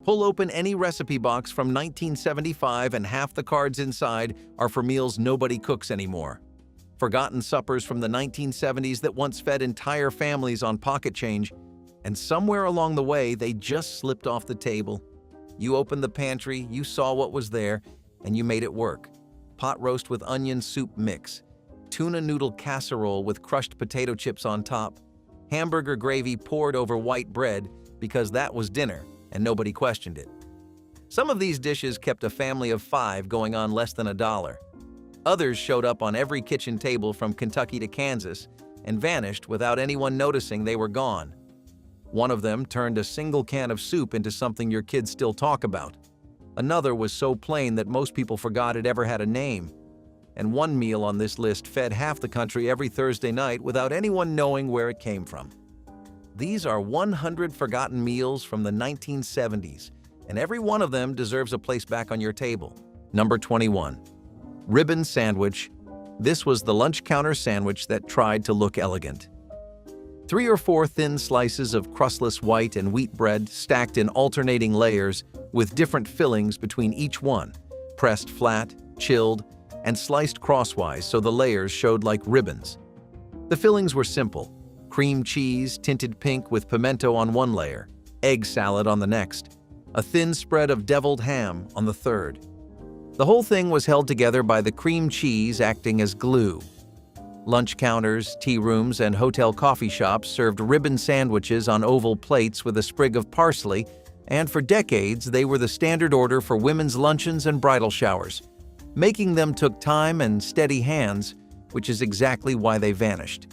Pull open any recipe box from 1975 and half the cards inside are for meals nobody cooks anymore. Forgotten suppers from the 1970s that once fed entire families on pocket change, and somewhere along the way they just slipped off the table. You opened the pantry, you saw what was there, and you made it work. Pot roast with onion soup mix, tuna noodle casserole with crushed potato chips on top, hamburger gravy poured over white bread because that was dinner and nobody questioned it. Some of these dishes kept a family of 5 going on less than $1. Others showed up on every kitchen table from Kentucky to Kansas and vanished without anyone noticing they were gone. One of them turned a single can of soup into something your kids still talk about. Another was so plain that most people forgot it ever had a name. And one meal on this list fed half the country every Thursday night without anyone knowing where it came from. These are 100 forgotten meals from the 1970s, and every one of them deserves a place back on your table. Number 21. Ribbon sandwich. This was the lunch counter sandwich that tried to look elegant. 3 or 4 thin slices of crustless white and wheat bread stacked in alternating layers with different fillings between each one, pressed flat, chilled, and sliced crosswise so the layers showed like ribbons. The fillings were simple: cream cheese tinted pink with pimento on one layer, egg salad on the next, a thin spread of deviled ham on the third. The whole thing was held together by the cream cheese acting as glue. Lunch counters, tea rooms, and hotel coffee shops served ribbon sandwiches on oval plates with a sprig of parsley, and for decades they were the standard order for women's luncheons and bridal showers. Making them took time and steady hands, which is exactly why they vanished.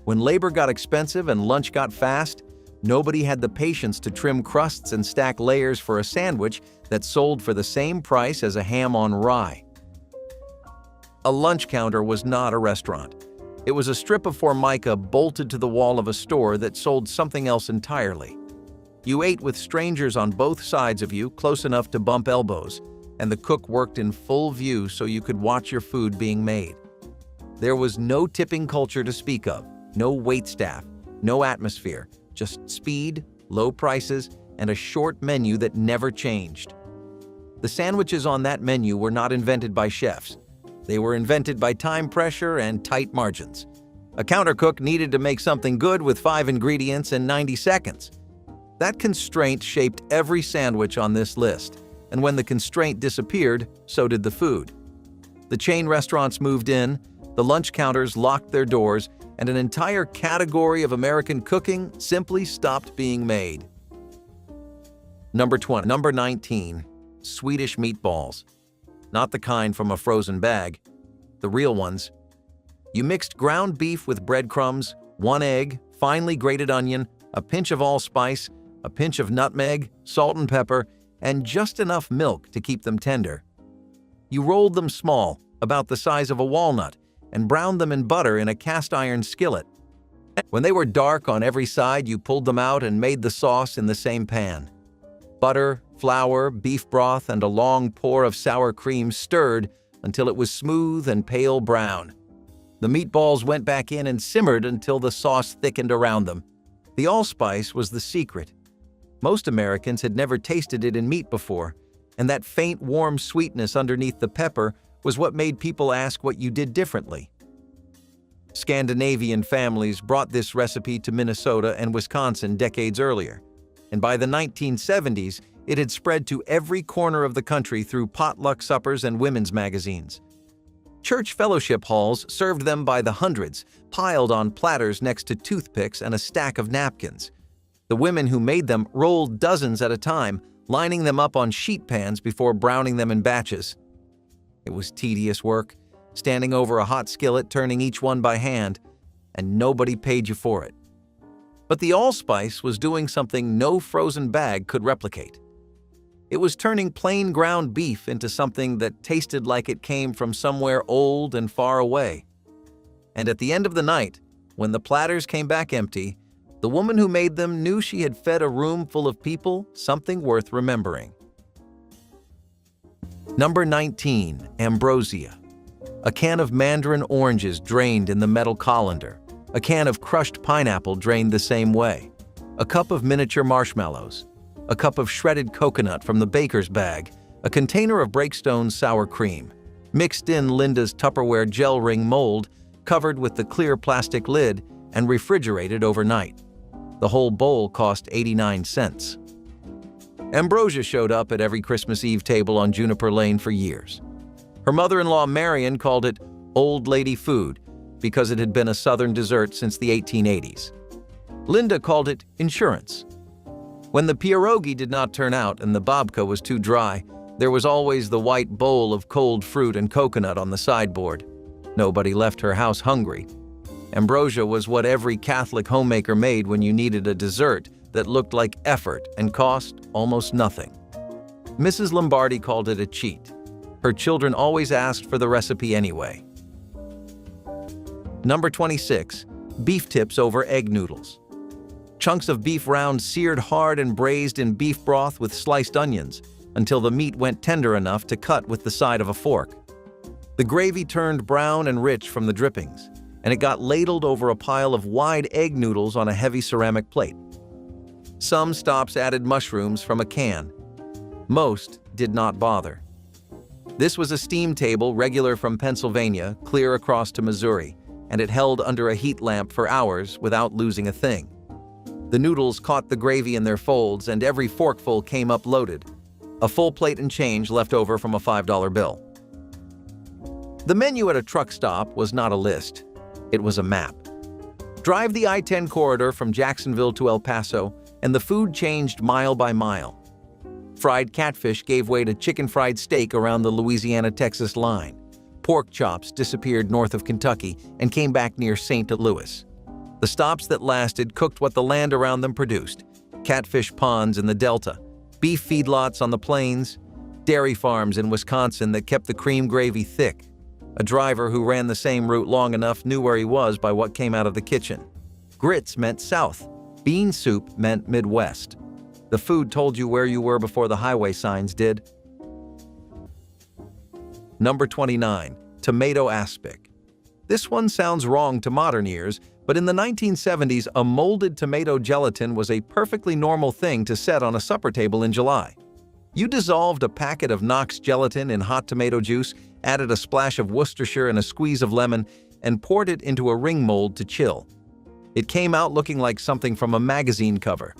When labor got expensive and lunch got fast, nobody had the patience to trim crusts and stack layers for a sandwich that sold for the same price as a ham on rye. A lunch counter was not a restaurant. It was a strip of formica bolted to the wall of a store that sold something else entirely. You ate with strangers on both sides of you, close enough to bump elbows, and the cook worked in full view so you could watch your food being made. There was no tipping culture to speak of, no waitstaff, no atmosphere, just speed, low prices, and a short menu that never changed. The sandwiches on that menu were not invented by chefs. They were invented by time pressure and tight margins. A counter cook needed to make something good with 5 ingredients in 90 seconds. That constraint shaped every sandwich on this list, and when the constraint disappeared, so did the food. The chain restaurants moved in, the lunch counters locked their doors, and an entire category of American cooking simply stopped being made. Number 19. Swedish meatballs. Not the kind from a frozen bag, the real ones. You mixed ground beef with breadcrumbs, 1 egg, finely grated onion, a pinch of allspice, a pinch of nutmeg, salt and pepper, and just enough milk to keep them tender. You rolled them small, about the size of a walnut, and browned them in butter in a cast-iron skillet. When they were dark on every side, you pulled them out and made the sauce in the same pan. Butter, flour, beef broth, and a long pour of sour cream stirred until it was smooth and pale brown. The meatballs went back in and simmered until the sauce thickened around them. The allspice was the secret. Most Americans had never tasted it in meat before, and that faint, warm sweetness underneath the pepper was what made people ask what you did differently. Scandinavian families brought this recipe to Minnesota and Wisconsin decades earlier, and by the 1970s, it had spread to every corner of the country through potluck suppers and women's magazines. Church fellowship halls served them by the hundreds, piled on platters next to toothpicks and a stack of napkins. The women who made them rolled dozens at a time, lining them up on sheet pans before browning them in batches. It was tedious work, standing over a hot skillet, turning each one by hand, and nobody paid you for it. But the allspice was doing something no frozen bag could replicate. It was turning plain ground beef into something that tasted like it came from somewhere old and far away. And at the end of the night, when the platters came back empty, the woman who made them knew she had fed a room full of people something worth remembering. Number 19. Ambrosia. A can of mandarin oranges drained in the metal colander. A can of crushed pineapple drained the same way. A cup of miniature marshmallows. a cup of shredded coconut from the baker's bag, a container of Breakstone's sour cream, mixed in Linda's Tupperware gel ring mold, covered with the clear plastic lid, and refrigerated overnight. The whole bowl cost 89 cents. Ambrosia showed up at every Christmas Eve table on Juniper Lane for years. Her mother-in-law Marion called it old lady food because it had been a Southern dessert since the 1880s. Linda called it insurance. When the pierogi did not turn out and the babka was too dry, there was always the white bowl of cold fruit and coconut on the sideboard. Nobody left her house hungry. Ambrosia was what every Catholic homemaker made when you needed a dessert that looked like effort and cost almost nothing. Mrs. Lombardi called it a cheat. Her children always asked for the recipe anyway. Number 26. Beef tips over egg noodles. Chunks of beef round seared hard and braised in beef broth with sliced onions until the meat went tender enough to cut with the side of a fork. The gravy turned brown and rich from the drippings, and it got ladled over a pile of wide egg noodles on a heavy ceramic plate. Some stops added mushrooms from a can. Most did not bother. This was a steam table regular from Pennsylvania, clear across to Missouri, and it held under a heat lamp for hours without losing a thing. The noodles caught the gravy in their folds, and every forkful came up loaded. A full plate and change left over from a $5 bill. The menu at a truck stop was not a list. It was a map. Drive the I-10 corridor from Jacksonville to El Paso, and the food changed mile by mile. Fried catfish gave way to chicken fried steak around the Louisiana-Texas line. Pork chops disappeared north of Kentucky and came back near St. Louis. The stops that lasted cooked what the land around them produced: catfish ponds in the Delta, beef feedlots on the plains, dairy farms in Wisconsin that kept the cream gravy thick. A driver who ran the same route long enough knew where he was by what came out of the kitchen. Grits meant south. Bean soup meant Midwest. The food told you where you were before the highway signs did. Number 29. Tomato aspic. This one sounds wrong to modern ears, but in the 1970s, a molded tomato gelatin was a perfectly normal thing to set on a supper table in July. You dissolved a packet of Knox gelatin in hot tomato juice, added a splash of Worcestershire and a squeeze of lemon, and poured it into a ring mold to chill. It came out looking like something from a magazine cover.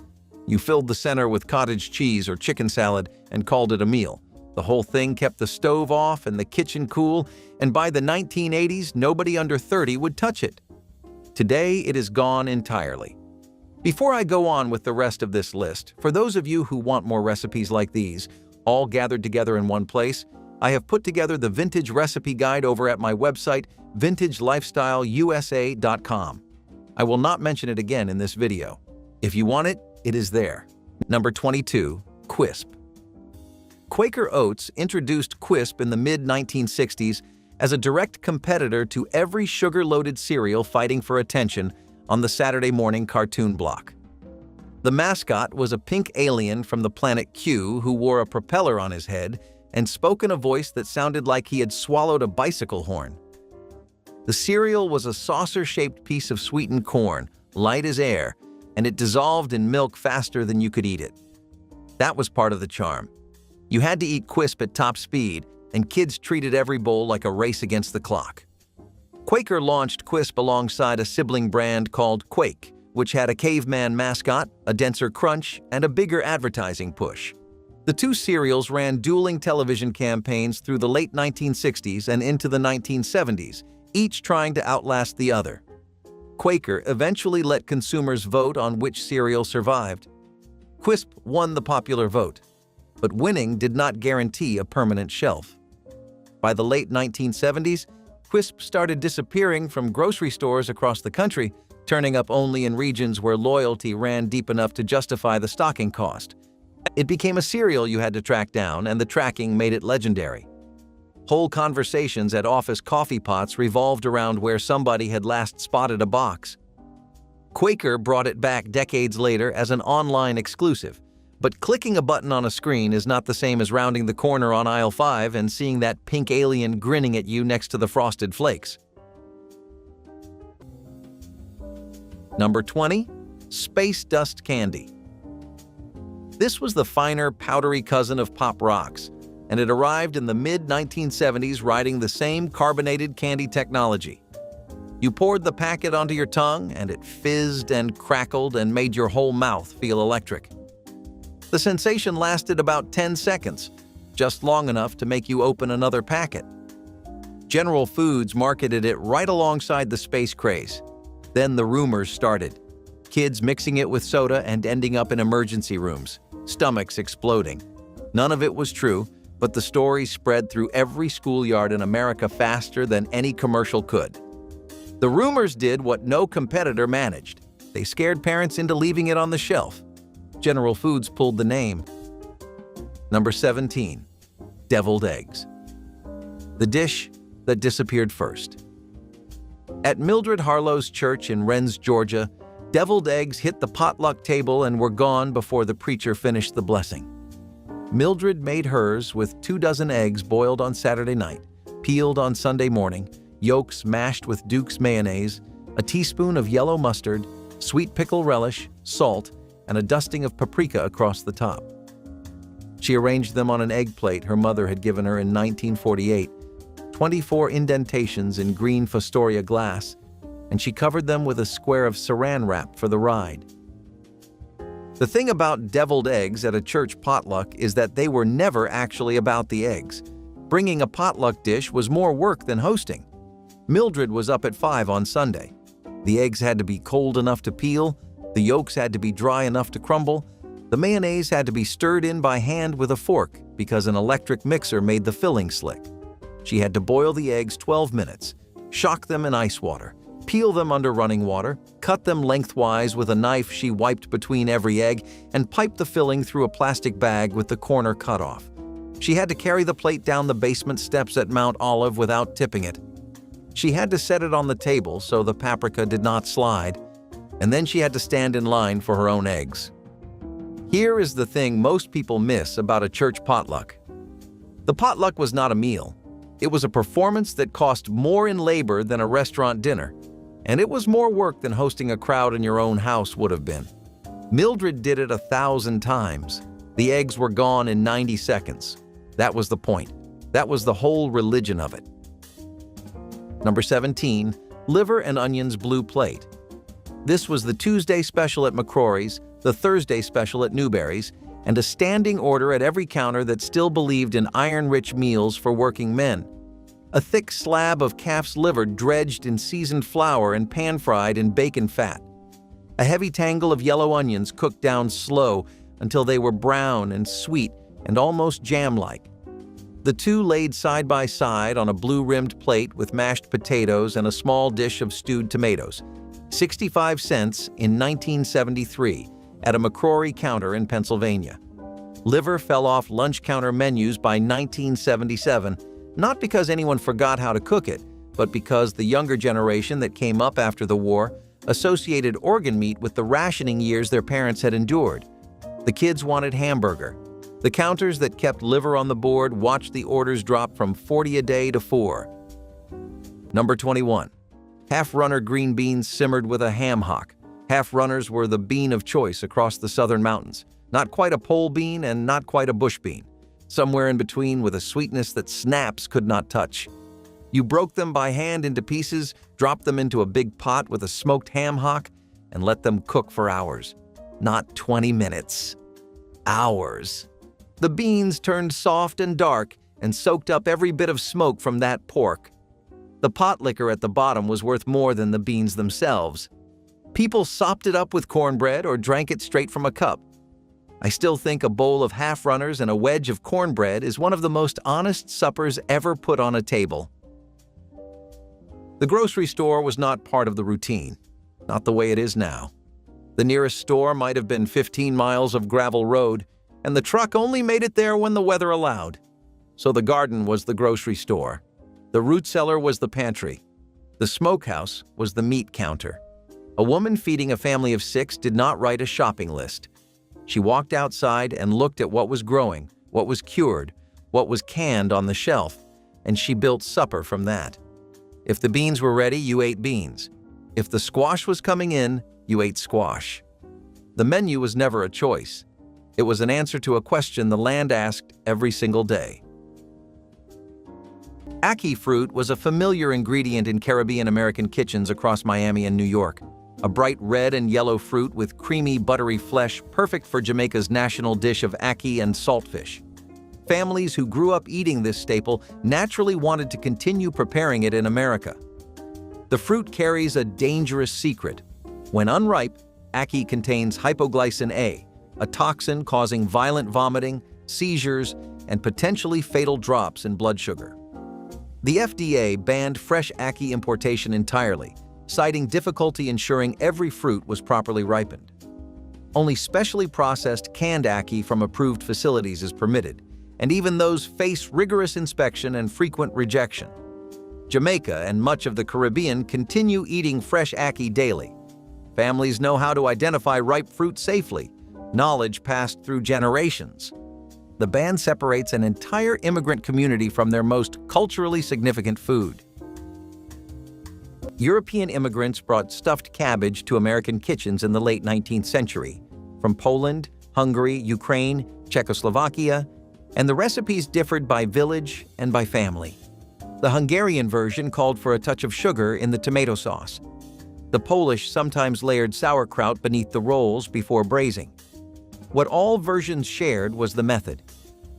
You filled the center with cottage cheese or chicken salad and called it a meal. The whole thing kept the stove off and the kitchen cool, and by the 1980s, nobody under 30 would touch it. Today, it is gone entirely. Before I go on with the rest of this list, for those of you who want more recipes like these, all gathered together in one place, I have put together the Vintage Recipe Guide over at my website, vintagelifestyleusa.com. I will not mention it again in this video. If you want it, it is there. Number 22. Quisp. Quaker Oats introduced Quisp in the mid-1960s as a direct competitor to every sugar-loaded cereal fighting for attention on the Saturday morning cartoon block. The mascot was a pink alien from the planet Q who wore a propeller on his head and spoke in a voice that sounded like he had swallowed a bicycle horn. The cereal was a saucer-shaped piece of sweetened corn, light as air, and it dissolved in milk faster than you could eat it. That was part of the charm. You had to eat Quisp at top speed, and kids treated every bowl like a race against the clock. Quaker launched Quisp alongside a sibling brand called Quake, which had a caveman mascot, a denser crunch, and a bigger advertising push. The two cereals ran dueling television campaigns through the late 1960s and into the 1970s, each trying to outlast the other. Quaker eventually let consumers vote on which cereal survived. Quisp won the popular vote, but winning did not guarantee a permanent shelf. By the late 1970s, Quisp started disappearing from grocery stores across the country, turning up only in regions where loyalty ran deep enough to justify the stocking cost. It became a cereal you had to track down, and the tracking made it legendary. Whole conversations at office coffee pots revolved around where somebody had last spotted a box. Quaker brought it back decades later as an online exclusive, but clicking a button on a screen is not the same as rounding the corner on aisle 5 and seeing that pink alien grinning at you next to the Frosted Flakes. Number 20. Space Dust Candy. This was the finer, powdery cousin of Pop Rocks, and it arrived in the mid-1970s riding the same carbonated candy technology. You poured the packet onto your tongue, and it fizzed and crackled and made your whole mouth feel electric. The sensation lasted about 10 seconds, just long enough to make you open another packet. General Foods marketed it right alongside the space craze. Then the rumors started. Kids mixing it with soda and ending up in emergency rooms, stomachs exploding. None of it was true, but the story spread through every schoolyard in America faster than any commercial could. The rumors did what no competitor managed. They scared parents into leaving it on the shelf. General Foods pulled the name. Number 17. Deviled eggs. The dish that disappeared first. At Mildred Harlow's church in Rennes, Georgia, deviled eggs hit the potluck table and were gone before the preacher finished the blessing. Mildred made hers with 24 eggs boiled on Saturday night, peeled on Sunday morning, yolks mashed with Duke's mayonnaise, a teaspoon of yellow mustard, sweet pickle relish, salt, and a dusting of paprika across the top. She arranged them on an egg plate her mother had given her in 1948, 24 indentations in green Fostoria glass, and she covered them with a square of saran wrap for the ride. The thing about deviled eggs at a church potluck is that they were never actually about the eggs. Bringing a potluck dish was more work than hosting. Mildred was up at 5 on Sunday. The eggs had to be cold enough to peel, the yolks had to be dry enough to crumble, the mayonnaise had to be stirred in by hand with a fork because an electric mixer made the filling slick. She had to boil the eggs 12 minutes, shock them in ice water, peel them under running water, cut them lengthwise with a knife she wiped between every egg, and pipe the filling through a plastic bag with the corner cut off. She had to carry the plate down the basement steps at Mount Olive without tipping it. She had to set it on the table so the paprika did not slide, and then she had to stand in line for her own eggs. Here is the thing most people miss about a church potluck. The potluck was not a meal. It was a performance that cost more in labor than a restaurant dinner, and it was more work than hosting a crowd in your own house would have been. Mildred did it 1,000 times. The eggs were gone in 90 seconds. That was the point. That was the whole religion of it. Number 17. Liver and onions blue plate. This was the Tuesday special at McCrory's, the Thursday special at Newberry's, and a standing order at every counter that still believed in iron-rich meals for working men. A thick slab of calf's liver dredged in seasoned flour and pan-fried in bacon fat. A heavy tangle of yellow onions cooked down slow until they were brown and sweet and almost jam-like. The two laid side by side on a blue-rimmed plate with mashed potatoes and a small dish of stewed tomatoes. 65 cents in 1973 at a McCrory counter in Pennsylvania. Liver fell off lunch counter menus by 1977, not because anyone forgot how to cook it, but because the younger generation that came up after the war associated organ meat with the rationing years their parents had endured. The kids wanted hamburger. The counters that kept liver on the board watched the orders drop from 40 a day to 4. Number 21. Half-runner green beans simmered with a ham hock. Half-runners were the bean of choice across the southern mountains. Not quite a pole bean and not quite a bush bean. Somewhere in between with a sweetness that snaps could not touch. You broke them by hand into pieces, dropped them into a big pot with a smoked ham hock, and let them cook for hours. Not 20 minutes. Hours. The beans turned soft and dark and soaked up every bit of smoke from that pork. The pot liquor at the bottom was worth more than the beans themselves. People sopped it up with cornbread or drank it straight from a cup. I still think a bowl of half-runners and a wedge of cornbread is one of the most honest suppers ever put on a table. The grocery store was not part of the routine, not the way it is now. The nearest store might have been 15 miles of gravel road, and the truck only made it there when the weather allowed. So the garden was the grocery store. The root cellar was the pantry. The smokehouse was the meat counter. A woman feeding a family of 6 did not write a shopping list. She walked outside and looked at what was growing, what was cured, what was canned on the shelf, and she built supper from that. If the beans were ready, you ate beans. If the squash was coming in, you ate squash. The menu was never a choice. It was an answer to a question the land asked every single day. Ackee fruit was a familiar ingredient in Caribbean American kitchens across Miami and New York. A bright red and yellow fruit with creamy, buttery flesh, perfect for Jamaica's national dish of ackee and saltfish. Families who grew up eating this staple naturally wanted to continue preparing it in America. The fruit carries a dangerous secret. When unripe, ackee contains hypoglycin A toxin causing violent vomiting, seizures, and potentially fatal drops in blood sugar. The FDA banned fresh ackee importation entirely, citing difficulty ensuring every fruit was properly ripened. Only specially processed canned ackee from approved facilities is permitted, and even those face rigorous inspection and frequent rejection. Jamaica and much of the Caribbean continue eating fresh ackee daily. Families know how to identify ripe fruit safely, knowledge passed through generations. The ban separates an entire immigrant community from their most culturally significant food. European immigrants brought stuffed cabbage to American kitchens in the late 19th century, from Poland, Hungary, Ukraine, Czechoslovakia, and the recipes differed by village and by family. The Hungarian version called for a touch of sugar in the tomato sauce. The Polish sometimes layered sauerkraut beneath the rolls before braising. What all versions shared was the method.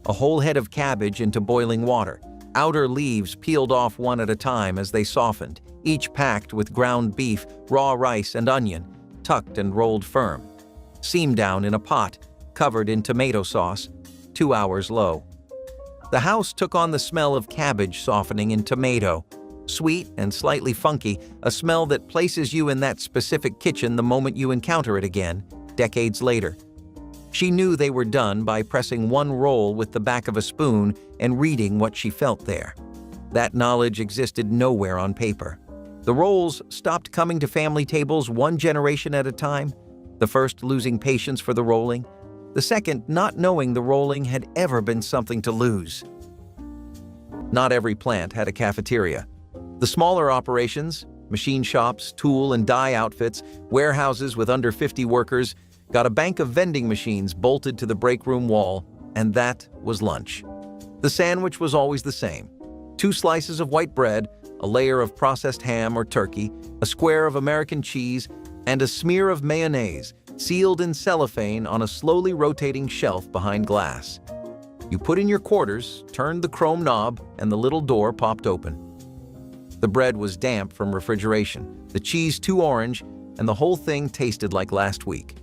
A whole head of cabbage into boiling water, outer leaves peeled off one at a time as they softened, each packed with ground beef, raw rice, and onion, tucked and rolled firm. Seam down in a pot, covered in tomato sauce, 2 hours low. The house took on the smell of cabbage softening in tomato. Sweet and slightly funky, a smell that places you in that specific kitchen the moment you encounter it again, decades later. She knew they were done by pressing one roll with the back of a spoon and reading what she felt there. That knowledge existed nowhere on paper. The rolls stopped coming to family tables one generation at a time, the first losing patience for the rolling, the second not knowing the rolling had ever been something to lose. Not every plant had a cafeteria. The smaller operations, machine shops, tool and die outfits, warehouses with under 50 workers, got a bank of vending machines bolted to the break room wall, and that was lunch. The sandwich was always the same. 2 slices of white bread, a layer of processed ham or turkey, a square of American cheese, and a smear of mayonnaise, sealed in cellophane on a slowly rotating shelf behind glass. You put in your quarters, turned the chrome knob, and the little door popped open. The bread was damp from refrigeration, the cheese too orange, and the whole thing tasted like last week.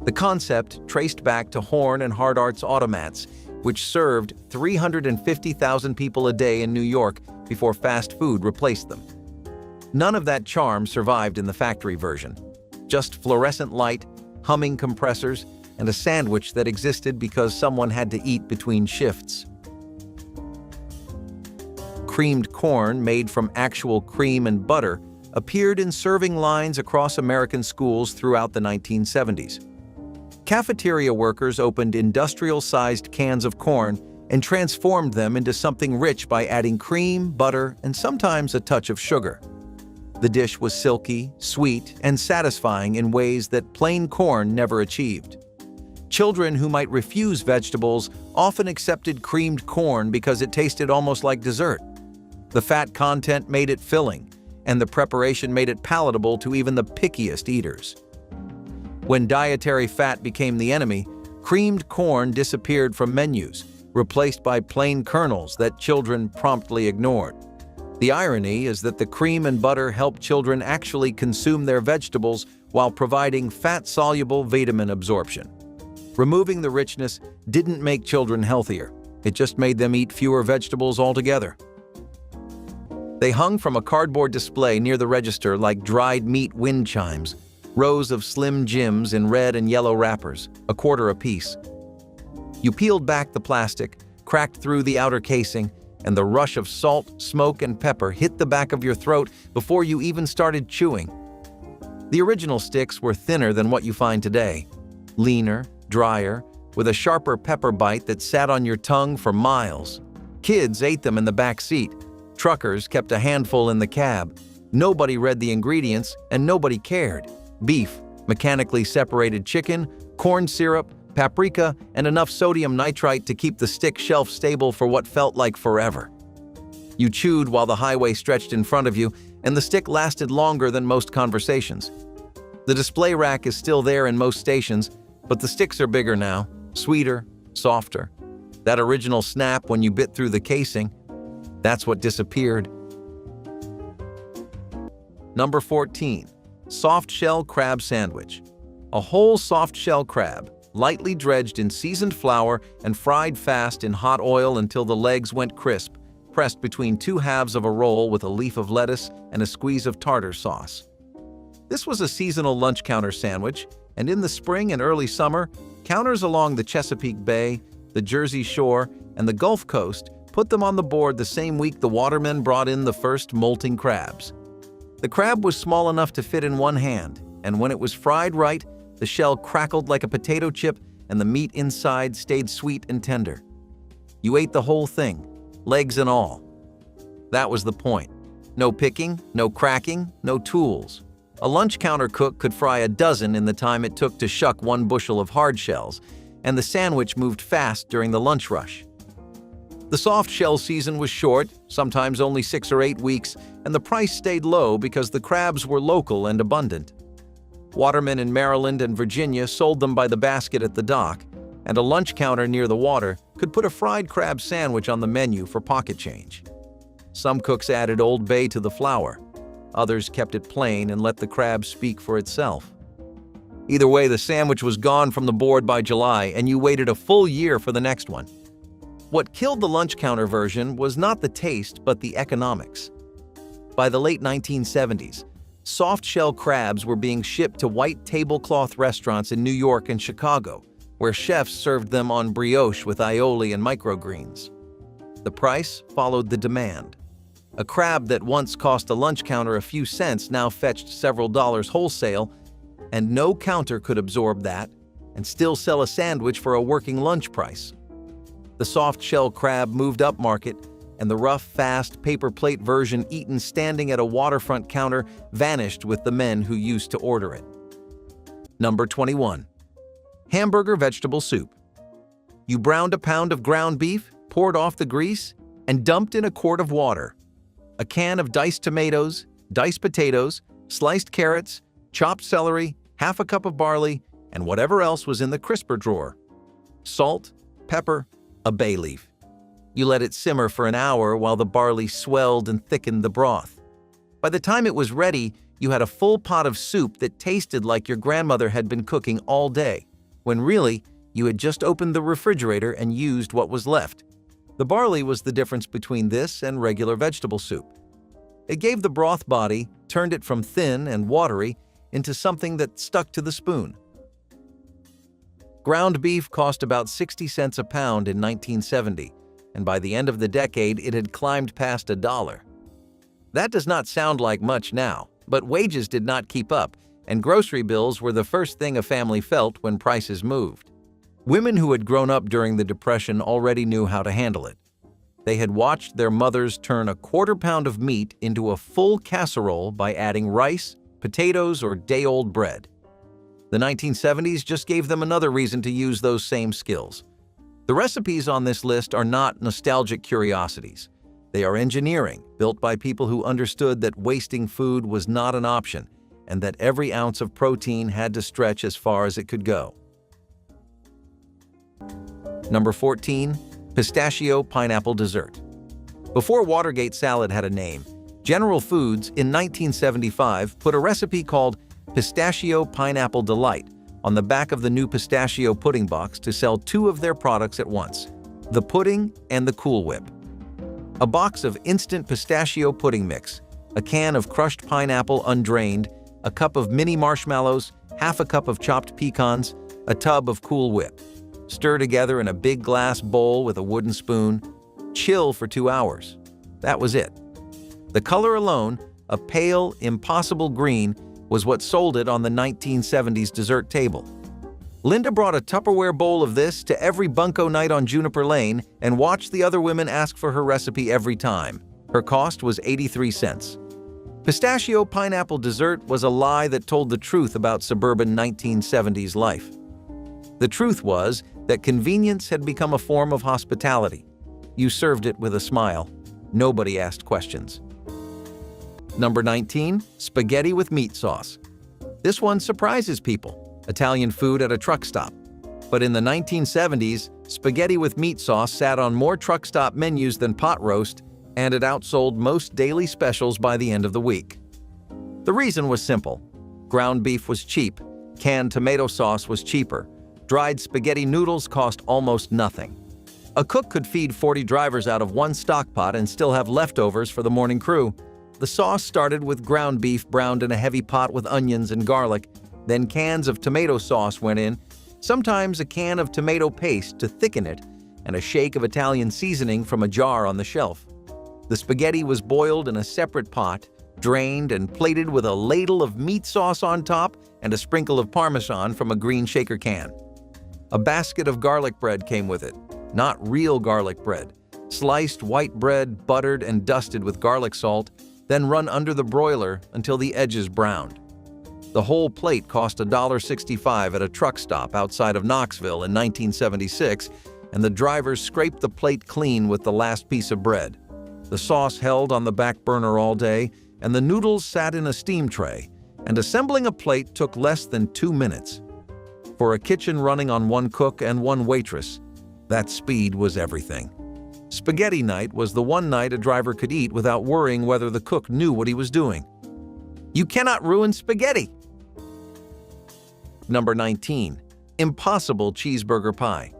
The concept traced back to Horn and Hard Arts automats, which served 350,000 people a day in New York before fast food replaced them. None of that charm survived in the factory version. Just fluorescent light, humming compressors, and a sandwich that existed because someone had to eat between shifts. Creamed corn made from actual cream and butter appeared in serving lines across American schools throughout the 1970s. Cafeteria workers opened industrial-sized cans of corn and transformed them into something rich by adding cream, butter, and sometimes a touch of sugar. The dish was silky, sweet, and satisfying in ways that plain corn never achieved. Children who might refuse vegetables often accepted creamed corn because it tasted almost like dessert. The fat content made it filling, and the preparation made it palatable to even the pickiest eaters. When dietary fat became the enemy, creamed corn disappeared from menus, replaced by plain kernels that children promptly ignored. The irony is that the cream and butter help children actually consume their vegetables while providing fat-soluble vitamin absorption. Removing the richness didn't make children healthier. It just made them eat fewer vegetables altogether. They hung from a cardboard display near the register like dried meat wind chimes, rows of Slim Jims in red and yellow wrappers, a quarter apiece. You peeled back the plastic, cracked through the outer casing, and the rush of salt, smoke, and pepper hit the back of your throat before you even started chewing. The original sticks were thinner than what you find today, leaner, drier, with a sharper pepper bite that sat on your tongue for miles. Kids ate them in the back seat. Truckers kept a handful in the cab. Nobody read the ingredients, and nobody cared. Beef, mechanically separated chicken, corn syrup, paprika, and enough sodium nitrite to keep the stick shelf-stable for what felt like forever. You chewed while the highway stretched in front of you, and the stick lasted longer than most conversations. The display rack is still there in most stations, but the sticks are bigger now, sweeter, softer. That original snap when you bit through the casing, that's what disappeared. Number 14. Soft-shell crab sandwich. A whole soft-shell crab, lightly dredged in seasoned flour and fried fast in hot oil until the legs went crisp, pressed between two halves of a roll with a leaf of lettuce and a squeeze of tartar sauce. This was a seasonal lunch counter sandwich, and in the spring and early summer, counters along the Chesapeake Bay, the Jersey Shore, and the Gulf Coast put them on the board the same week the watermen brought in the first molting crabs. The crab was small enough to fit in one hand, and when it was fried right, the shell crackled like a potato chip and the meat inside stayed sweet and tender. You ate the whole thing, legs and all. That was the point. No picking, no cracking, no tools. A lunch counter cook could fry a dozen in the time it took to shuck one bushel of hard shells, and the sandwich moved fast during the lunch rush. The soft shell season was short, sometimes only 6 or 8 weeks, and the price stayed low because the crabs were local and abundant. Watermen in Maryland and Virginia sold them by the basket at the dock, and a lunch counter near the water could put a fried crab sandwich on the menu for pocket change. Some cooks added Old Bay to the flour. Others kept it plain and let the crab speak for itself. Either way, the sandwich was gone from the board by July, and you waited a full year for the next one. What killed the lunch counter version was not the taste, but the economics. By the late 1970s, soft-shell crabs were being shipped to white tablecloth restaurants in New York and Chicago, where chefs served them on brioche with aioli and microgreens. The price followed the demand. A crab that once cost a lunch counter a few cents now fetched several dollars wholesale, and no counter could absorb that and still sell a sandwich for a working lunch price. The soft-shell crab moved up market, and the rough, fast, paper plate version eaten standing at a waterfront counter vanished with the men who used to order it. Number 21. Hamburger vegetable soup. You browned a pound of ground beef, poured off the grease, and dumped in a quart of water. A can of diced tomatoes, diced potatoes, sliced carrots, chopped celery, half a cup of barley, and whatever else was in the crisper drawer. Salt, pepper, a bay leaf. You let it simmer for an hour while the barley swelled and thickened the broth. By the time it was ready, you had a full pot of soup that tasted like your grandmother had been cooking all day, when really, you had just opened the refrigerator and used what was left. The barley was the difference between this and regular vegetable soup. It gave the broth body, turned it from thin and watery into something that stuck to the spoon. Ground beef cost about 60 cents a pound in 1970, and by the end of the decade, it had climbed past $1. That does not sound like much now, but wages did not keep up, and grocery bills were the first thing a family felt when prices moved. Women who had grown up during the Depression already knew how to handle it. They had watched their mothers turn a quarter pound of meat into a full casserole by adding rice, potatoes, or day-old bread. The 1970s just gave them another reason to use those same skills. The recipes on this list are not nostalgic curiosities. They are engineering, built by people who understood that wasting food was not an option and that every ounce of protein had to stretch as far as it could go. Number 14. Pistachio pineapple dessert. Before Watergate salad had a name, General Foods in 1975 put a recipe called Pistachio Pineapple Delight on the back of the new pistachio pudding box to sell 2 of their products at once, the pudding and the Cool Whip. A box of instant pistachio pudding mix, a can of crushed pineapple undrained, a cup of mini marshmallows, half a cup of chopped pecans, a tub of Cool Whip. Stir together in a big glass bowl with a wooden spoon. Chill for 2 hours. That was it. The color alone, a pale, impossible green, was what sold it on the 1970s dessert table. Linda brought a Tupperware bowl of this to every bunco night on Juniper Lane and watched the other women ask for her recipe every time. Her cost was 83 cents. Pistachio pineapple dessert was a lie that told the truth about suburban 1970s life. The truth was that convenience had become a form of hospitality. You served it with a smile. Nobody asked questions. Number 19, spaghetti with meat sauce. This one surprises people. Italian food at a truck stop. But in the 1970s, spaghetti with meat sauce sat on more truck stop menus than pot roast, and it outsold most daily specials by the end of the week. The reason was simple. Ground beef was cheap, canned tomato sauce was cheaper, dried spaghetti noodles cost almost nothing. A cook could feed 40 drivers out of one stock pot and still have leftovers for the morning crew. The sauce started with ground beef browned in a heavy pot with onions and garlic, then cans of tomato sauce went in, sometimes a can of tomato paste to thicken it, and a shake of Italian seasoning from a jar on the shelf. The spaghetti was boiled in a separate pot, drained and plated with a ladle of meat sauce on top and a sprinkle of Parmesan from a green shaker can. A basket of garlic bread came with it, not real garlic bread. Sliced white bread, buttered and dusted with garlic salt, then run under the broiler until the edges browned. The whole plate cost $1.65 at a truck stop outside of Knoxville in 1976, and the drivers scraped the plate clean with the last piece of bread. The sauce held on the back burner all day, and the noodles sat in a steam tray, and assembling a plate took less than 2 minutes. For a kitchen running on one cook and one waitress, that speed was everything. Spaghetti night was the one night a driver could eat without worrying whether the cook knew what he was doing. You cannot ruin spaghetti! Number 19, impossible cheeseburger pie.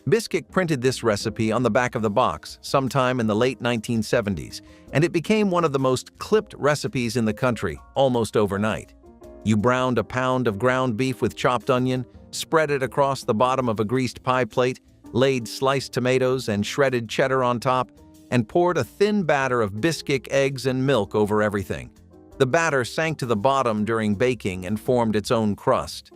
Bisquick printed this recipe on the back of the box sometime in the late 1970s, and it became one of the most clipped recipes in the country almost overnight. You browned a pound of ground beef with chopped onion, spread it across the bottom of a greased pie plate, laid sliced tomatoes and shredded cheddar on top, and poured a thin batter of Bisquick eggs and milk over everything. The batter sank to the bottom during baking and formed its own crust.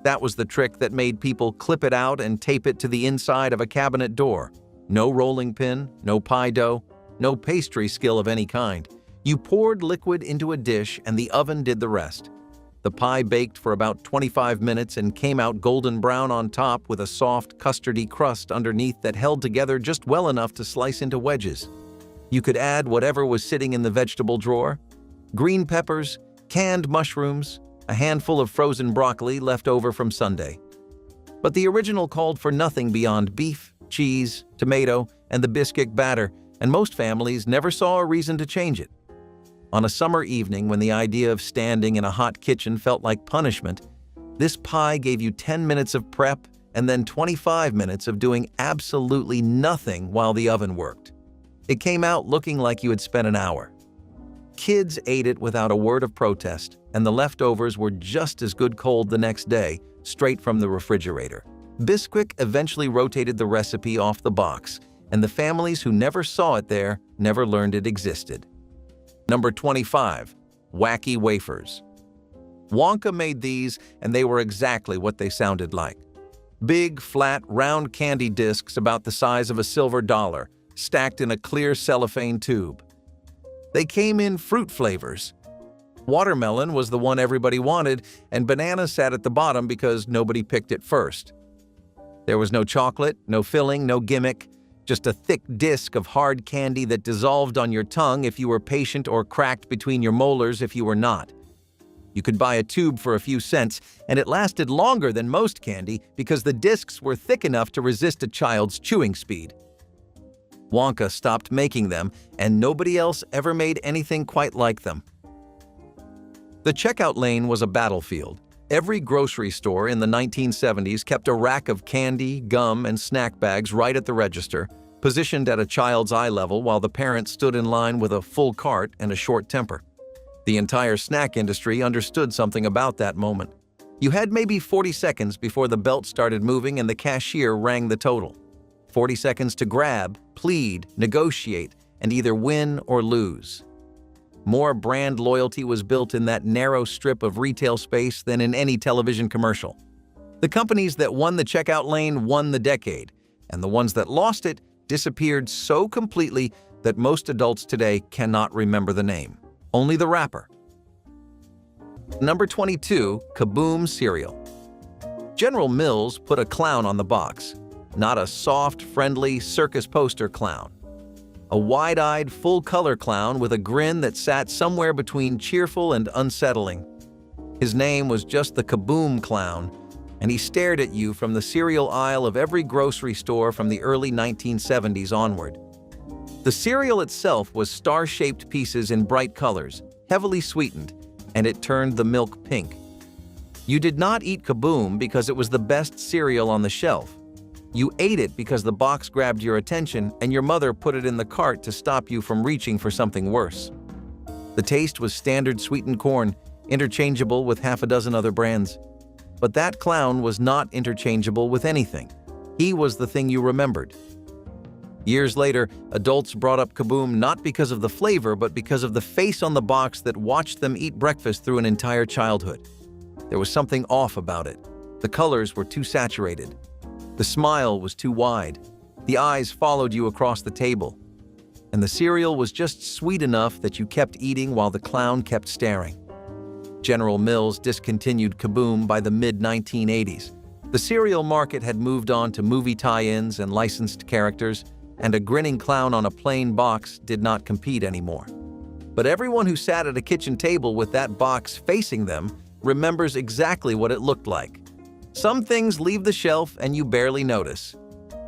That was the trick that made people clip it out and tape it to the inside of a cabinet door. No rolling pin, no pie dough, no pastry skill of any kind. You poured liquid into a dish and the oven did the rest. The pie baked for about 25 minutes and came out golden brown on top with a soft, custardy crust underneath that held together just well enough to slice into wedges. You could add whatever was sitting in the vegetable drawer: green peppers, canned mushrooms, a handful of frozen broccoli left over from Sunday. But the original called for nothing beyond beef, cheese, tomato, and the Bisquick batter, and most families never saw a reason to change it. On a summer evening when the idea of standing in a hot kitchen felt like punishment, this pie gave you 10 minutes of prep and then 25 minutes of doing absolutely nothing while the oven worked. It came out looking like you had spent an hour. Kids ate it without a word of protest, and the leftovers were just as good cold the next day, straight from the refrigerator. Bisquick eventually rotated the recipe off the box, and the families who never saw it there never learned it existed. Number 25, wacky wafers. Wonka made these, and they were exactly what they sounded like. Big, flat, round candy discs about the size of a silver dollar, stacked in a clear cellophane tube. They came in fruit flavors. Watermelon was the one everybody wanted, and banana sat at the bottom because nobody picked it first. There was no chocolate, no filling, no gimmick, just a thick disc of hard candy that dissolved on your tongue if you were patient or cracked between your molars if you were not. You could buy a tube for a few cents, and it lasted longer than most candy because the discs were thick enough to resist a child's chewing speed. Wonka stopped making them, and nobody else ever made anything quite like them. The checkout lane was a battlefield. Every grocery store in the 1970s kept a rack of candy, gum, and snack bags right at the register, positioned at a child's eye level while the parent stood in line with a full cart and a short temper. The entire snack industry understood something about that moment. You had maybe 40 seconds before the belt started moving and the cashier rang the total. 40 seconds to grab, plead, negotiate, and either win or lose. More brand loyalty was built in that narrow strip of retail space than in any television commercial. The companies that won the checkout lane won the decade, and the ones that lost it disappeared so completely that most adults today cannot remember the name. Only the wrapper. Number 22, Kaboom cereal. General Mills put a clown on the box, not a soft, friendly circus poster clown. A wide-eyed, full-color clown with a grin that sat somewhere between cheerful and unsettling. His name was just the Kaboom Clown, and he stared at you from the cereal aisle of every grocery store from the early 1970s onward. The cereal itself was star-shaped pieces in bright colors, heavily sweetened, and it turned the milk pink. You did not eat Kaboom because it was the best cereal on the shelf. You ate it because the box grabbed your attention and your mother put it in the cart to stop you from reaching for something worse. The taste was standard sweetened corn, interchangeable with half a dozen other brands. But that clown was not interchangeable with anything. He was the thing you remembered. Years later, adults brought up Kaboom not because of the flavor, but because of the face on the box that watched them eat breakfast through an entire childhood. There was something off about it. The colors were too saturated. The smile was too wide. The eyes followed you across the table. And the cereal was just sweet enough that you kept eating while the clown kept staring. General Mills discontinued Kaboom by the mid-1980s. The cereal market had moved on to movie tie-ins and licensed characters, and a grinning clown on a plain box did not compete anymore. But everyone who sat at a kitchen table with that box facing them remembers exactly what it looked like. Some things leave the shelf and you barely notice.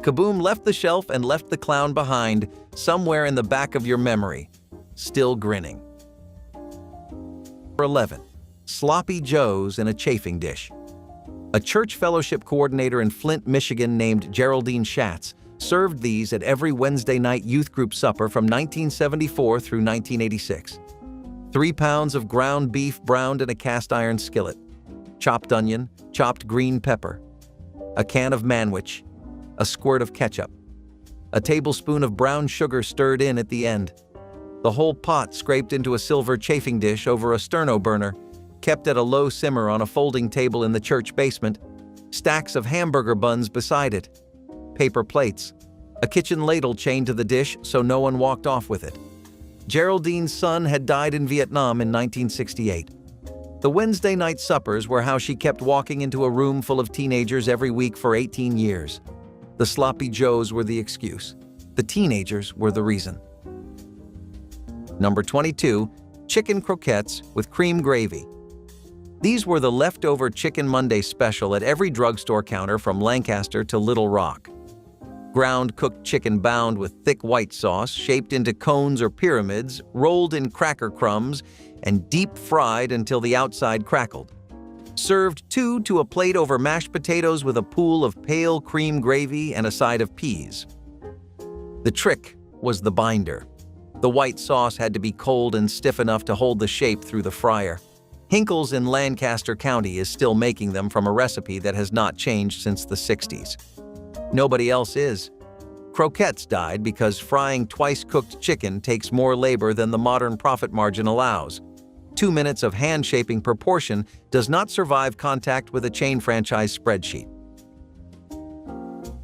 Kaboom left the shelf and left the clown behind, somewhere in the back of your memory, still grinning. Number 11. Sloppy Joes in a chafing dish. A church fellowship coordinator in Flint, Michigan named Geraldine Schatz served these at every Wednesday night youth group supper from 1974 through 1986. 3 pounds of ground beef browned in a cast iron skillet, chopped onion, chopped green pepper, a can of manwich, a squirt of ketchup, a tablespoon of brown sugar stirred in at the end, the whole pot scraped into a silver chafing dish over a sterno burner, kept at a low simmer on a folding table in the church basement, stacks of hamburger buns beside it, paper plates, a kitchen ladle chained to the dish so no one walked off with it. Geraldine's son had died in Vietnam in 1968. The Wednesday night suppers were how she kept walking into a room full of teenagers every week for 18 years. The sloppy joes were the excuse. The teenagers were the reason. Number 22. Chicken croquettes with cream gravy. These were the leftover Chicken Monday special at every drugstore counter from Lancaster to Little Rock. Ground cooked chicken bound with thick white sauce, shaped into cones or pyramids, rolled in cracker crumbs, and deep fried until the outside crackled. Served 2 to a plate over mashed potatoes with a pool of pale cream gravy and a side of peas. The trick was the binder. The white sauce had to be cold and stiff enough to hold the shape through the fryer. Hinkle's in Lancaster County is still making them from a recipe that has not changed since the 60s. Nobody else is. Croquettes died because frying twice-cooked chicken takes more labor than the modern profit margin allows. 2 minutes of hand-shaping proportion does not survive contact with a chain franchise spreadsheet.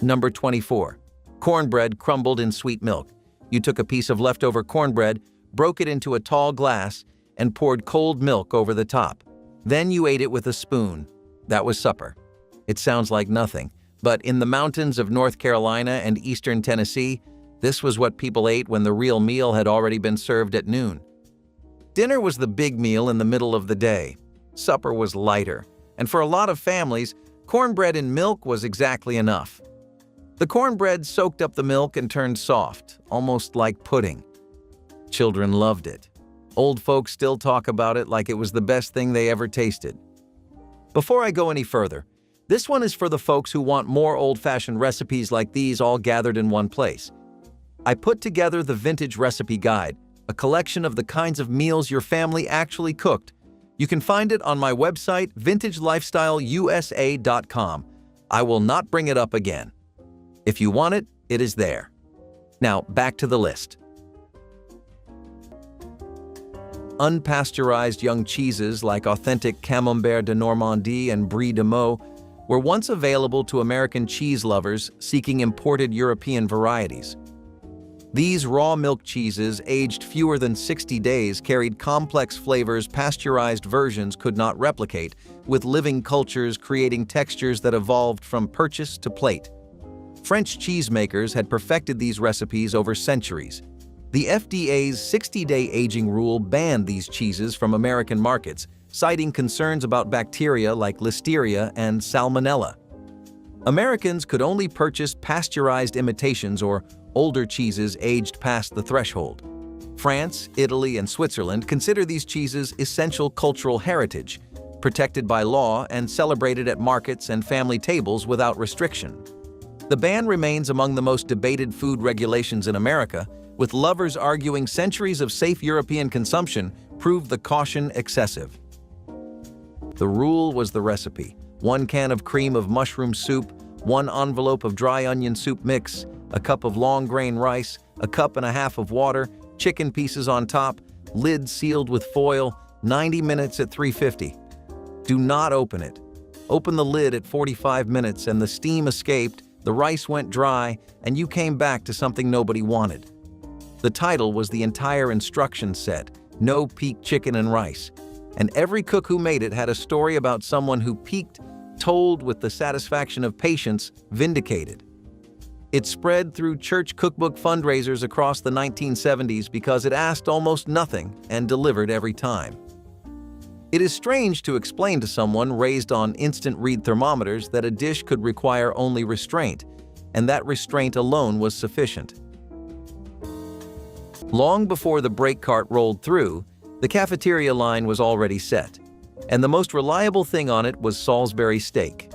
Number 24. Cornbread crumbled in sweet milk. You took a piece of leftover cornbread, broke it into a tall glass, and poured cold milk over the top. Then you ate it with a spoon. That was supper. It sounds like nothing, but in the mountains of North Carolina and eastern Tennessee, this was what people ate when the real meal had already been served at noon. Dinner was the big meal in the middle of the day. Supper was lighter, and for a lot of families, cornbread and milk was exactly enough. The cornbread soaked up the milk and turned soft, almost like pudding. Children loved it. Old folks still talk about it like it was the best thing they ever tasted. Before I go any further, this one is for the folks who want more old-fashioned recipes like these all gathered in one place. I put together the Vintage Recipe Guide, a collection of the kinds of meals your family actually cooked. You can find it on my website, vintagelifestyleusa.com. I will not bring it up again. If you want it, it is there. Now, back to the list. Unpasteurized young cheeses like authentic Camembert de Normandie and Brie de Meaux were once available to American cheese lovers seeking imported European varieties. These raw milk cheeses, aged fewer than 60 days, carried complex flavors pasteurized versions could not replicate, with living cultures creating textures that evolved from purchase to plate. French cheesemakers had perfected these recipes over centuries. The FDA's 60-day aging rule banned these cheeses from American markets, citing concerns about bacteria like Listeria and Salmonella. Americans could only purchase pasteurized imitations or older cheeses aged past the threshold. France, Italy, and Switzerland consider these cheeses essential cultural heritage, protected by law and celebrated at markets and family tables without restriction. The ban remains among the most debated food regulations in America, with lovers arguing centuries of safe European consumption proved the caution excessive. The rule was the recipe: 1 can of cream of mushroom soup, 1 envelope of dry onion soup mix, a cup of long-grain rice, a cup and a half of water, chicken pieces on top, lid sealed with foil, 90 minutes at 350. Do not open it. Open the lid at 45 minutes and the steam escaped, the rice went dry, and you came back to something nobody wanted. The title was the entire instruction set, No Peak Chicken and Rice, and every cook who made it had a story about someone who peaked, told with the satisfaction of patience, vindicated. It spread through church cookbook fundraisers across the 1970s because it asked almost nothing and delivered every time. It is strange to explain to someone raised on instant read thermometers that a dish could require only restraint, and that restraint alone was sufficient. Long before the brake cart rolled through, the cafeteria line was already set, and the most reliable thing on it was Salisbury steak.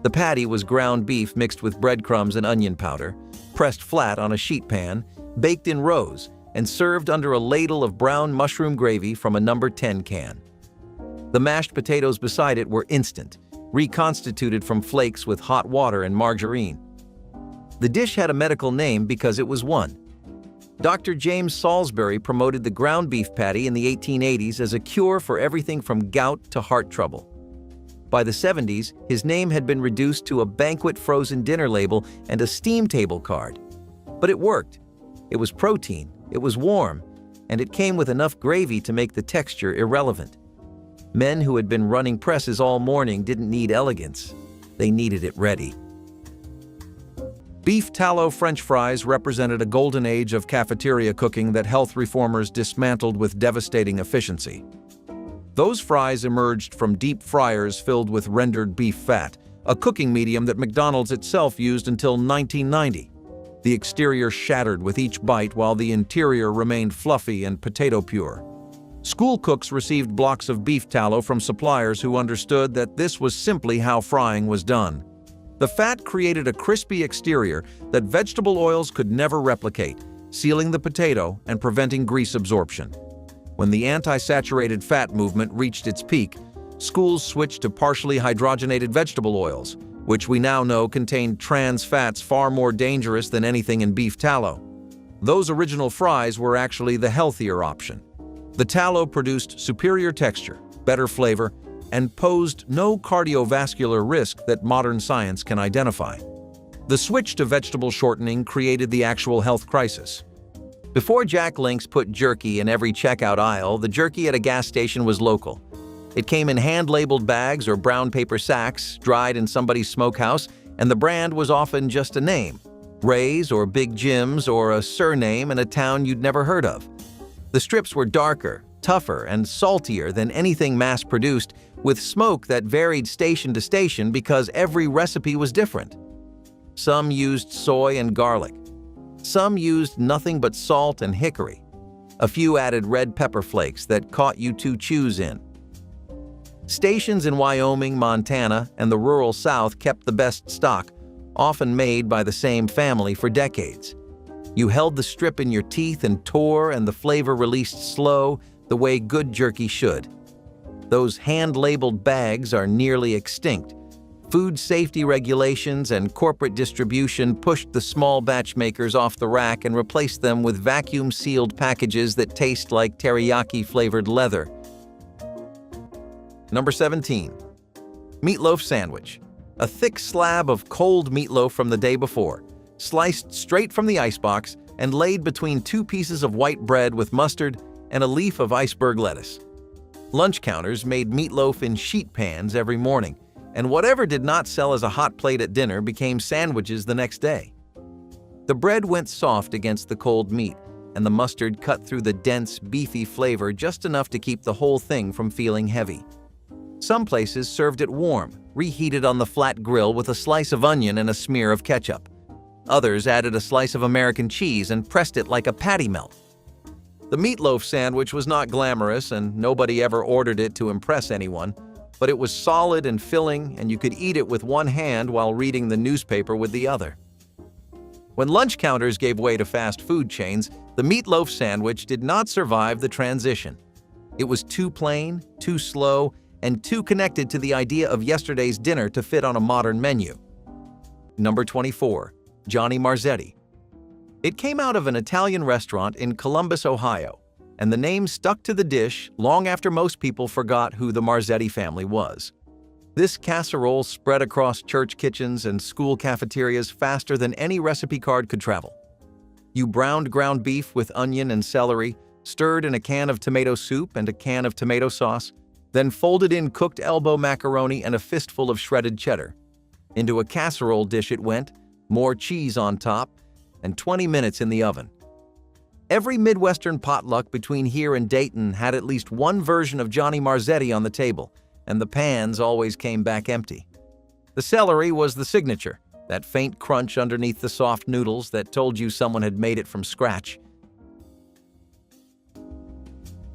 The patty was ground beef mixed with breadcrumbs and onion powder, pressed flat on a sheet pan, baked in rows, and served under a ladle of brown mushroom gravy from a number 10 can. The mashed potatoes beside it were instant, reconstituted from flakes with hot water and margarine. The dish had a medical name because it was one. Dr. James Salisbury promoted the ground beef patty in the 1880s as a cure for everything from gout to heart trouble. By the 70s, his name had been reduced to a banquet frozen dinner label and a steam table card. But it worked. It was protein, it was warm, and it came with enough gravy to make the texture irrelevant. Men who had been running presses all morning didn't need elegance. They needed it ready. Beef tallow French fries represented a golden age of cafeteria cooking that health reformers dismantled with devastating efficiency. Those fries emerged from deep fryers filled with rendered beef fat, a cooking medium that McDonald's itself used until 1990. The exterior shattered with each bite while the interior remained fluffy and potato pure. School cooks received blocks of beef tallow from suppliers who understood that this was simply how frying was done. The fat created a crispy exterior that vegetable oils could never replicate, sealing the potato and preventing grease absorption. When the anti-saturated fat movement reached its peak, schools switched to partially hydrogenated vegetable oils, which we now know contained trans fats far more dangerous than anything in beef tallow. Those original fries were actually the healthier option. The tallow produced superior texture, better flavor, and posed no cardiovascular risk that modern science can identify. The switch to vegetable shortening created the actual health crisis. Before Jack Link's put jerky in every checkout aisle, the jerky at a gas station was local. It came in hand-labeled bags or brown paper sacks, dried in somebody's smokehouse, and the brand was often just a name, Ray's or Big Jim's or a surname in a town you'd never heard of. The strips were darker, tougher, and saltier than anything mass-produced, with smoke that varied station to station because every recipe was different. Some used soy and garlic. Some used nothing but salt and hickory. A few added red pepper flakes that caught you two chews in. Stations in Wyoming, Montana, and the rural South kept the best stock, often made by the same family for decades. You held the strip in your teeth and tore, and the flavor released slow, the way good jerky should. Those hand-labeled bags are nearly extinct. Food safety regulations and corporate distribution pushed the small batch makers off the rack and replaced them with vacuum-sealed packages that taste like teriyaki-flavored leather. Number 17. Meatloaf sandwich. A thick slab of cold meatloaf from the day before, sliced straight from the icebox and laid between 2 pieces of white bread with mustard and a leaf of iceberg lettuce. Lunch counters made meatloaf in sheet pans every morning, and whatever did not sell as a hot plate at dinner became sandwiches the next day. The bread went soft against the cold meat, and the mustard cut through the dense, beefy flavor just enough to keep the whole thing from feeling heavy. Some places served it warm, reheated on the flat grill with a slice of onion and a smear of ketchup. Others added a slice of American cheese and pressed it like a patty melt. The meatloaf sandwich was not glamorous, and nobody ever ordered it to impress anyone, but it was solid and filling, and you could eat it with one hand while reading the newspaper with the other. When lunch counters gave way to fast food chains, the meatloaf sandwich did not survive the transition. It was too plain, too slow, and too connected to the idea of yesterday's dinner to fit on a modern menu. Number 24. Johnny Marzetti. It came out of an Italian restaurant in Columbus, Ohio, and the name stuck to the dish long after most people forgot who the Marzetti family was. This casserole spread across church kitchens and school cafeterias faster than any recipe card could travel. You browned ground beef with onion and celery, stirred in a can of tomato soup and a can of tomato sauce, then folded in cooked elbow macaroni and a fistful of shredded cheddar. Into a casserole dish it went, more cheese on top, and 20 minutes in the oven. Every Midwestern potluck between here and Dayton had at least one version of Johnny Marzetti on the table, and the pans always came back empty. The celery was the signature, that faint crunch underneath the soft noodles that told you someone had made it from scratch.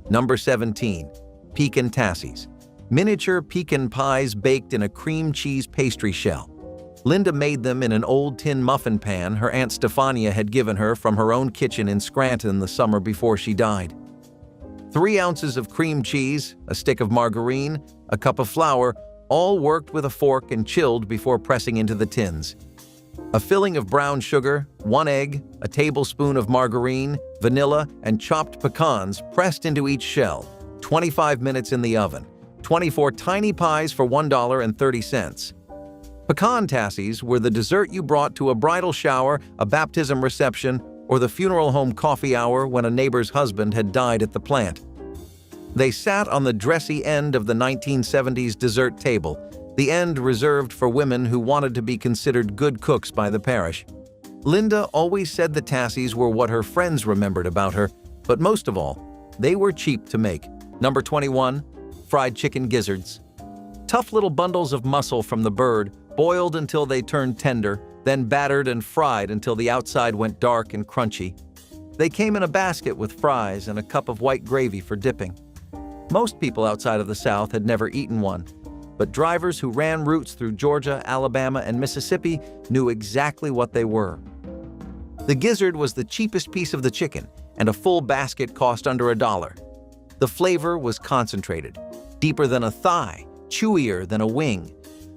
Number 17. Pecan Tassies. Miniature pecan pies baked in a cream cheese pastry shell. Linda made them in an old tin muffin pan her Aunt Stefania had given her from her own kitchen in Scranton the summer before she died. 3 ounces of cream cheese, a stick of margarine, a cup of flour, all worked with a fork and chilled before pressing into the tins. A filling of brown sugar, 1 egg, a tablespoon of margarine, vanilla, and chopped pecans pressed into each shell. 25 minutes in the oven. 24 tiny pies for $1.30. Pecan tassies were the dessert you brought to a bridal shower, a baptism reception, or the funeral home coffee hour when a neighbor's husband had died at the plant. They sat on the dressy end of the 1970s dessert table, the end reserved for women who wanted to be considered good cooks by the parish. Linda always said the tassies were what her friends remembered about her, but most of all, they were cheap to make. Number 21. Fried chicken gizzards. Tough little bundles of muscle from the bird, boiled until they turned tender, then battered and fried until the outside went dark and crunchy. They came in a basket with fries and a cup of white gravy for dipping. Most people outside of the South had never eaten one, but drivers who ran routes through Georgia, Alabama, and Mississippi knew exactly what they were. The gizzard was the cheapest piece of the chicken, and a full basket cost under $1. The flavor was concentrated, deeper than a thigh, chewier than a wing.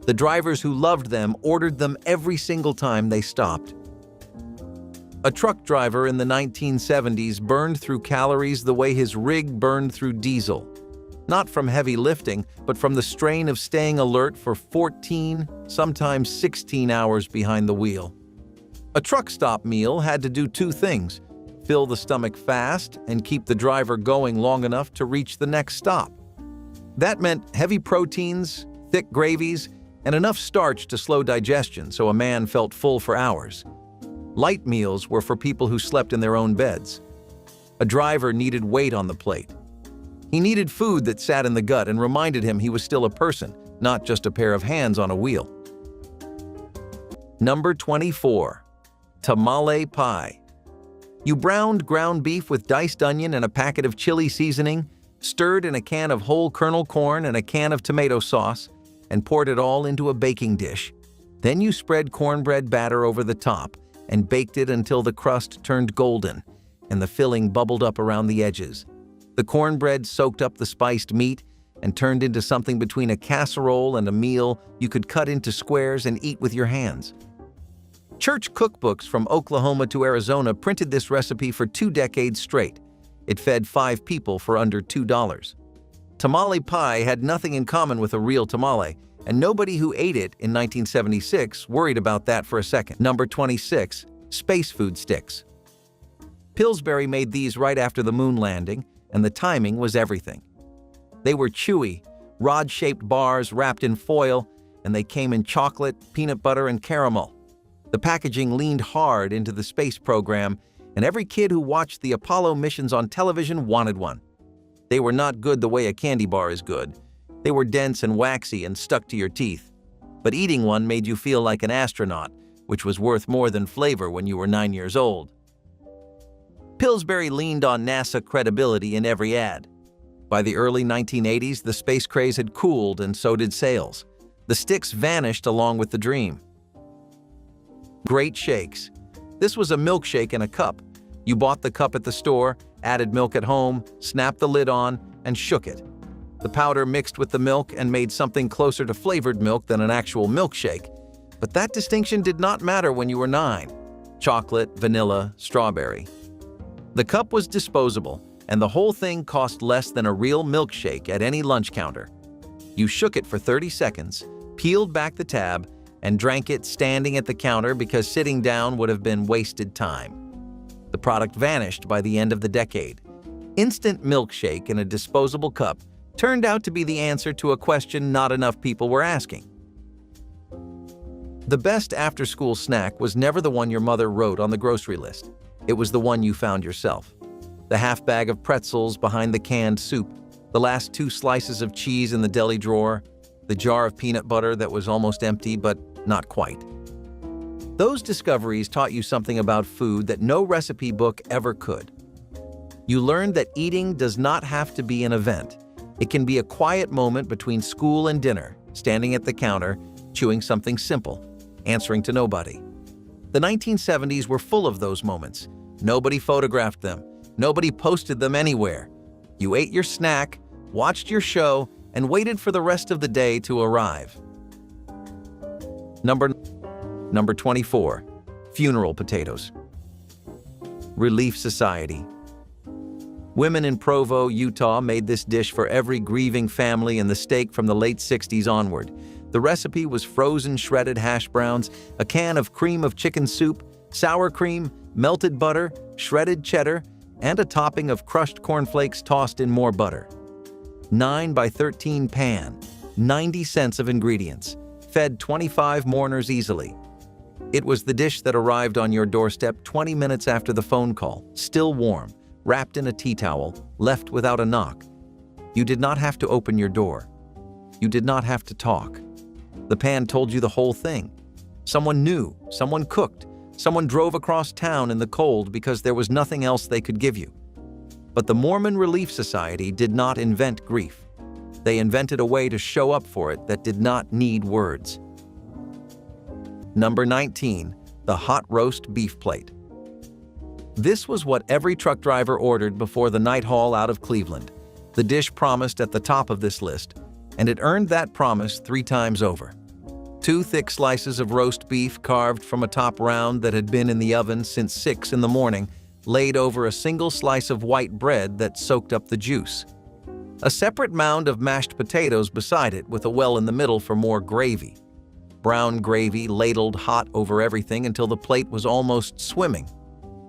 The drivers who loved them ordered them every single time they stopped. A truck driver in the 1970s burned through calories the way his rig burned through diesel. Not from heavy lifting, but from the strain of staying alert for 14, sometimes 16 hours behind the wheel. A truck stop meal had to do 2 things: fill the stomach fast and keep the driver going long enough to reach the next stop. That meant heavy proteins, thick gravies, and enough starch to slow digestion so a man felt full for hours. Light meals were for people who slept in their own beds. A driver needed weight on the plate. He needed food that sat in the gut and reminded him he was still a person, not just a pair of hands on a wheel. Number 24. Tamale pie. You browned ground beef with diced onion and a packet of chili seasoning, stirred in a can of whole kernel corn and a can of tomato sauce, and poured it all into a baking dish. Then you spread cornbread batter over the top and baked it until the crust turned golden and the filling bubbled up around the edges. The cornbread soaked up the spiced meat and turned into something between a casserole and a meal you could cut into squares and eat with your hands. Church cookbooks from Oklahoma to Arizona printed this recipe for 2 decades straight. It fed 5 people for under $2. Tamale pie had nothing in common with a real tamale, and nobody who ate it in 1976 worried about that for a second. Number 26. Space food sticks. Pillsbury made these right after the moon landing, and the timing was everything. They were chewy, rod-shaped bars wrapped in foil, and they came in chocolate, peanut butter, and caramel. The packaging leaned hard into the space program, and every kid who watched the Apollo missions on television wanted one. They were not good the way a candy bar is good. They were dense and waxy and stuck to your teeth. But eating one made you feel like an astronaut, which was worth more than flavor when you were 9 years old. Pillsbury leaned on NASA credibility in every ad. By the early 1980s, the space craze had cooled, and so did sales. The sticks vanished along with the dream. Great shakes. This was a milkshake in a cup. You bought the cup at the store, added milk at home, snapped the lid on, and shook it. The powder mixed with the milk and made something closer to flavored milk than an actual milkshake. But that distinction did not matter when you were 9. Chocolate, vanilla, strawberry. The cup was disposable, and the whole thing cost less than a real milkshake at any lunch counter. You shook it for 30 seconds, peeled back the tab, and drank it standing at the counter because sitting down would have been wasted time. The product vanished by the end of the decade. Instant milkshake in a disposable cup turned out to be the answer to a question not enough people were asking. The best after-school snack was never the one your mother wrote on the grocery list. It was the one you found yourself. The half bag of pretzels behind the canned soup, the last 2 slices of cheese in the deli drawer, the jar of peanut butter that was almost empty but not quite. Those discoveries taught you something about food that no recipe book ever could. You learned that eating does not have to be an event. It can be a quiet moment between school and dinner, standing at the counter, chewing something simple, answering to nobody. The 1970s were full of those moments. Nobody photographed them. Nobody posted them anywhere. You ate your snack, watched your show, and waited for the rest of the day to arrive. Number 24. Funeral potatoes. Relief Society. Women in Provo, Utah made this dish for every grieving family in the state from the late 60s onward. The recipe was frozen shredded hash browns, a can of cream of chicken soup, sour cream, melted butter, shredded cheddar, and a topping of crushed cornflakes tossed in more butter. 9 by 13 pan, 90 cents of ingredients, fed 25 mourners easily. It was the dish that arrived on your doorstep 20 minutes after the phone call, still warm, wrapped in a tea towel, left without a knock. You did not have to open your door. You did not have to talk. The pan told you the whole thing. Someone knew, someone cooked, someone drove across town in the cold because there was nothing else they could give you. But the Mormon Relief Society did not invent grief. They invented a way to show up for it that did not need words. Number 19. The hot roast beef plate. This was what every truck driver ordered before the night haul out of Cleveland. The dish promised at the top of this list, and it earned that promise 3 times over. 2 thick slices of roast beef carved from a top round that had been in the oven since 6 in the morning, laid over a single slice of white bread that soaked up the juice. A separate mound of mashed potatoes beside it with a well in the middle for more gravy. Brown gravy ladled hot over everything until the plate was almost swimming.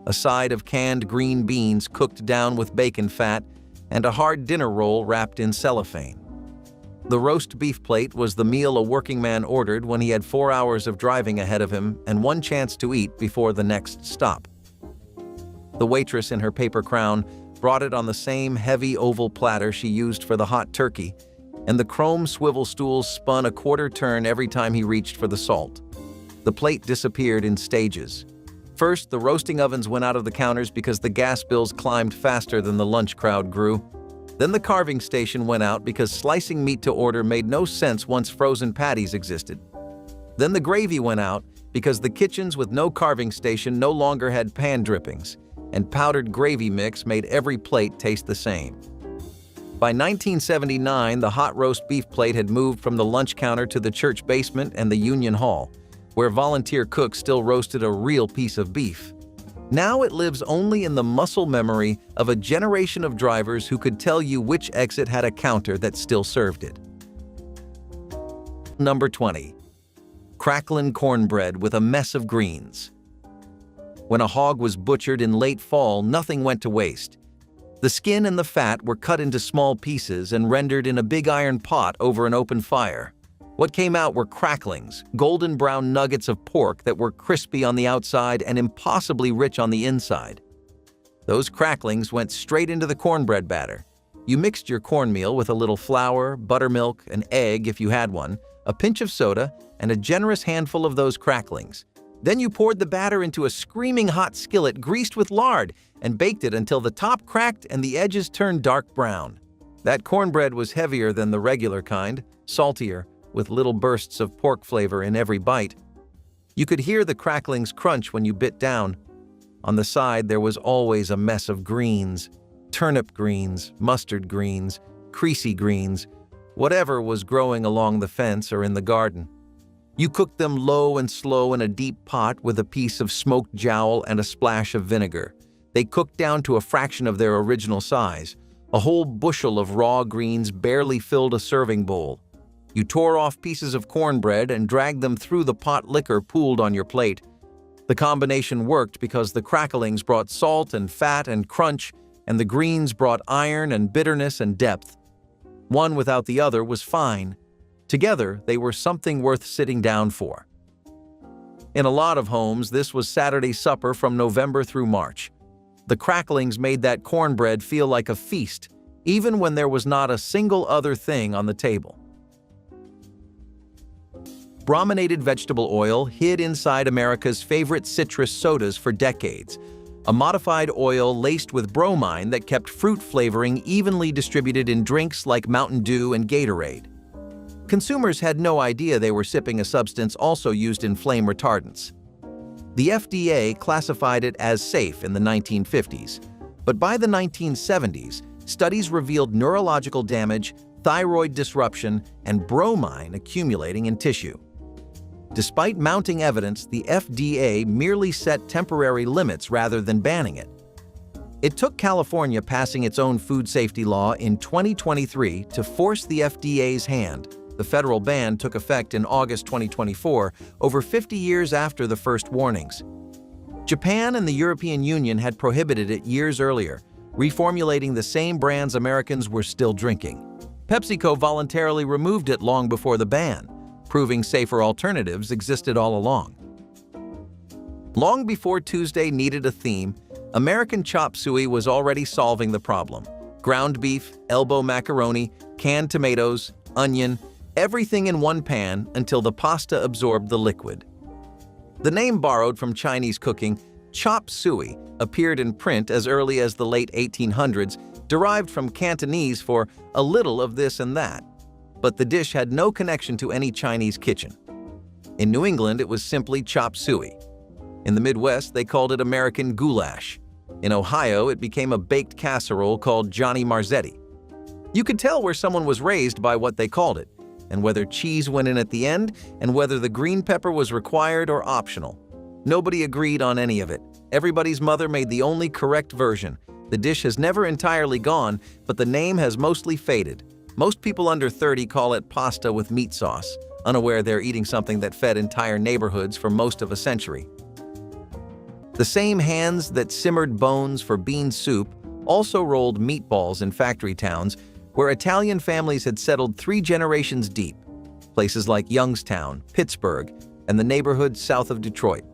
A side of canned green beans cooked down with bacon fat, and a hard dinner roll wrapped in cellophane. The roast beef plate was the meal a working man ordered when he had 4 hours of driving ahead of him and 1 chance to eat before the next stop. The waitress in her paper crown brought it on the same heavy oval platter she used for the hot turkey, and the chrome swivel stools spun a quarter turn every time he reached for the salt. The plate disappeared in stages. First, the roasting ovens went out of the counters because the gas bills climbed faster than the lunch crowd grew. Then the carving station went out because slicing meat to order made no sense once frozen patties existed. Then the gravy went out because the kitchens with no carving station no longer had pan drippings, and powdered gravy mix made every plate taste the same. By 1979, the hot roast beef plate had moved from the lunch counter to the church basement and the Union Hall, where volunteer cooks still roasted a real piece of beef. Now it lives only in the muscle memory of a generation of drivers who could tell you which exit had a counter that still served it. Number 20. Cracklin' cornbread with a mess of greens. When a hog was butchered in late fall, nothing went to waste. The skin and the fat were cut into small pieces and rendered in a big iron pot over an open fire. What came out were cracklings, golden brown nuggets of pork that were crispy on the outside and impossibly rich on the inside. Those cracklings went straight into the cornbread batter. You mixed your cornmeal with a little flour, buttermilk, an egg if you had one, a pinch of soda, and a generous handful of those cracklings. Then you poured the batter into a screaming hot skillet greased with lard and baked it until the top cracked and the edges turned dark brown. That cornbread was heavier than the regular kind, saltier, with little bursts of pork flavor in every bite. You could hear the cracklings crunch when you bit down. On the side, there was always a mess of greens. Turnip greens, mustard greens, creasy greens, whatever was growing along the fence or in the garden. You cooked them low and slow in a deep pot with a piece of smoked jowl and a splash of vinegar. They cooked down to a fraction of their original size. A whole bushel of raw greens barely filled a serving bowl. You tore off pieces of cornbread and dragged them through the pot liquor pooled on your plate. The combination worked because the cracklings brought salt and fat and crunch, and the greens brought iron and bitterness and depth. One without the other was fine. Together, they were something worth sitting down for. In a lot of homes, this was Saturday supper from November through March. The cracklings made that cornbread feel like a feast, even when there was not a single other thing on the table. Brominated vegetable oil hid inside America's favorite citrus sodas for decades, a modified oil laced with bromine that kept fruit flavoring evenly distributed in drinks like Mountain Dew and Gatorade. Consumers had no idea they were sipping a substance also used in flame retardants. The FDA classified it as safe in the 1950s, but by the 1970s, studies revealed neurological damage, thyroid disruption, and bromine accumulating in tissue. Despite mounting evidence, the FDA merely set temporary limits rather than banning it. It took California passing its own food safety law in 2023 to force the FDA's hand. The federal ban took effect in August 2024, over 50 years after the first warnings. Japan and the European Union had prohibited it years earlier, reformulating the same brands Americans were still drinking. PepsiCo voluntarily removed it long before the ban, proving safer alternatives existed all along. Long before Tuesday needed a theme, American chop suey was already solving the problem. Ground beef, elbow macaroni, canned tomatoes, onion, everything in one pan until the pasta absorbed the liquid. The name borrowed from Chinese cooking, chop suey, appeared in print as early as the late 1800s, derived from Cantonese for a little of this and that. But the dish had no connection to any Chinese kitchen. In New England, it was simply chop suey. In the Midwest, they called it American goulash. In Ohio, it became a baked casserole called Johnny Marzetti. You could tell where someone was raised by what they called it, and whether cheese went in at the end, and whether the green pepper was required or optional. Nobody agreed on any of it. Everybody's mother made the only correct version. The dish has never entirely gone, but the name has mostly faded. Most people under 30 call it pasta with meat sauce, unaware they're eating something that fed entire neighborhoods for most of a century. The same hands that simmered bones for bean soup also rolled meatballs in factory towns where Italian families had settled 3 generations deep, places like Youngstown, Pittsburgh, and the neighborhoods south of Detroit.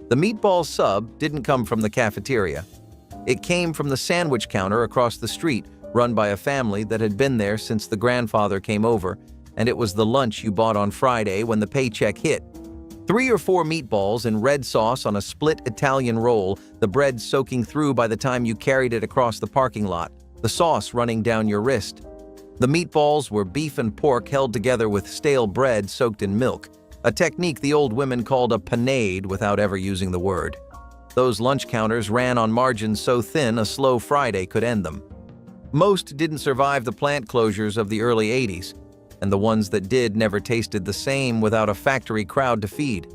The meatball sub didn't come from the cafeteria. It came from the sandwich counter across the street, run by a family that had been there since the grandfather came over, and it was the lunch you bought on Friday when the paycheck hit. 3 or 4 meatballs in red sauce on a split Italian roll, the bread soaking through by the time you carried it across the parking lot, the sauce running down your wrist. The meatballs were beef and pork held together with stale bread soaked in milk, a technique the old women called a panade without ever using the word. Those lunch counters ran on margins so thin a slow Friday could end them. Most didn't survive the plant closures of the early 80s, and the ones that did never tasted the same without a factory crowd to feed.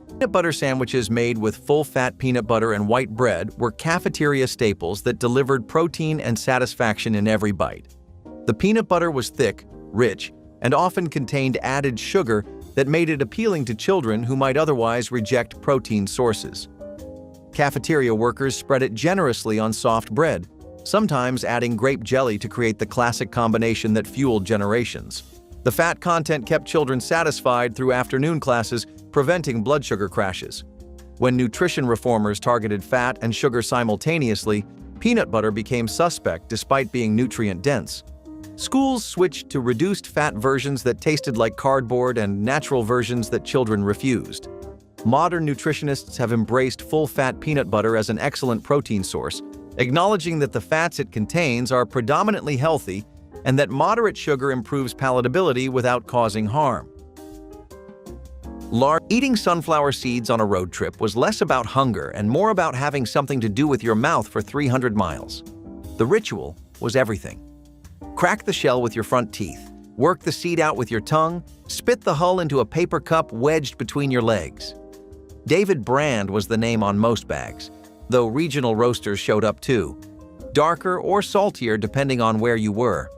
Peanut butter sandwiches made with full-fat peanut butter and white bread were cafeteria staples that delivered protein and satisfaction in every bite. The peanut butter was thick, rich, and often contained added sugar that made it appealing to children who might otherwise reject protein sources. cafeteria workers spread it generously on soft bread, sometimes adding grape jelly to create the classic combination that fueled generations. The fat content kept children satisfied through afternoon classes, preventing blood sugar crashes. When nutrition reformers targeted fat and sugar simultaneously, peanut butter became suspect despite being nutrient-dense. Schools switched to reduced fat versions that tasted like cardboard and natural versions that children refused. Modern nutritionists have embraced full-fat peanut butter as an excellent protein source, acknowledging that the fats it contains are predominantly healthy and that moderate sugar improves palatability without causing harm. Eating sunflower seeds on a road trip was less about hunger and more about having something to do with your mouth for 300 miles. The ritual was everything. Crack the shell with your front teeth, work the seed out with your tongue, spit the hull into a paper cup wedged between your legs. David Brand was the name on most bags, though regional roasters showed up too. Darker or saltier depending on where you were.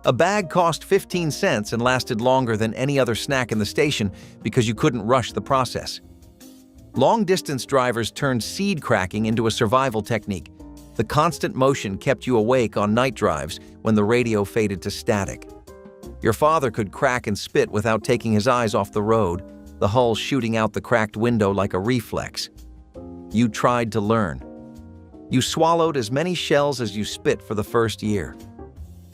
A bag cost 15 cents and lasted longer than any other snack in the station because you couldn't rush the process. Long-distance drivers turned seed cracking into a survival technique. The constant motion kept you awake on night drives when the radio faded to static. Your father could crack and spit without taking his eyes off the road, the hull shooting out the cracked window like a reflex. You tried to learn. You swallowed as many shells as you spit for the first year.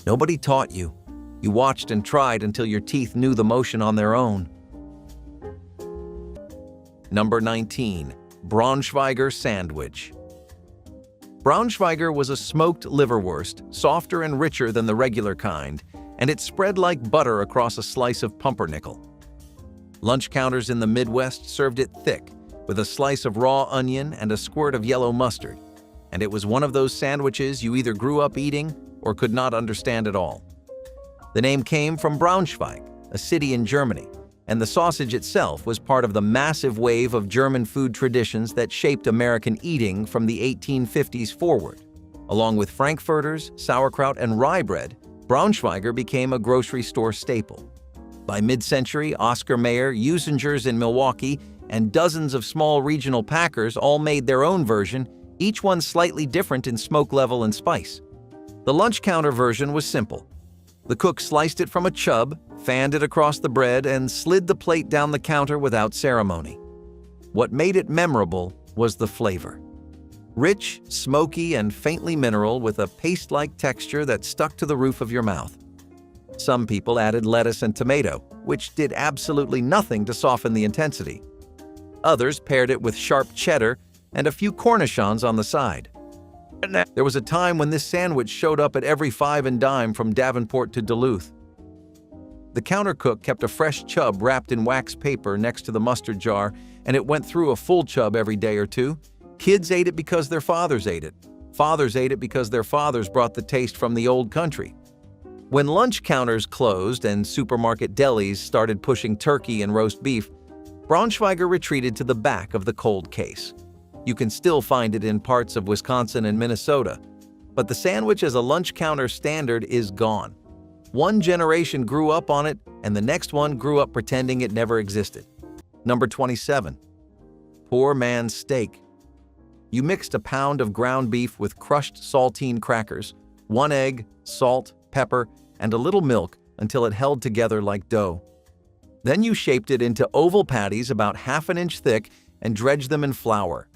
Nobody taught you. You watched and tried until your teeth knew the motion on their own. Number 19. Braunschweiger Sandwich. Braunschweiger was a smoked liverwurst, softer and richer than the regular kind, and it spread like butter across a slice of pumpernickel. Lunch counters in the Midwest served it thick, with a slice of raw onion and a squirt of yellow mustard, and it was one of those sandwiches you either grew up eating or could not understand at all. The name came from Braunschweig, a city in Germany, and the sausage itself was part of the massive wave of German food traditions that shaped American eating from the 1850s forward. Along with frankfurters, sauerkraut, and rye bread, Braunschweiger became a grocery store staple. By mid-century, Oscar Mayer, Usinger's in Milwaukee, and dozens of small regional packers all made their own version, each one slightly different in smoke level and spice. The lunch counter version was simple. The cook sliced it from a chub, fanned it across the bread, and slid the plate down the counter without ceremony. What made it memorable was the flavor. Rich, smoky, and faintly mineral with a paste-like texture that stuck to the roof of your mouth. Some people added lettuce and tomato, which did absolutely nothing to soften the intensity. Others paired it with sharp cheddar and a few cornichons on the side. There was a time when this sandwich showed up at every five and dime from Davenport to Duluth. The counter cook kept a fresh chub wrapped in wax paper next to the mustard jar, and it went through a full chub every day or two. Kids ate it because their fathers ate it. Fathers ate it because their fathers brought the taste from the old country. When lunch counters closed and supermarket delis started pushing turkey and roast beef, Braunschweiger retreated to the back of the cold case. You can still find it in parts of Wisconsin and Minnesota, but the sandwich as a lunch counter standard is gone. One generation grew up on it, and the next one grew up pretending it never existed. Number 27. Poor man's steak. You mixed a pound of ground beef with crushed saltine crackers, 1 egg, salt, pepper, and a little milk until it held together like dough. Then you shaped it into oval patties about ½ an inch thick and dredged them in flour.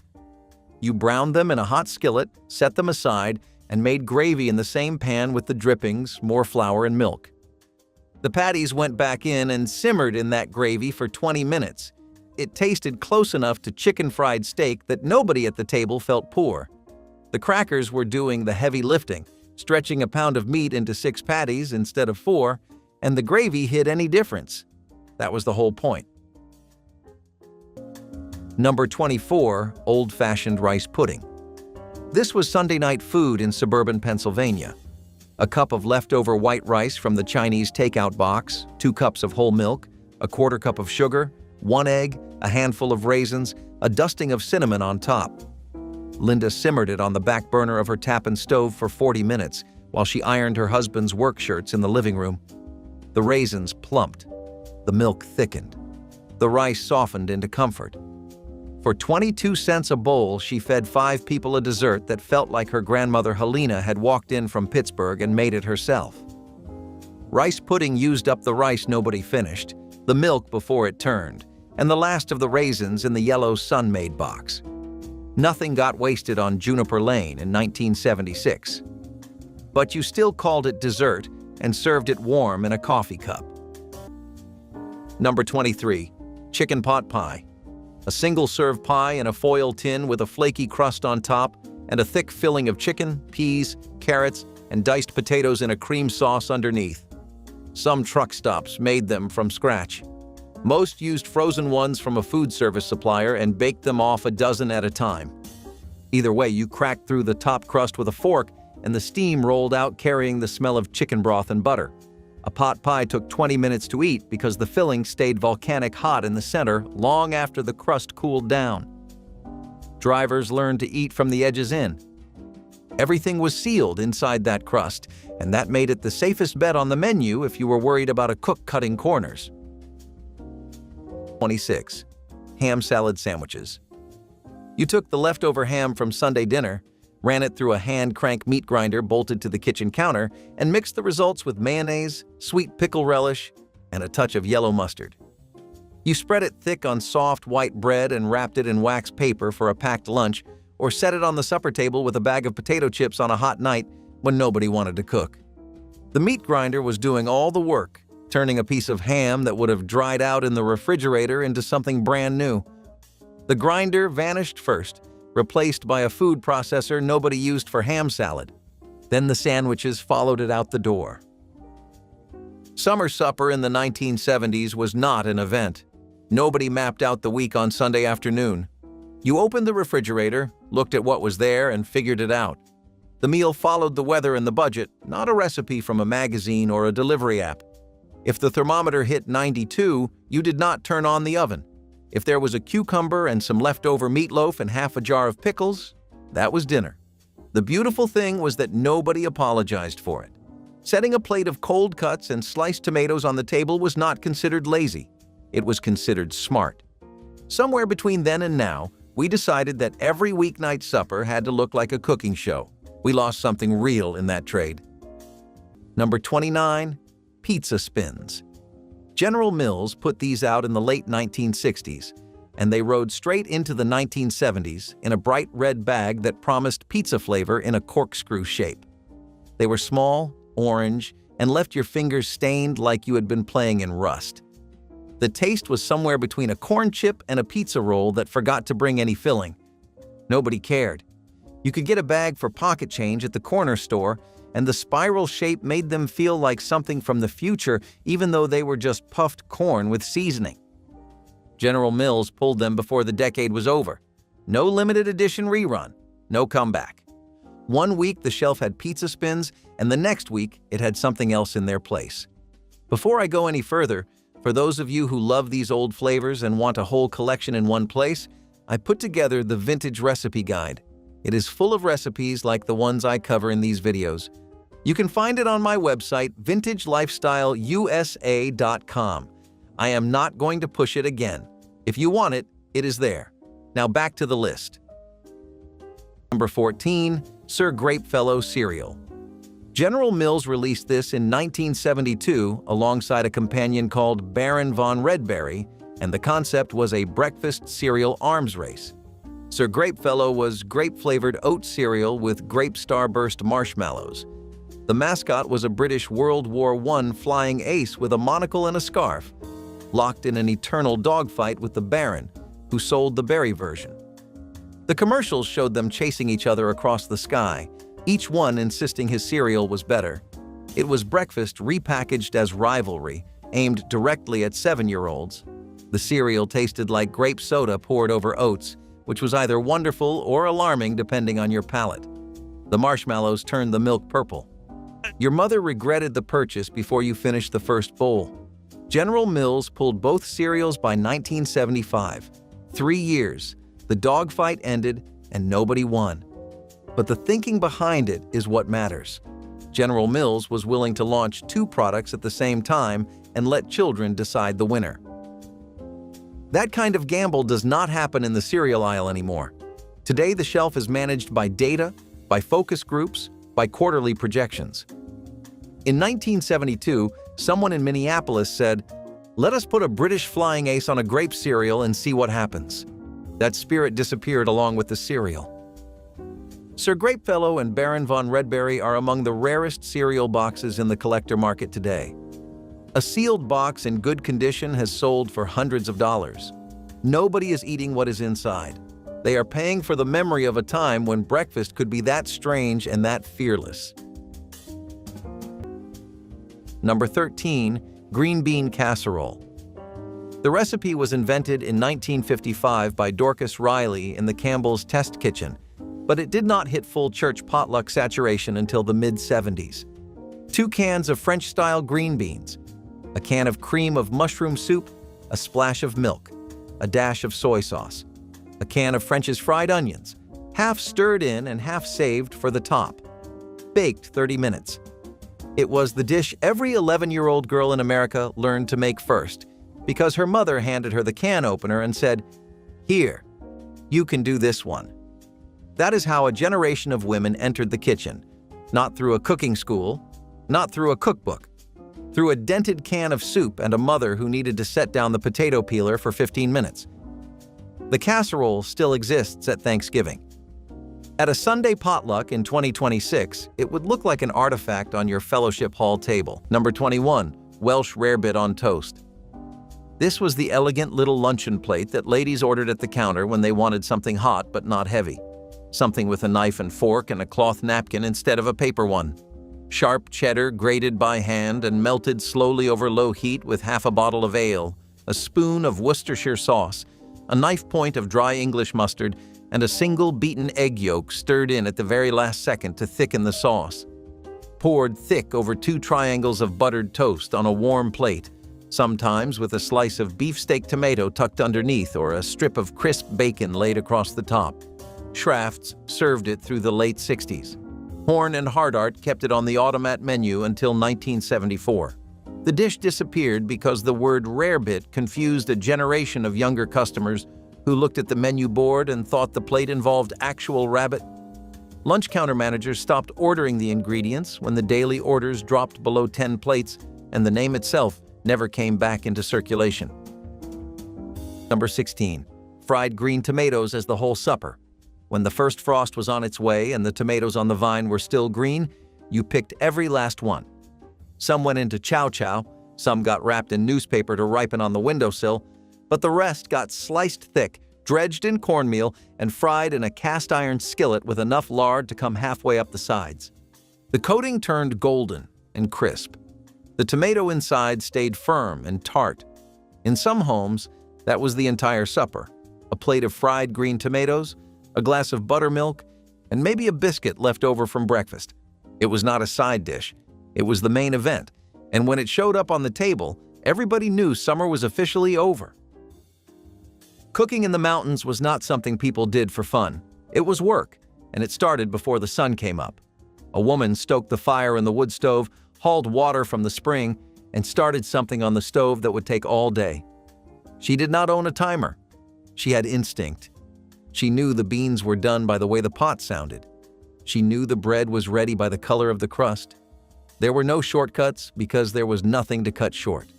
You browned them in a hot skillet, set them aside, and made gravy in the same pan with the drippings, more flour, and milk. The patties went back in and simmered in that gravy for 20 minutes. It tasted close enough to chicken fried steak that nobody at the table felt poor. The crackers were doing the heavy lifting, stretching a pound of meat into 6 patties instead of 4, and the gravy hid any difference. That was the whole point. Number 24. Old-fashioned rice pudding. This was Sunday night food in suburban Pennsylvania. A cup of leftover white rice from the Chinese takeout box, 2 cups of whole milk, a 1/4 cup of sugar, 1 egg, a handful of raisins, a dusting of cinnamon on top. Linda simmered it on the back burner of her Tappan stove for 40 minutes while she ironed her husband's work shirts in the living room. The raisins plumped. The milk thickened. The rice softened into comfort. For 22 cents a bowl, she fed 5 people a dessert that felt like her grandmother Helena had walked in from Pittsburgh and made it herself. Rice pudding used up the rice nobody finished, the milk before it turned, and the last of the raisins in the yellow Sun-Maid box. Nothing got wasted on Juniper Lane in 1976. But you still called it dessert and served it warm in a coffee cup. Number 23. Chicken pot pie. A single-serve pie in a foil tin with a flaky crust on top and a thick filling of chicken, peas, carrots, and diced potatoes in a cream sauce underneath. Some truck stops made them from scratch. Most used frozen ones from a food service supplier and baked them off a dozen at a time. Either way, you cracked through the top crust with a fork and the steam rolled out carrying the smell of chicken broth and butter. A pot pie took 20 minutes to eat because the filling stayed volcanic hot in the center long after the crust cooled down. Drivers learned to eat from the edges in. Everything was sealed inside that crust, and that made it the safest bet on the menu if you were worried about a cook cutting corners. 26. Ham salad sandwiches. You took the leftover ham from Sunday dinner, ran it through a hand-crank meat grinder bolted to the kitchen counter, and mixed the results with mayonnaise, sweet pickle relish, and a touch of yellow mustard. You spread it thick on soft white bread and wrapped it in wax paper for a packed lunch, or set it on the supper table with a bag of potato chips on a hot night when nobody wanted to cook. The meat grinder was doing all the work, turning a piece of ham that would have dried out in the refrigerator into something brand new. The grinder vanished first, replaced by a food processor nobody used for ham salad. Then the sandwiches followed it out the door. Summer supper in the 1970s was not an event. Nobody mapped out the week on Sunday afternoon. You opened the refrigerator, looked at what was there, and figured it out. The meal followed the weather and the budget, not a recipe from a magazine or a delivery app. If the thermometer hit 92, you did not turn on the oven. If there was a cucumber and some leftover meatloaf and half a jar of pickles, that was dinner. The beautiful thing was that nobody apologized for it. Setting a plate of cold cuts and sliced tomatoes on the table was not considered lazy. It was considered smart. Somewhere between then and now, we decided that every weeknight supper had to look like a cooking show. We lost something real in that trade. Number 29. Pizza spins. General Mills put these out in the late 1960s, and they rode straight into the 1970s in a bright red bag that promised pizza flavor in a corkscrew shape. They were small, orange, and left your fingers stained like you had been playing in Rust. The taste was somewhere between a corn chip and a pizza roll that forgot to bring any filling. Nobody cared. You could get a bag for pocket change at the corner store, and the spiral shape made them feel like something from the future even though they were just puffed corn with seasoning. General Mills pulled them before the decade was over. No limited edition rerun, no comeback. One week the shelf had pizza spins, and the next week it had something else in their place. Before I go any further, for those of you who love these old flavors and want a whole collection in one place, I put together the Vintage Recipe Guide. It is full of recipes like the ones I cover in these videos. You can find it on my website, vintagelifestyleusa.com. I am not going to push it again. If you want it, it is there. Now back to the list. Number 14. Sir Grapefellow cereal. General Mills released this in 1972 alongside a companion called Baron von Redberry, and the concept was a breakfast cereal arms race. Sir Grapefellow was grape-flavored oat cereal with grape starburst marshmallows. The mascot was a British World War I flying ace with a monocle and a scarf, locked in an eternal dogfight with the Baron, who sold the berry version. The commercials showed them chasing each other across the sky, each one insisting his cereal was better. It was breakfast repackaged as rivalry, aimed directly at 7-year-olds. The cereal tasted like grape soda poured over oats, which was either wonderful or alarming depending on your palate. The marshmallows turned the milk purple. Your mother regretted the purchase before you finished the first bowl. General Mills pulled both cereals by 1975. 3 years. The dogfight ended and nobody won. But the thinking behind it is what matters. General Mills was willing to launch 2 products at the same time and let children decide the winner. That kind of gamble does not happen in the cereal aisle anymore. Today, the shelf is managed by data, by focus groups, by quarterly projections. In 1972, someone in Minneapolis said, "Let us put a British flying ace on a grape cereal and see what happens." That spirit disappeared along with the cereal. Sir Grapefellow and Baron von Redberry are among the rarest cereal boxes in the collector market today. A sealed box in good condition has sold for hundreds of dollars. Nobody is eating what is inside. They are paying for the memory of a time when breakfast could be that strange and that fearless. Number 13. Green bean casserole. The recipe was invented in 1955 by Dorcas Riley in the Campbell's Test Kitchen, but it did not hit full church potluck saturation until the mid-70s. 2 cans of French-style green beans, a can of cream of mushroom soup, a splash of milk, a dash of soy sauce, a can of French's fried onions, half stirred in and half saved for the top. Baked 30 minutes. It was the dish every 11-year-old girl in America learned to make first, because her mother handed her the can opener and said, "Here, you can do this one." That is how a generation of women entered the kitchen, not through a cooking school, not through a cookbook, through a dented can of soup and a mother who needed to set down the potato peeler for 15 minutes. The casserole still exists at Thanksgiving. At a Sunday potluck in 2026, it would look like an artifact on your fellowship hall table. Number 21. Welsh rarebit on toast. This was the elegant little luncheon plate that ladies ordered at the counter when they wanted something hot but not heavy. Something with a knife and fork and a cloth napkin instead of a paper one. Sharp cheddar grated by hand and melted slowly over low heat with half a bottle of ale, a spoon of Worcestershire sauce, a knife point of dry English mustard, and a single beaten egg yolk stirred in at the very last second to thicken the sauce. Poured thick over 2 triangles of buttered toast on a warm plate, sometimes with a slice of beefsteak tomato tucked underneath or a strip of crisp bacon laid across the top. Schrafft's served it through the late 60s. Horn and Hardart kept it on the automat menu until 1974. The dish disappeared because the word rarebit confused a generation of younger customers who looked at the menu board and thought the plate involved actual rabbit. Lunch counter managers stopped ordering the ingredients when the daily orders dropped below 10 plates, and the name itself never came back into circulation. Number 16. Fried green tomatoes as the whole supper. When the first frost was on its way and the tomatoes on the vine were still green, you picked every last one. Some went into chow chow, some got wrapped in newspaper to ripen on the windowsill, but the rest got sliced thick, dredged in cornmeal, and fried in a cast-iron skillet with enough lard to come halfway up the sides. The coating turned golden and crisp. The tomato inside stayed firm and tart. In some homes, that was the entire supper: a plate of fried green tomatoes, a glass of buttermilk, and maybe a biscuit left over from breakfast. It was not a side dish. It was the main event, and when it showed up on the table, everybody knew summer was officially over. Cooking in the mountains was not something people did for fun. It was work, and it started before the sun came up. A woman stoked the fire in the wood stove, hauled water from the spring, and started something on the stove that would take all day. She did not own a timer. She had instinct. She knew the beans were done by the way the pot sounded. She knew the bread was ready by the color of the crust. There were no shortcuts because there was nothing to cut short.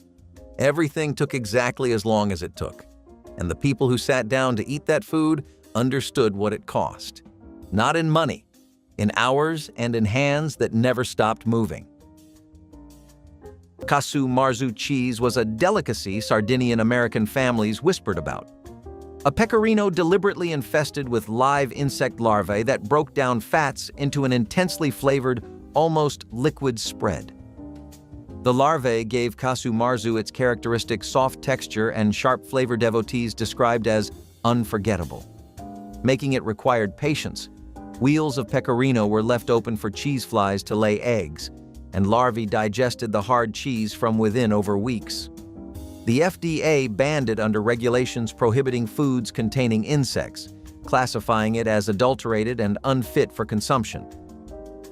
Everything took exactly as long as it took. And the people who sat down to eat that food understood what it cost. Not in money, in hours and in hands that never stopped moving. Casu marzu cheese was a delicacy Sardinian-American families whispered about. A pecorino deliberately infested with live insect larvae that broke down fats into an intensely flavored, almost liquid spread. The larvae gave casu marzu its characteristic soft texture and sharp flavor devotees described as unforgettable. Making it required patience, wheels of pecorino were left open for cheese flies to lay eggs, and larvae digested the hard cheese from within over weeks. The FDA banned it under regulations prohibiting foods containing insects, classifying it as adulterated and unfit for consumption.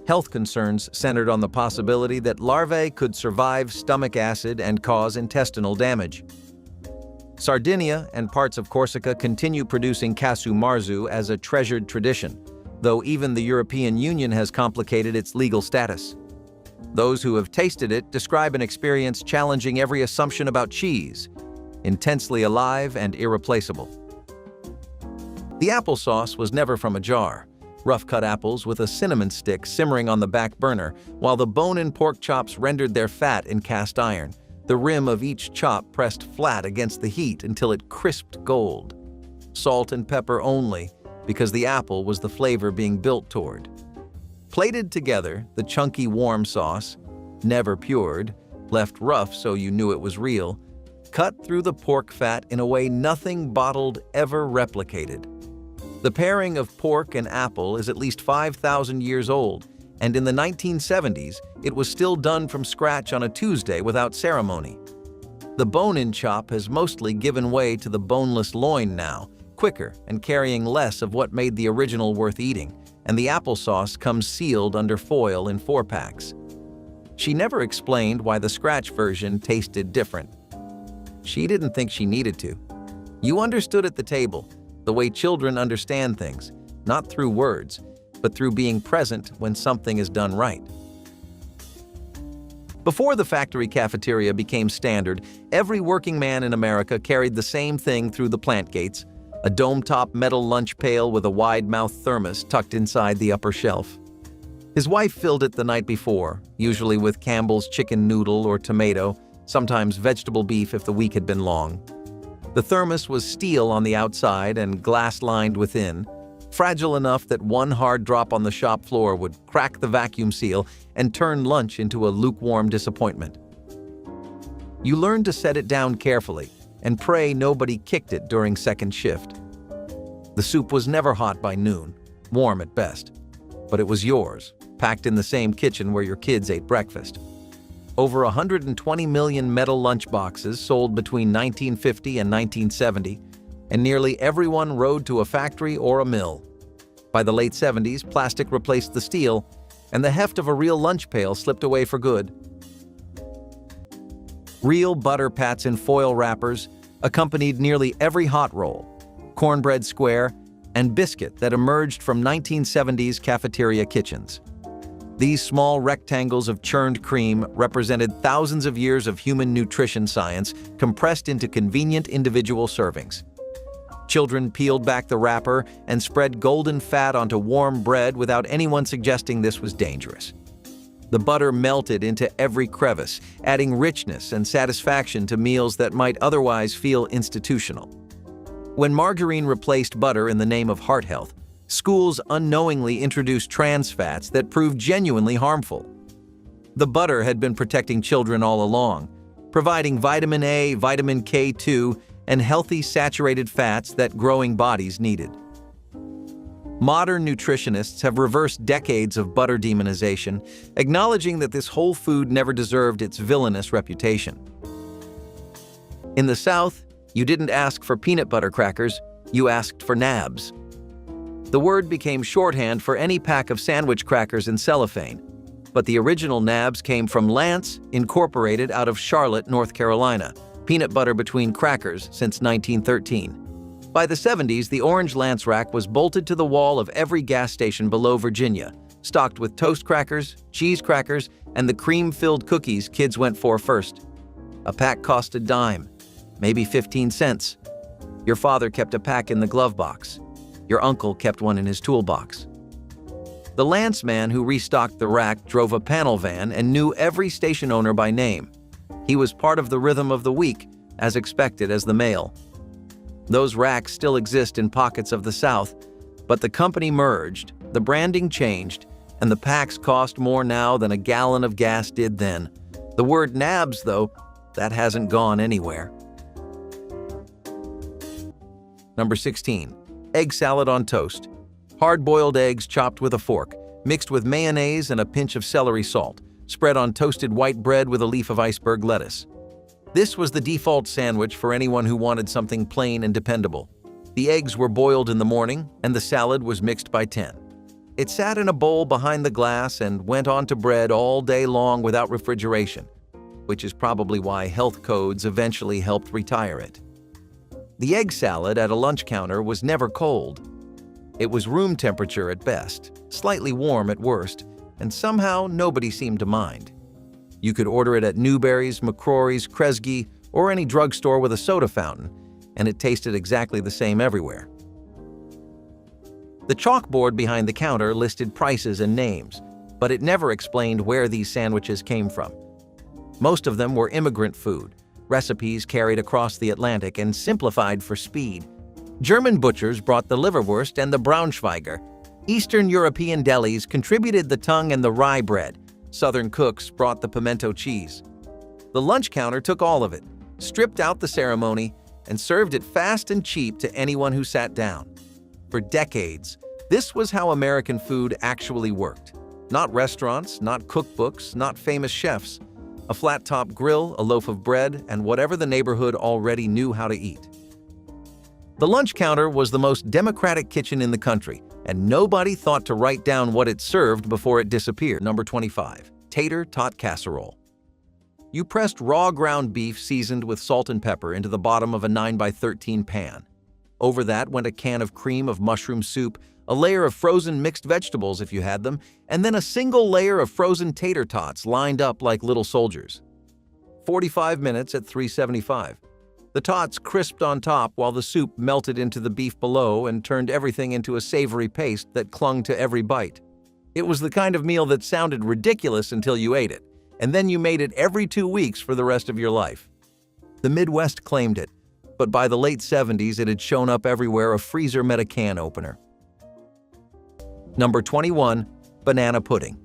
Health concerns centered on the possibility that larvae could survive stomach acid and cause intestinal damage. Sardinia and parts of Corsica continue producing casu marzu as a treasured tradition, though even the European Union has complicated its legal status. Those who have tasted it describe an experience challenging every assumption about cheese, intensely alive and irreplaceable. The applesauce was never from a jar. Rough-cut apples with a cinnamon stick simmering on the back burner, while the bone-in pork chops rendered their fat in cast iron, the rim of each chop pressed flat against the heat until it crisped gold. Salt and pepper only, because the apple was the flavor being built toward. Plated together, the chunky warm sauce, never pured, left rough so you knew it was real, cut through the pork fat in a way nothing bottled ever replicated. The pairing of pork and apple is at least 5,000 years old, and in the 1970s, it was still done from scratch on a Tuesday without ceremony. The bone-in chop has mostly given way to the boneless loin now, quicker and carrying less of what made the original worth eating, and the applesauce comes sealed under foil in 4-packs. She never explained why the scratch version tasted different. She didn't think she needed to. You understood at the table, the way children understand things, not through words, but through being present when something is done right. Before the factory cafeteria became standard, every working man in America carried the same thing through the plant gates, a dome-top metal lunch pail with a wide-mouth thermos tucked inside the upper shelf. His wife filled it the night before, usually with Campbell's chicken noodle or tomato, sometimes vegetable beef if the week had been long. The thermos was steel on the outside and glass-lined within, fragile enough that one hard drop on the shop floor would crack the vacuum seal and turn lunch into a lukewarm disappointment. You learned to set it down carefully and pray nobody kicked it during second shift. The soup was never hot by noon, warm at best, but it was yours, packed in the same kitchen where your kids ate breakfast. Over 120 million metal lunchboxes sold between 1950 and 1970, and nearly everyone rode to a factory or a mill. By the late 70s, plastic replaced the steel, and the heft of a real lunch pail slipped away for good. Real butter pats in foil wrappers accompanied nearly every hot roll, cornbread square, and biscuit that emerged from 1970s cafeteria kitchens. These small rectangles of churned cream represented thousands of years of human nutrition science compressed into convenient individual servings. Children peeled back the wrapper and spread golden fat onto warm bread without anyone suggesting this was dangerous. The butter melted into every crevice, adding richness and satisfaction to meals that might otherwise feel institutional. When margarine replaced butter in the name of heart health, schools unknowingly introduced trans fats that proved genuinely harmful. The butter had been protecting children all along, providing vitamin A, vitamin K2, and healthy saturated fats that growing bodies needed. Modern nutritionists have reversed decades of butter demonization, acknowledging that this whole food never deserved its villainous reputation. In the South, you didn't ask for peanut butter crackers, you asked for nabs. The word became shorthand for any pack of sandwich crackers in cellophane, but the original nabs came from Lance, Incorporated out of Charlotte, North Carolina, peanut butter between crackers since 1913. By the 70s, the orange Lance rack was bolted to the wall of every gas station below Virginia, stocked with toast crackers, cheese crackers, and the cream-filled cookies kids went for first. A pack cost a dime, maybe 15 cents. Your father kept a pack in the glove box. Your uncle kept one in his toolbox. The Lance man who restocked the rack drove a panel van and knew every station owner by name. He was part of the rhythm of the week, as expected as the mail. Those racks still exist in pockets of the South, but the company merged, the branding changed, and the packs cost more now than a gallon of gas did then. The word nabs, though, that hasn't gone anywhere. Number 16. Egg salad on toast. Hard-boiled eggs chopped with a fork, mixed with mayonnaise and a pinch of celery salt, spread on toasted white bread with a leaf of iceberg lettuce. This was the default sandwich for anyone who wanted something plain and dependable. The eggs were boiled in the morning, and the salad was mixed by 10. It sat in a bowl behind the glass and went on to bread all day long without refrigeration, which is probably why health codes eventually helped retire it. The egg salad at a lunch counter was never cold. It was room temperature at best, slightly warm at worst, and somehow nobody seemed to mind. You could order it at Newberry's, McCrory's, Kresge, or any drugstore with a soda fountain, and it tasted exactly the same everywhere. The chalkboard behind the counter listed prices and names, but it never explained where these sandwiches came from. Most of them were immigrant food, recipes carried across the Atlantic and simplified for speed. German butchers brought the liverwurst and the Braunschweiger. Eastern European delis contributed the tongue and the rye bread. Southern cooks brought the pimento cheese. The lunch counter took all of it, stripped out the ceremony, and served it fast and cheap to anyone who sat down. For decades, this was how American food actually worked. Not restaurants, not cookbooks, not famous chefs. A flat-top grill, a loaf of bread, and whatever the neighborhood already knew how to eat. The lunch counter was the most democratic kitchen in the country, and nobody thought to write down what it served before it disappeared. Number 25. Tater tot casserole. You pressed raw ground beef seasoned with salt and pepper into the bottom of a 9x13 pan. Over that went a can of cream of mushroom soup, a layer of frozen mixed vegetables if you had them, and then a single layer of frozen tater tots lined up like little soldiers. 45 minutes at 375. The tots crisped on top while the soup melted into the beef below and turned everything into a savory paste that clung to every bite. It was the kind of meal that sounded ridiculous until you ate it, and then you made it every 2 weeks for the rest of your life. The Midwest claimed it, but by the late 70s it had shown up everywhere a freezer met a can opener. Number 21. Banana pudding.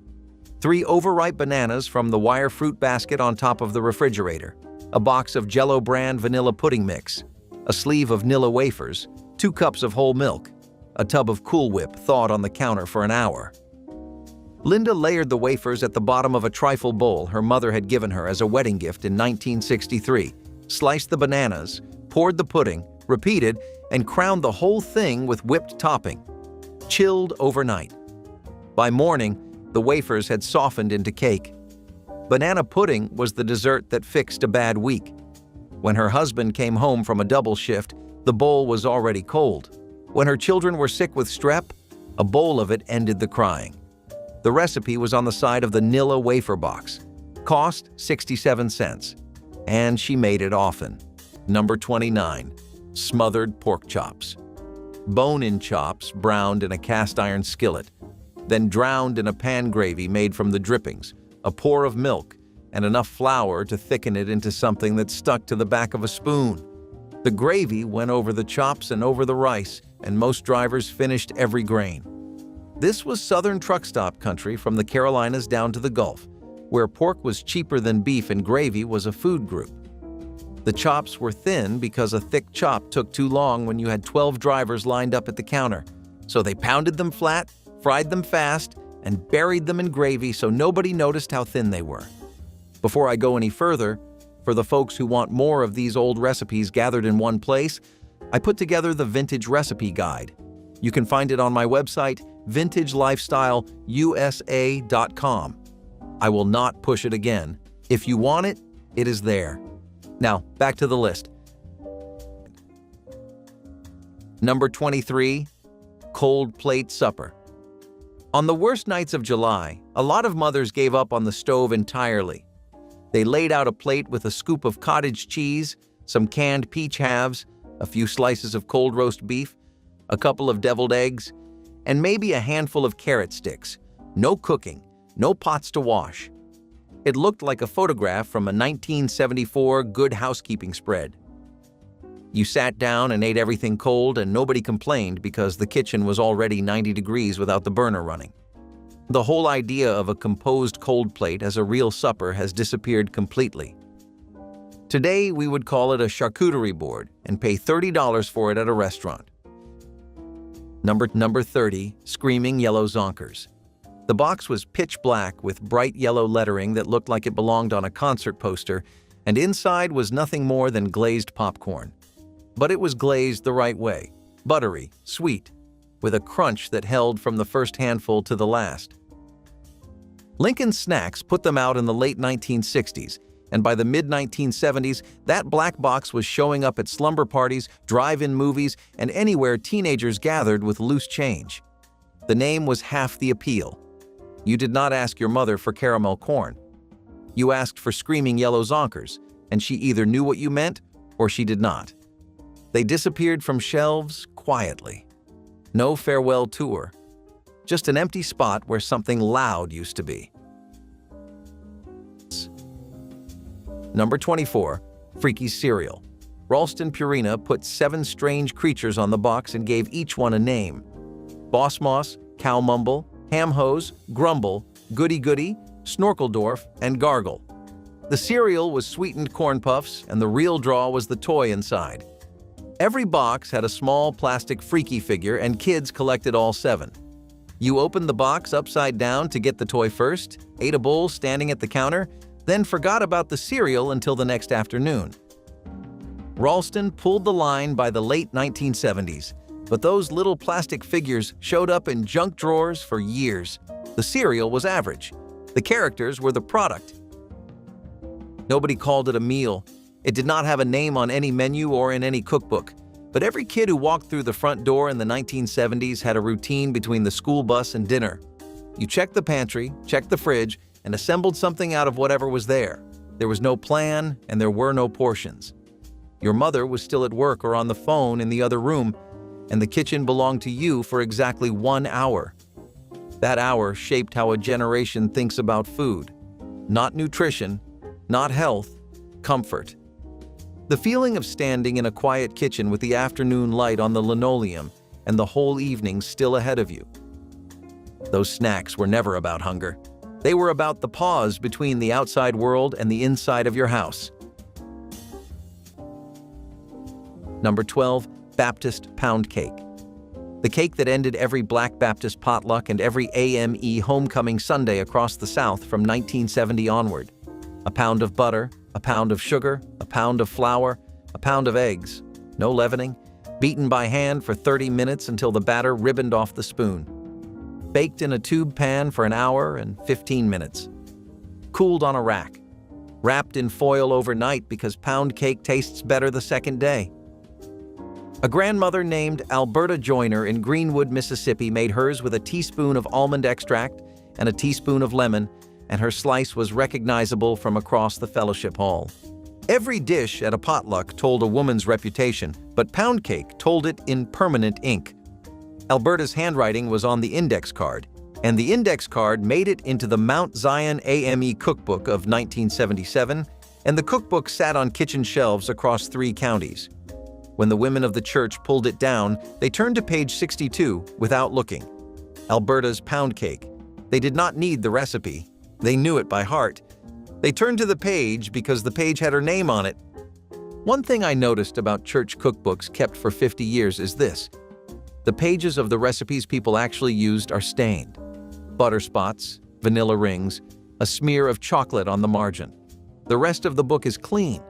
3 overripe bananas from the wire fruit basket on top of the refrigerator, a box of Jell-O brand vanilla pudding mix, a sleeve of Nilla wafers, 2 cups of whole milk, a tub of Cool Whip thawed on the counter for an hour. Linda layered the wafers at the bottom of a trifle bowl her mother had given her as a wedding gift in 1963, sliced the bananas, poured the pudding, repeated, and crowned the whole thing with whipped topping. Chilled overnight. By morning, the wafers had softened into cake. Banana pudding was the dessert that fixed a bad week. When her husband came home from a double shift, the bowl was already cold. When her children were sick with strep, a bowl of it ended the crying. The recipe was on the side of the Nilla wafer box. Cost 67 cents. And she made it often. Number 29. Smothered pork chops. Bone-in chops browned in a cast-iron skillet, then drowned in a pan gravy made from the drippings, a pour of milk, and enough flour to thicken it into something that stuck to the back of a spoon. The gravy went over the chops and over the rice, and most drivers finished every grain. This was southern truck stop country from the Carolinas down to the Gulf, where pork was cheaper than beef and gravy was a food group. The chops were thin because a thick chop took too long when you had 12 drivers lined up at the counter, so they pounded them flat, fried them fast, and buried them in gravy so nobody noticed how thin they were. Before I go any further, for the folks who want more of these old recipes gathered in one place, I put together the Vintage Recipe Guide. You can find it on my website, vintagelifestyleusa.com. I will not push it again. If you want it, it is there. Now, back to the list. Number 23. Cold plate supper. On the worst nights of July, a lot of mothers gave up on the stove entirely. They laid out a plate with a scoop of cottage cheese, some canned peach halves, a few slices of cold roast beef, a couple of deviled eggs, and maybe a handful of carrot sticks. No cooking, no pots to wash. It looked like a photograph from a 1974 Good Housekeeping spread. You sat down and ate everything cold, and nobody complained because the kitchen was already 90 degrees without the burner running. The whole idea of a composed cold plate as a real supper has disappeared completely. Today, we would call it a charcuterie board and pay $30 for it at a restaurant. Number 30. Screaming Yellow Zonkers. The box was pitch black with bright yellow lettering that looked like it belonged on a concert poster, and inside was nothing more than glazed popcorn. But it was glazed the right way, buttery, sweet, with a crunch that held from the first handful to the last. Lincoln Snacks put them out in the late 1960s, and by the mid-1970s, that black box was showing up at slumber parties, drive-in movies, and anywhere teenagers gathered with loose change. The name was half the appeal. You did not ask your mother for caramel corn. You asked for screaming yellow zonkers, and she either knew what you meant or she did not. They disappeared from shelves quietly. No farewell tour. Just an empty spot where something loud used to be. Number 24. Freaky Cereal. Ralston Purina put 7 strange creatures on the box and gave each one a name. Boss Moss, Cow Mumble, Ham Hose, Grumble, Goody Goody, Snorkeldorf, and Gargle. The cereal was sweetened corn puffs, and the real draw was the toy inside. Every box had a small plastic freaky figure, and kids collected all 7. You opened the box upside down to get the toy first, ate a bowl standing at the counter, then forgot about the cereal until the next afternoon. Ralston pulled the line by the late 1970s, but those little plastic figures showed up in junk drawers for years. The cereal was average. The characters were the product. Nobody called it a meal. It did not have a name on any menu or in any cookbook. But every kid who walked through the front door in the 1970s had a routine between the school bus and dinner. You checked the pantry, checked the fridge, and assembled something out of whatever was there. There was no plan, and there were no portions. Your mother was still at work or on the phone in the other room, and the kitchen belonged to you for exactly 1 hour. That hour shaped how a generation thinks about food. Not nutrition, not health, comfort. The feeling of standing in a quiet kitchen with the afternoon light on the linoleum and the whole evening still ahead of you. Those snacks were never about hunger. They were about the pause between the outside world and the inside of your house. Number 12. Baptist Pound Cake. The cake that ended every Black Baptist potluck and every AME homecoming Sunday across the South from 1970 onward. A pound of butter, a pound of sugar, a pound of flour, a pound of eggs, no leavening, beaten by hand for 30 minutes until the batter ribboned off the spoon. Baked in a tube pan for an hour and 15 minutes. Cooled on a rack. Wrapped in foil overnight because pound cake tastes better the second day. A grandmother named Alberta Joyner in Greenwood, Mississippi made hers with a teaspoon of almond extract and a teaspoon of lemon, and her slice was recognizable from across the fellowship hall. Every dish at a potluck told a woman's reputation, but pound cake told it in permanent ink. Alberta's handwriting was on the index card, and the index card made it into the Mount Zion AME cookbook of 1977, and the cookbook sat on kitchen shelves across 3 counties. When the women of the church pulled it down, they turned to page 62 without looking. Alberta's pound cake. They did not need the recipe. They knew it by heart. They turned to the page because the page had her name on it. One thing I noticed about church cookbooks kept for 50 years is this. The pages of the recipes people actually used are stained. Butter spots, vanilla rings, a smear of chocolate on the margin. The rest of the book is clean.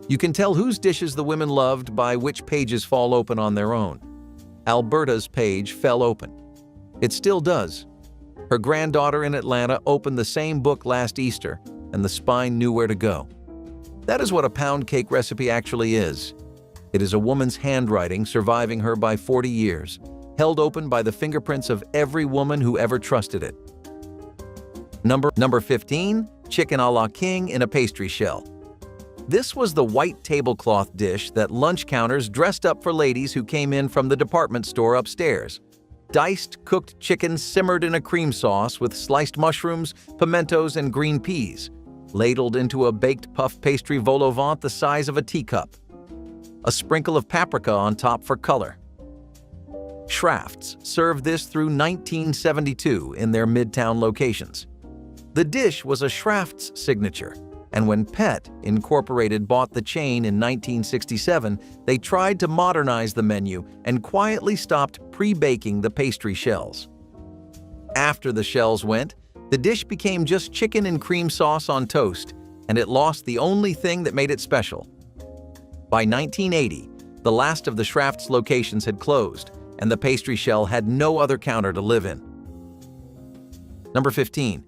You can tell whose dishes the women loved by which pages fall open on their own. Alberta's page fell open. It still does. Her granddaughter in Atlanta opened the same book last Easter, and the spine knew where to go. That is what a pound cake recipe actually is. It is a woman's handwriting surviving her by 40 years, held open by the fingerprints of every woman who ever trusted it. Number 15. Chicken a la king in a pastry shell. This was the white tablecloth dish that lunch counters dressed up for ladies who came in from the department store upstairs. Diced, cooked chicken simmered in a cream sauce with sliced mushrooms, pimentos, and green peas, ladled into a baked puff pastry vol au vent the size of a teacup. A sprinkle of paprika on top for color. Schrafft's served this through 1972 in their Midtown locations. The dish was a Schrafft's signature, and when Pet Incorporated bought the chain in 1967, they tried to modernize the menu and quietly stopped pre-baking the pastry shells. After the shells went, the dish became just chicken and cream sauce on toast, and it lost the only thing that made it special. By 1980, the last of the Schrafft's locations had closed, and the pastry shell had no other counter to live in. Number 15.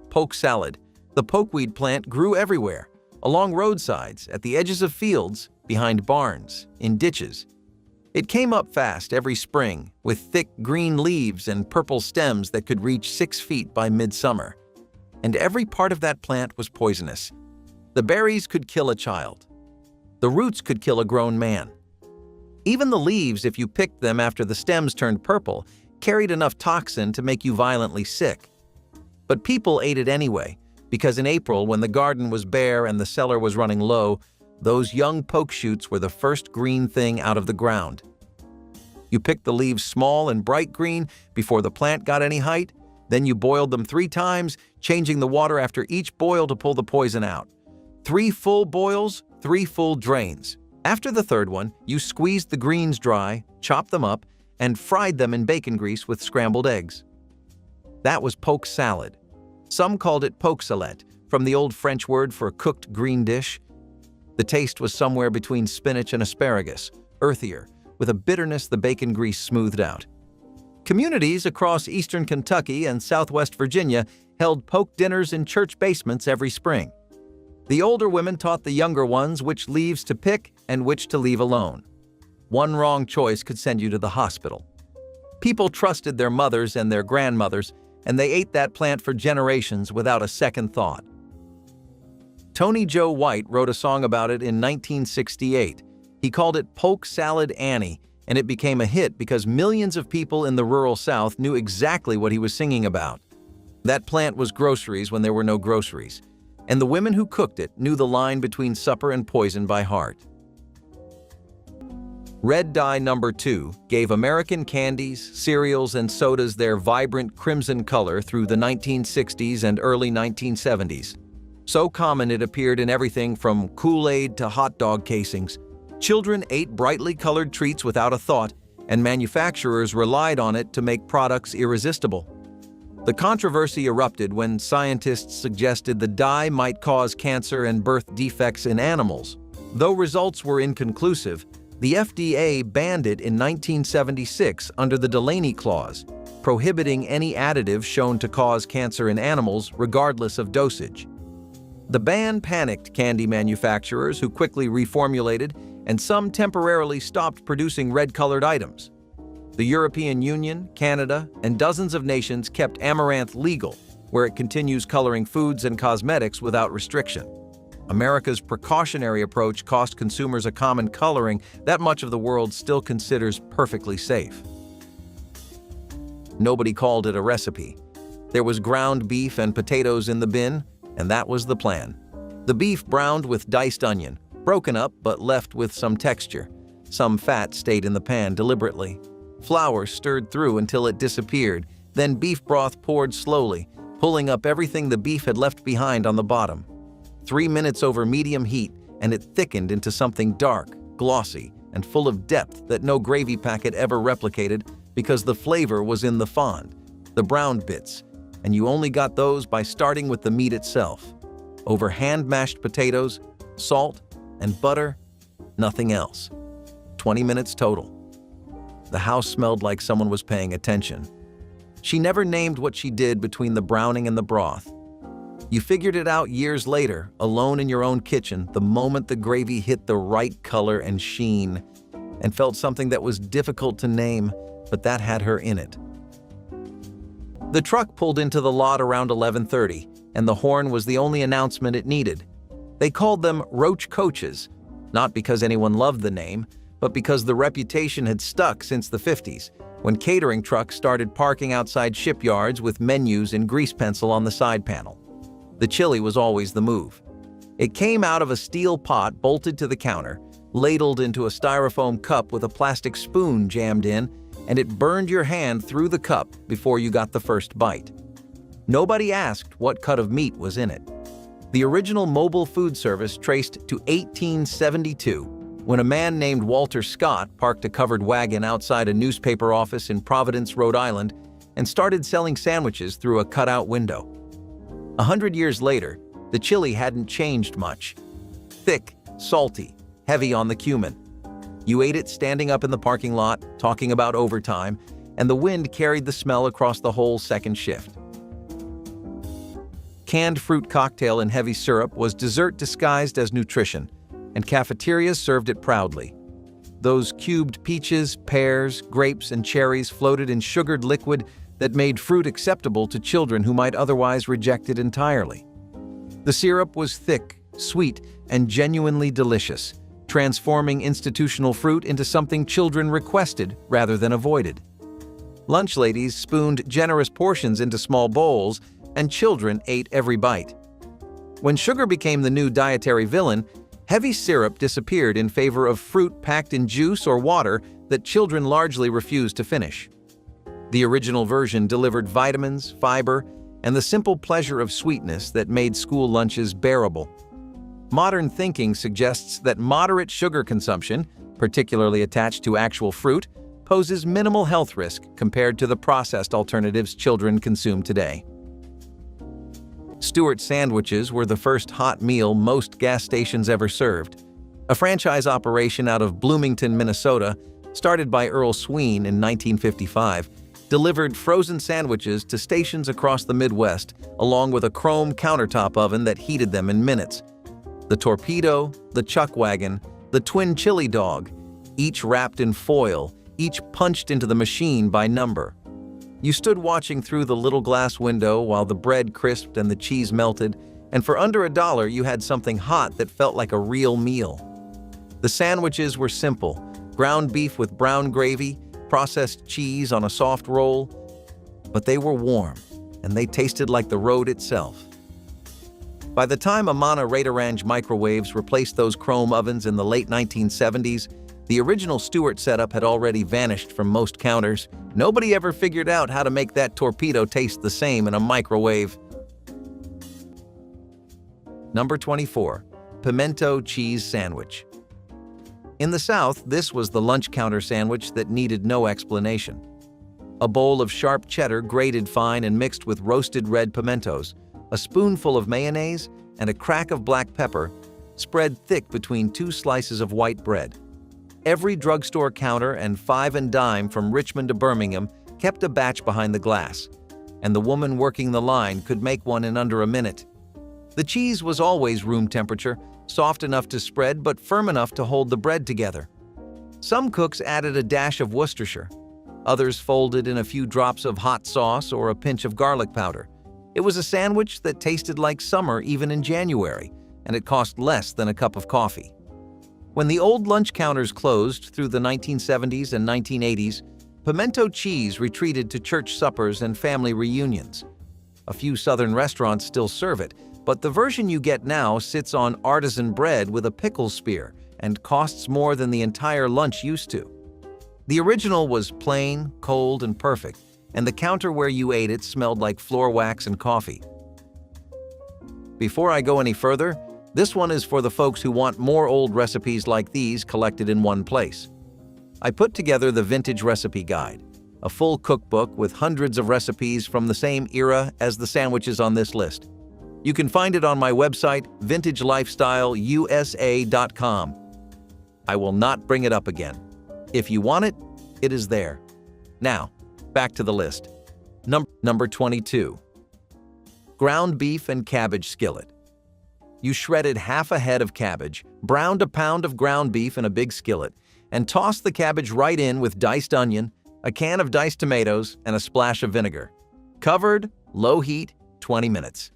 Poke salad. The pokeweed plant grew everywhere. along roadsides, at the edges of fields, behind barns, in ditches. It came up fast every spring, with thick green leaves and purple stems that could reach 6 feet by midsummer. And every part of that plant was poisonous. The berries could kill a child. The roots could kill a grown man. Even the leaves, if you picked them after the stems turned purple, carried enough toxin to make you violently sick. But people ate it anyway, because in April, when the garden was bare and the cellar was running low, those young poke shoots were the first green thing out of the ground. You picked the leaves small and bright green before the plant got any height, then you boiled them 3 times, changing the water after each boil to pull the poison out. 3 full boils, 3 full drains. After the 3rd one, you squeezed the greens dry, chopped them up, and fried them in bacon grease with scrambled eggs. That was poke salad. Some called it poke salette, from the old French word for cooked green dish. The taste was somewhere between spinach and asparagus, earthier, with a bitterness the bacon grease smoothed out. Communities across eastern Kentucky and southwest Virginia held poke dinners in church basements every spring. The older women taught the younger ones which leaves to pick and which to leave alone. One wrong choice could send you to the hospital. People trusted their mothers and their grandmothers, and they ate that plant for generations without a second thought. Tony Joe White wrote a song about it in 1968. He called it Poke Salad Annie, and it became a hit because millions of people in the rural South knew exactly what he was singing about. That plant was groceries when there were no groceries, and the women who cooked it knew the line between supper and poison by heart. Red dye number 2 gave American candies, cereals, and sodas their vibrant crimson color through the 1960s and early 1970s. So common it appeared in everything from Kool-Aid to hot dog casings. Children ate brightly colored treats without a thought, and manufacturers relied on it to make products irresistible. The controversy erupted when scientists suggested the dye might cause cancer and birth defects in animals. Though results were inconclusive, the FDA banned it in 1976 under the Delaney Clause, prohibiting any additive shown to cause cancer in animals regardless of dosage. The ban panicked candy manufacturers who quickly reformulated, and some temporarily stopped producing red-colored items. The European Union, Canada, and dozens of nations kept amaranth legal, where it continues coloring foods and cosmetics without restriction. America's precautionary approach cost consumers a common coloring that much of the world still considers perfectly safe. Nobody called it a recipe. There was ground beef and potatoes in the bin, and that was the plan. The beef browned with diced onion, broken up but left with some texture. Some fat stayed in the pan deliberately. Flour stirred through until it disappeared, then beef broth poured slowly, pulling up everything the beef had left behind on the bottom. 3 minutes over medium heat, and it thickened into something dark, glossy, and full of depth that no gravy packet ever replicated because the flavor was in the fond, the browned bits, and you only got those by starting with the meat itself. Over hand-mashed potatoes, salt, and butter, nothing else. 20 minutes total. The house smelled like someone was paying attention. She never named what she did between the browning and the broth. You figured it out years later, alone in your own kitchen, the moment the gravy hit the right color and sheen, and felt something that was difficult to name, but that had her in it. The truck pulled into the lot around 11:30, and the horn was the only announcement it needed. They called them Roach Coaches, not because anyone loved the name, but because the reputation had stuck since the 50s, when catering trucks started parking outside shipyards with menus in grease pencil on the side panel. The chili was always the move. It came out of a steel pot bolted to the counter, ladled into a styrofoam cup with a plastic spoon jammed in, and it burned your hand through the cup before you got the first bite. Nobody asked what cut of meat was in it. The original mobile food service traced to 1872, when a man named Walter Scott parked a covered wagon outside a newspaper office in Providence, Rhode Island, and started selling sandwiches through a cutout window. 100 years later, the chili hadn't changed much. Thick, salty, heavy on the cumin. You ate it standing up in the parking lot, talking about overtime, and the wind carried the smell across the whole second shift. canned fruit cocktail in heavy syrup was dessert disguised as nutrition, and cafeterias served it proudly. Those cubed peaches, pears, grapes, and cherries floated in sugared liquid that made fruit acceptable to children who might otherwise reject it entirely. The syrup was thick, sweet, and genuinely delicious, transforming institutional fruit into something children requested rather than avoided. Lunch ladies spooned generous portions into small bowls, and children ate every bite. When sugar became the new dietary villain, heavy syrup disappeared in favor of fruit packed in juice or water that children largely refused to finish. The original version delivered vitamins, fiber, and the simple pleasure of sweetness that made school lunches bearable. Modern thinking suggests that moderate sugar consumption, particularly attached to actual fruit, poses minimal health risk compared to the processed alternatives children consume today. Stewart sandwiches were the first hot meal most gas stations ever served. A franchise operation out of Bloomington, Minnesota, started by Earl Sween in 1955, delivered frozen sandwiches to stations across the Midwest, along with a chrome countertop oven that heated them in minutes. The torpedo, the chuck wagon, the twin chili dog, each wrapped in foil, each punched into the machine by number. You stood watching through the little glass window while the bread crisped and the cheese melted, and for under $1 you had something hot that felt like a real meal. The sandwiches were simple: ground beef with brown gravy, processed cheese on a soft roll, but they were warm, and they tasted like the road itself. By the time Amana Radarange microwaves replaced those chrome ovens in the late 1970s, the original Stewart setup had already vanished from most counters. Nobody ever figured out how to make that torpedo taste the same in a microwave. Number 24. Pimento cheese sandwich. In the South, this was the lunch counter sandwich that needed no explanation. A bowl of sharp cheddar grated fine and mixed with roasted red pimentos, a spoonful of mayonnaise, and a crack of black pepper, spread thick between 2 slices of white bread. Every drugstore counter and five and dime from Richmond to Birmingham kept a batch behind the glass, and the woman working the line could make one in under a minute. The cheese was always room temperature, soft enough to spread but firm enough to hold the bread together. Some cooks added a dash of Worcestershire. Others folded in a few drops of hot sauce or a pinch of garlic powder. It was a sandwich that tasted like summer even in January, and it cost less than a cup of coffee. When the old lunch counters closed through the 1970s and 1980s, pimento cheese retreated to church suppers and family reunions. A few southern restaurants still serve it, but the version you get now sits on artisan bread with a pickle spear and costs more than the entire lunch used to. The original was plain, cold, and perfect, and the counter where you ate it smelled like floor wax and coffee. Before I go any further, this one is for the folks who want more old recipes like these collected in one place. I put together the Vintage Recipe Guide, a full cookbook with hundreds of recipes from the same era as the sandwiches on this list. You can find it on my website, vintagelifestyleusa.com. I will not bring it up again. If you want it, it is there. Now, back to the list. Number 22. Ground beef and cabbage skillet. You shredded half a head of cabbage, browned a pound of ground beef in a big skillet, and tossed the cabbage right in with diced onion, a can of diced tomatoes, and a splash of vinegar. Covered, low heat, 20 minutes.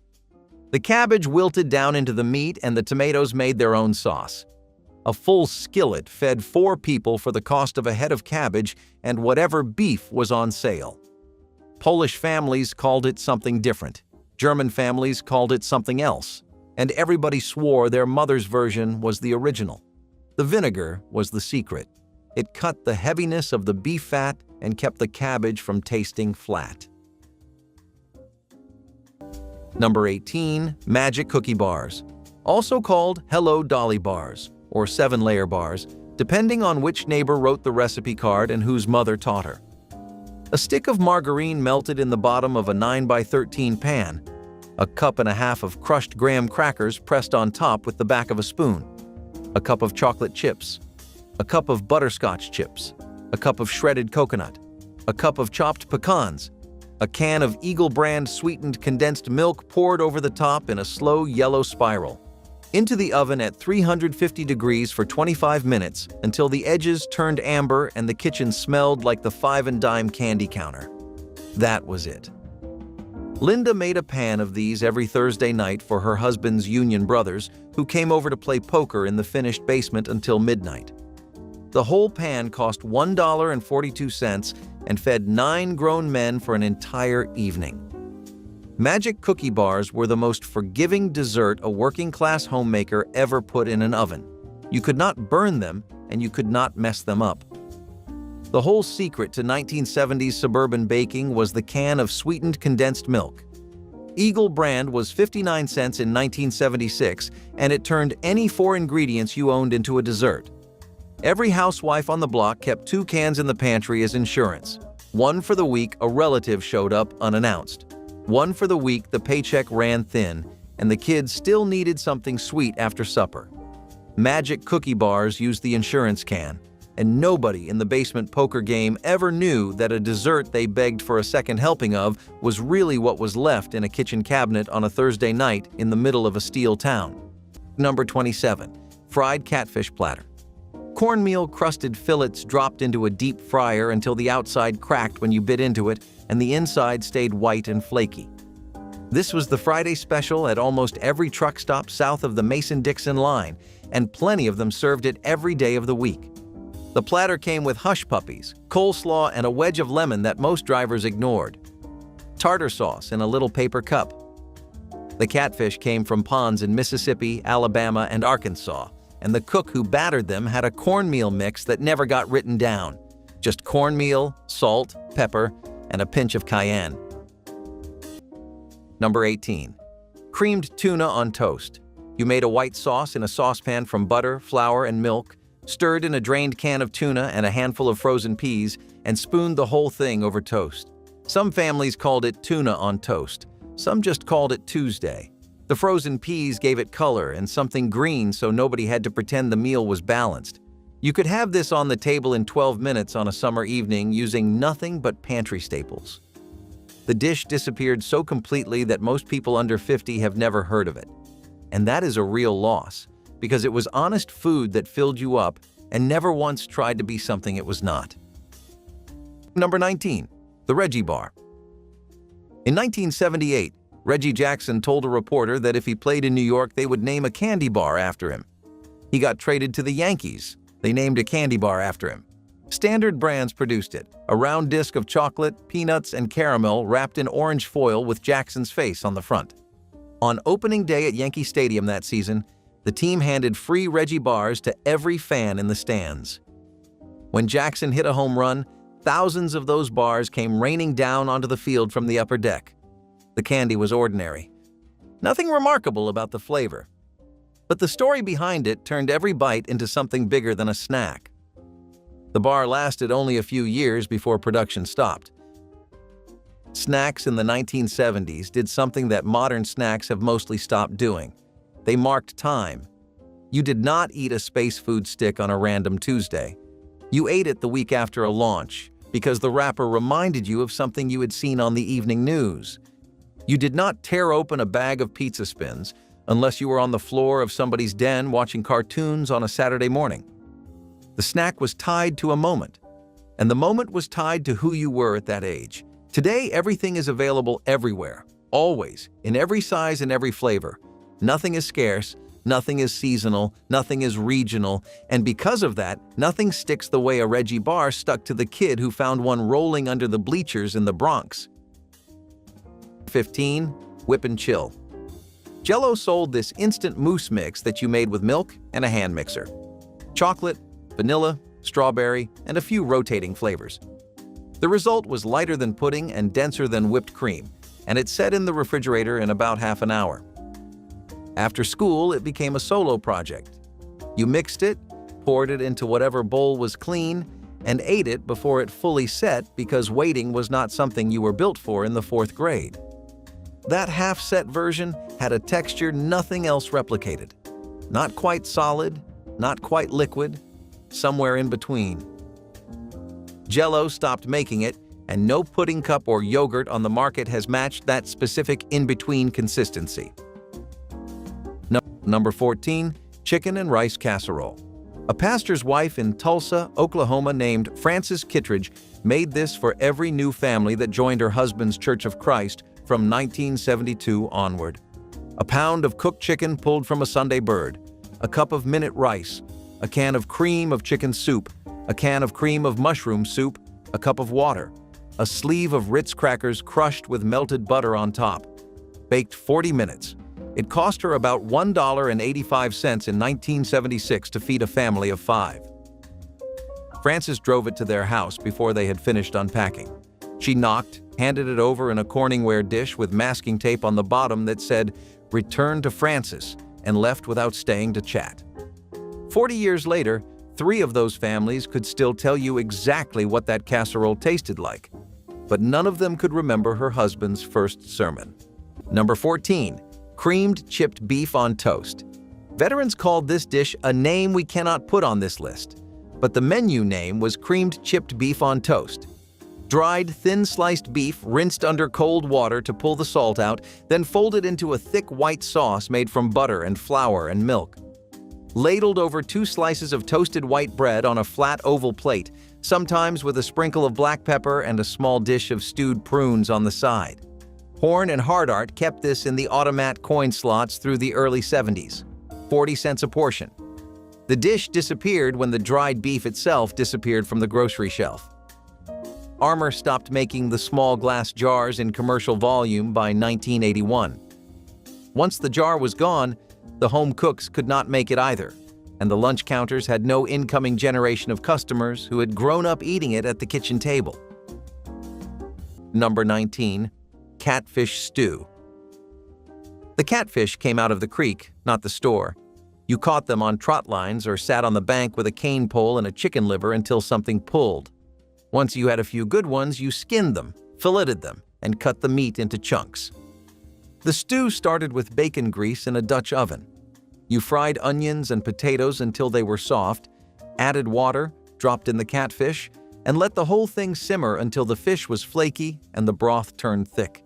The cabbage wilted down into the meat and the tomatoes made their own sauce. A full skillet fed 4 people for the cost of a head of cabbage and whatever beef was on sale. Polish families called it something different. German families called it something else. And everybody swore their mother's version was the original. The vinegar was the secret. It cut the heaviness of the beef fat and kept the cabbage from tasting flat. Number 18. Magic Cookie Bars, also called Hello Dolly Bars or 7-layer bars, depending on which neighbor wrote the recipe card and whose mother taught her. A stick of margarine melted in the bottom of a 9x13 pan, a cup and a half of crushed graham crackers pressed on top with the back of a spoon, a cup of chocolate chips, a cup of butterscotch chips, a cup of shredded coconut, a cup of chopped pecans, A can of Eagle brand sweetened condensed milk poured over the top in a slow yellow spiral. Into the oven at 350 degrees for 25 minutes until the edges turned amber and the kitchen smelled like the 5 and dime candy counter. That was it. Linda made a pan of these every Thursday night for her husband's union brothers, who came over to play poker in the finished basement until midnight. The whole pan cost $1.42 and fed 9 grown men for an entire evening. Magic cookie bars were the most forgiving dessert a working-class homemaker ever put in an oven. You could not burn them, and you could not mess them up. The whole secret to 1970s suburban baking was the can of sweetened condensed milk. Eagle brand was 59 cents in 1976, and it turned any 4 ingredients you owned into a dessert. Every housewife on the block kept 2 cans in the pantry as insurance. One for the week a relative showed up unannounced. One for the week the paycheck ran thin, and the kids still needed something sweet after supper. Magic cookie bars used the insurance can, and nobody in the basement poker game ever knew that a dessert they begged for a second helping of was really what was left in a kitchen cabinet on a Thursday night in the middle of a steel town. Number 27. Fried catfish platter. Cornmeal crusted fillets dropped into a deep fryer until the outside cracked when you bit into it and the inside stayed white and flaky. This was the Friday special at almost every truck stop south of the Mason-Dixon line, and plenty of them served it every day of the week. The platter came with hush puppies, coleslaw, and a wedge of lemon that most drivers ignored. Tartar sauce in a little paper cup. The catfish came from ponds in Mississippi, Alabama, and Arkansas, and the cook who battered them had a cornmeal mix that never got written down. Just cornmeal, salt, pepper, and a pinch of cayenne. Number 18. Creamed tuna on toast. You made a white sauce in a saucepan from butter, flour, and milk, stirred in a drained can of tuna and a handful of frozen peas, and spooned the whole thing over toast. Some families called it tuna on toast. Some just called it Tuesday. The frozen peas gave it color and something green so nobody had to pretend the meal was balanced. You could have this on the table in 12 minutes on a summer evening using nothing but pantry staples. The dish disappeared so completely that most people under 50 have never heard of it. And that is a real loss, because it was honest food that filled you up and never once tried to be something it was not. Number 19. The Reggie Bar. In 1978, Reggie Jackson told a reporter that if he played in New York, they would name a candy bar after him. He got traded to the Yankees. They named a candy bar after him. Standard Brands produced it, a round disc of chocolate, peanuts, and caramel wrapped in orange foil with Jackson's face on the front. On opening day at Yankee Stadium that season, the team handed free Reggie bars to every fan in the stands. When Jackson hit a home run, thousands of those bars came raining down onto the field from the upper deck. The candy was ordinary. Nothing remarkable about the flavor. But the story behind it turned every bite into something bigger than a snack. The bar lasted only a few years before production stopped. Snacks in the 1970s did something that modern snacks have mostly stopped doing. They marked time. You did not eat a space food stick on a random Tuesday. You ate it the week after a launch because the wrapper reminded you of something you had seen on the evening news. You did not tear open a bag of pizza spins unless you were on the floor of somebody's den watching cartoons on a Saturday morning. The snack was tied to a moment, and the moment was tied to who you were at that age. Today, everything is available everywhere, always, in every size and every flavor. Nothing is scarce, nothing is seasonal, nothing is regional, and because of that, nothing sticks the way a Reggie bar stuck to the kid who found one rolling under the bleachers in the Bronx. 15. Whip and Chill. Jell-O sold this instant mousse mix that you made with milk and a hand mixer. Chocolate, vanilla, strawberry, and a few rotating flavors. The result was lighter than pudding and denser than whipped cream, and it set in the refrigerator in about half an hour. After school, it became a solo project. You mixed it, poured it into whatever bowl was clean, and ate it before it fully set because waiting was not something you were built for in the 4th grade. That half-set version had a texture nothing else replicated. Not quite solid, not quite liquid, somewhere in between. Jell-O stopped making it and no pudding cup or yogurt on the market has matched that specific in-between consistency. Number 14. Chicken and rice casserole. A pastor's wife in Tulsa, Oklahoma named Frances Kittredge made this for every new family that joined her husband's Church of Christ from 1972 onward. A pound of cooked chicken pulled from a Sunday bird, a cup of minute rice, a can of cream of chicken soup, a can of cream of mushroom soup, a cup of water, a sleeve of Ritz crackers crushed with melted butter on top. Baked 40 minutes. It cost her about $1.85 in 1976 to feed a family of 5. Frances drove it to their house before they had finished unpacking. She knocked, handed it over in a Corningware dish with masking tape on the bottom that said, "Return to Frances," and left without staying to chat. 40 years later, 3 of those families could still tell you exactly what that casserole tasted like, but none of them could remember her husband's first sermon. Number 14. Creamed chipped beef on toast. Veterans called this dish a name we cannot put on this list, but the menu name was creamed chipped beef on toast. Dried, thin-sliced beef rinsed under cold water to pull the salt out, then folded into a thick white sauce made from butter and flour and milk. Ladled over 2 slices of toasted white bread on a flat oval plate, sometimes with a sprinkle of black pepper and a small dish of stewed prunes on the side. Horn and Hardart kept this in the automat coin slots through the early 70s. 40 cents a portion. The dish disappeared when the dried beef itself disappeared from the grocery shelf. Armour stopped making the small glass jars in commercial volume by 1981. Once the jar was gone, the home cooks could not make it either, and the lunch counters had no incoming generation of customers who had grown up eating it at the kitchen table. Number 19. Catfish stew. The catfish came out of the creek, not the store. You caught them on trot lines or sat on the bank with a cane pole and a chicken liver until something pulled. Once you had a few good ones, you skinned them, filleted them, and cut the meat into chunks. The stew started with bacon grease in a Dutch oven. You fried onions and potatoes until they were soft, added water, dropped in the catfish, and let the whole thing simmer until the fish was flaky and the broth turned thick.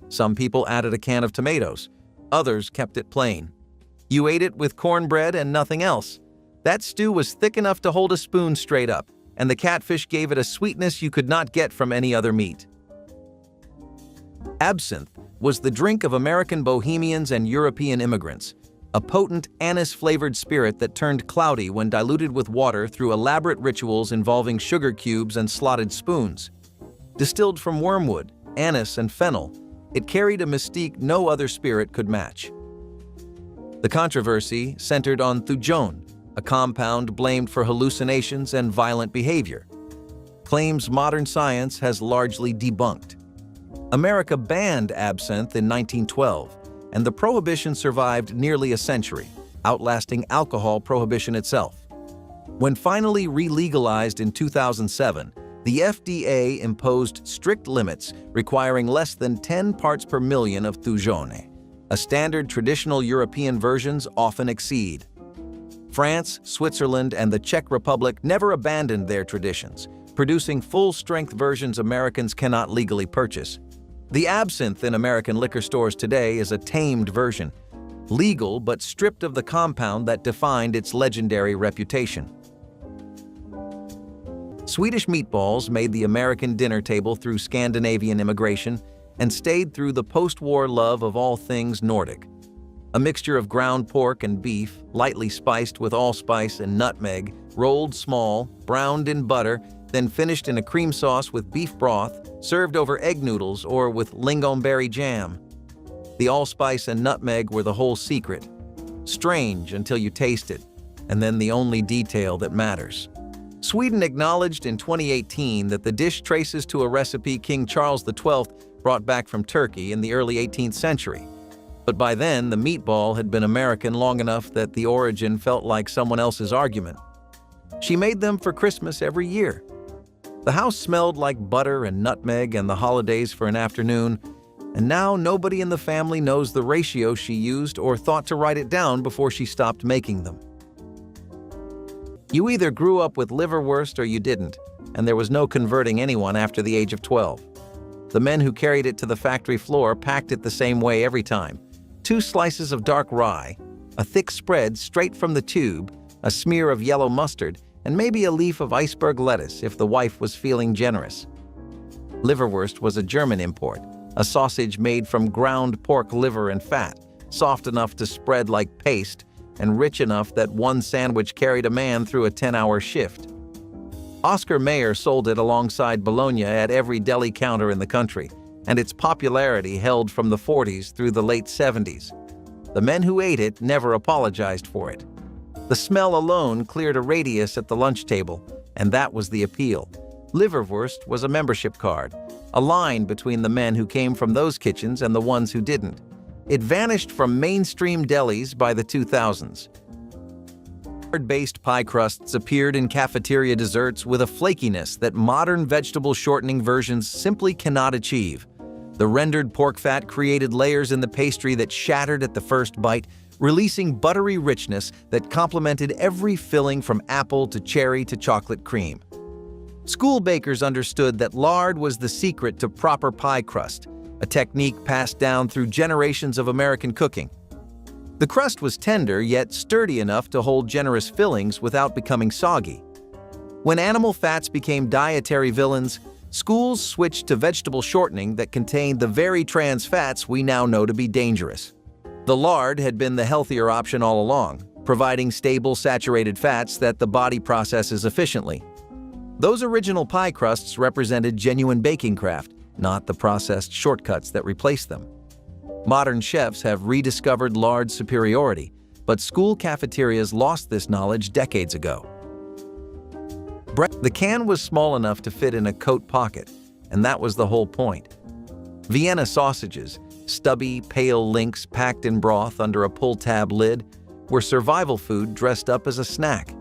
Some people added a can of tomatoes. Others kept it plain. You ate it with cornbread and nothing else. That stew was thick enough to hold a spoon straight up, and the catfish gave it a sweetness you could not get from any other meat. Absinthe was the drink of American bohemians and European immigrants, a potent anise-flavored spirit that turned cloudy when diluted with water through elaborate rituals involving sugar cubes and slotted spoons. Distilled from wormwood, anise, and fennel, it carried a mystique no other spirit could match. The controversy centered on thujone, a compound blamed for hallucinations and violent behavior. Claims modern science has largely debunked. America banned absinthe in 1912, and the prohibition survived nearly a century, outlasting alcohol prohibition itself. When finally re-legalized in 2007, the FDA imposed strict limits requiring less than 10 parts per million of thujone. A standard traditional European versions often exceed. France, Switzerland, and the Czech Republic never abandoned their traditions, producing full-strength versions Americans cannot legally purchase. The absinthe in American liquor stores today is a tamed version, legal but stripped of the compound that defined its legendary reputation. Swedish meatballs made the American dinner table through Scandinavian immigration and stayed through the post-war love of all things Nordic. A mixture of ground pork and beef, lightly spiced with allspice and nutmeg, rolled small, browned in butter, then finished in a cream sauce with beef broth, served over egg noodles or with lingonberry jam. The allspice and nutmeg were the whole secret. Strange until you taste it, and then the only detail that matters. Sweden acknowledged in 2018 that the dish traces to a recipe King Charles XII brought back from Turkey in the early 18th century. But by then, the meatball had been American long enough that the origin felt like someone else's argument. She made them for Christmas every year. The house smelled like butter and nutmeg and the holidays for an afternoon, and now nobody in the family knows the ratio she used or thought to write it down before she stopped making them. You either grew up with liverwurst or you didn't, and there was no converting anyone after the age of 12. The men who carried it to the factory floor packed it the same way every time. 2 slices of dark rye, a thick spread straight from the tube, a smear of yellow mustard, and maybe a leaf of iceberg lettuce if the wife was feeling generous. Liverwurst was a German import, a sausage made from ground pork liver and fat, soft enough to spread like paste and rich enough that one sandwich carried a man through a 10-hour shift. Oscar Mayer sold it alongside bologna at every deli counter in the country, and its popularity held from the 40s through the late 70s. The men who ate it never apologized for it. The smell alone cleared a radius at the lunch table, and that was the appeal. Liverwurst was a membership card, a line between the men who came from those kitchens and the ones who didn't. It vanished from mainstream delis by the 2000s. Lard-based pie crusts appeared in cafeteria desserts with a flakiness that modern vegetable shortening versions simply cannot achieve. The rendered pork fat created layers in the pastry that shattered at the first bite, releasing buttery richness that complemented every filling from apple to cherry to chocolate cream. School bakers understood that lard was the secret to proper pie crust, a technique passed down through generations of American cooking. The crust was tender yet sturdy enough to hold generous fillings without becoming soggy. When animal fats became dietary villains, schools switched to vegetable shortening that contained the very trans fats we now know to be dangerous. The lard had been the healthier option all along, providing stable saturated fats that the body processes efficiently. Those original pie crusts represented genuine baking craft, not the processed shortcuts that replaced them. Modern chefs have rediscovered lard's superiority, but school cafeterias lost this knowledge decades ago. The can was small enough to fit in a coat pocket, and that was the whole point. Vienna sausages, stubby, pale links packed in broth under a pull-tab lid, were survival food dressed up as a snack.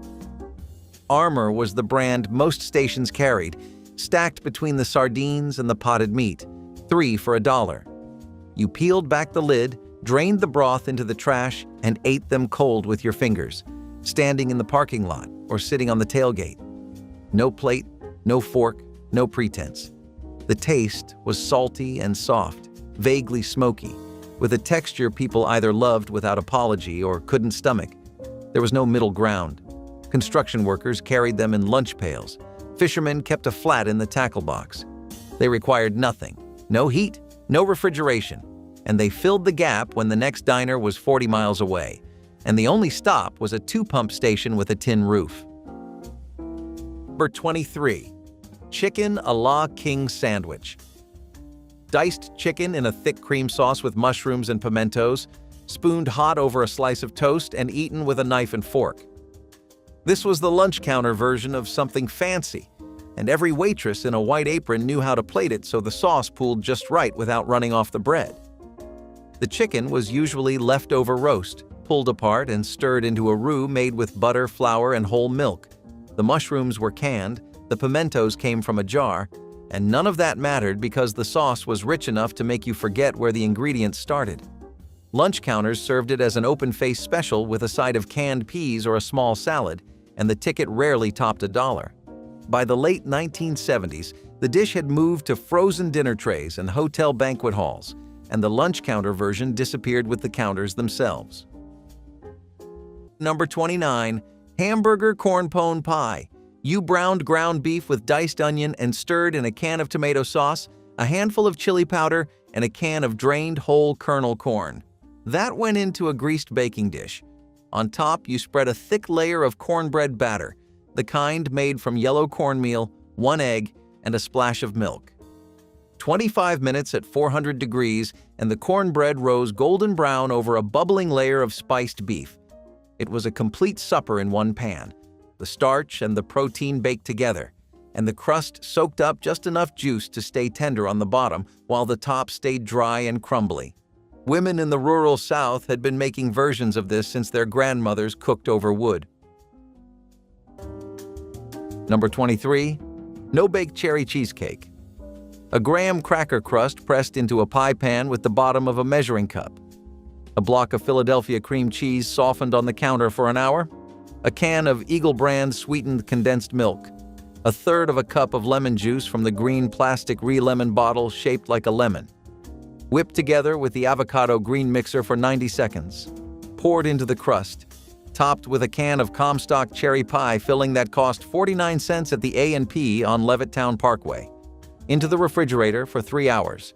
Armour was the brand most stations carried, stacked between the sardines and the potted meat, 3 for $1. You peeled back the lid, drained the broth into the trash, and ate them cold with your fingers, standing in the parking lot or sitting on the tailgate. No plate, no fork, no pretense. The taste was salty and soft, vaguely smoky, with a texture people either loved without apology or couldn't stomach. There was no middle ground. Construction workers carried them in lunch pails. Fishermen kept a flat in the tackle box. They required nothing, no heat, no refrigeration, and they filled the gap when the next diner was 40 miles away, and the only stop was a 2-pump station with a tin roof. Number 23. Chicken a la King Sandwich. Diced chicken in a thick cream sauce with mushrooms and pimentos, spooned hot over a slice of toast and eaten with a knife and fork. This was the lunch counter version of something fancy, and every waitress in a white apron knew how to plate it so the sauce pooled just right without running off the bread. The chicken was usually leftover roast, pulled apart and stirred into a roux made with butter, flour, and whole milk. The mushrooms were canned, the pimentos came from a jar, and none of that mattered because the sauce was rich enough to make you forget where the ingredients started. Lunch counters served it as an open-faced special with a side of canned peas or a small salad, and the ticket rarely topped $1. By the late 1970s, the dish had moved to frozen dinner trays and hotel banquet halls, and the lunch counter version disappeared with the counters themselves. Number 29. Hamburger corn pone pie. You browned ground beef with diced onion and stirred in a can of tomato sauce, a handful of chili powder, and a can of drained whole kernel corn. That went into a greased baking dish. On top, you spread a thick layer of cornbread batter, the kind made from yellow cornmeal, 1 egg, and a splash of milk. 25 minutes at 400 degrees, and the cornbread rose golden brown over a bubbling layer of spiced beef. It was a complete supper in one pan. The starch and the protein baked together, and the crust soaked up just enough juice to stay tender on the bottom while the top stayed dry and crumbly. Women in the rural South had been making versions of this since their grandmothers cooked over wood. Number 23. No-bake cherry cheesecake. A graham cracker crust pressed into a pie pan with the bottom of a measuring cup. A block of Philadelphia cream cheese softened on the counter for an hour. A can of Eagle brand sweetened condensed milk. a third of a cup of lemon juice from the green plastic lemon bottle shaped like a lemon. Whipped together with the avocado green mixer for 90 seconds. Poured into the crust. Topped with a can of Comstock cherry pie filling that cost 49 cents at the A&P on Levittown Parkway. Into the refrigerator for 3 hours.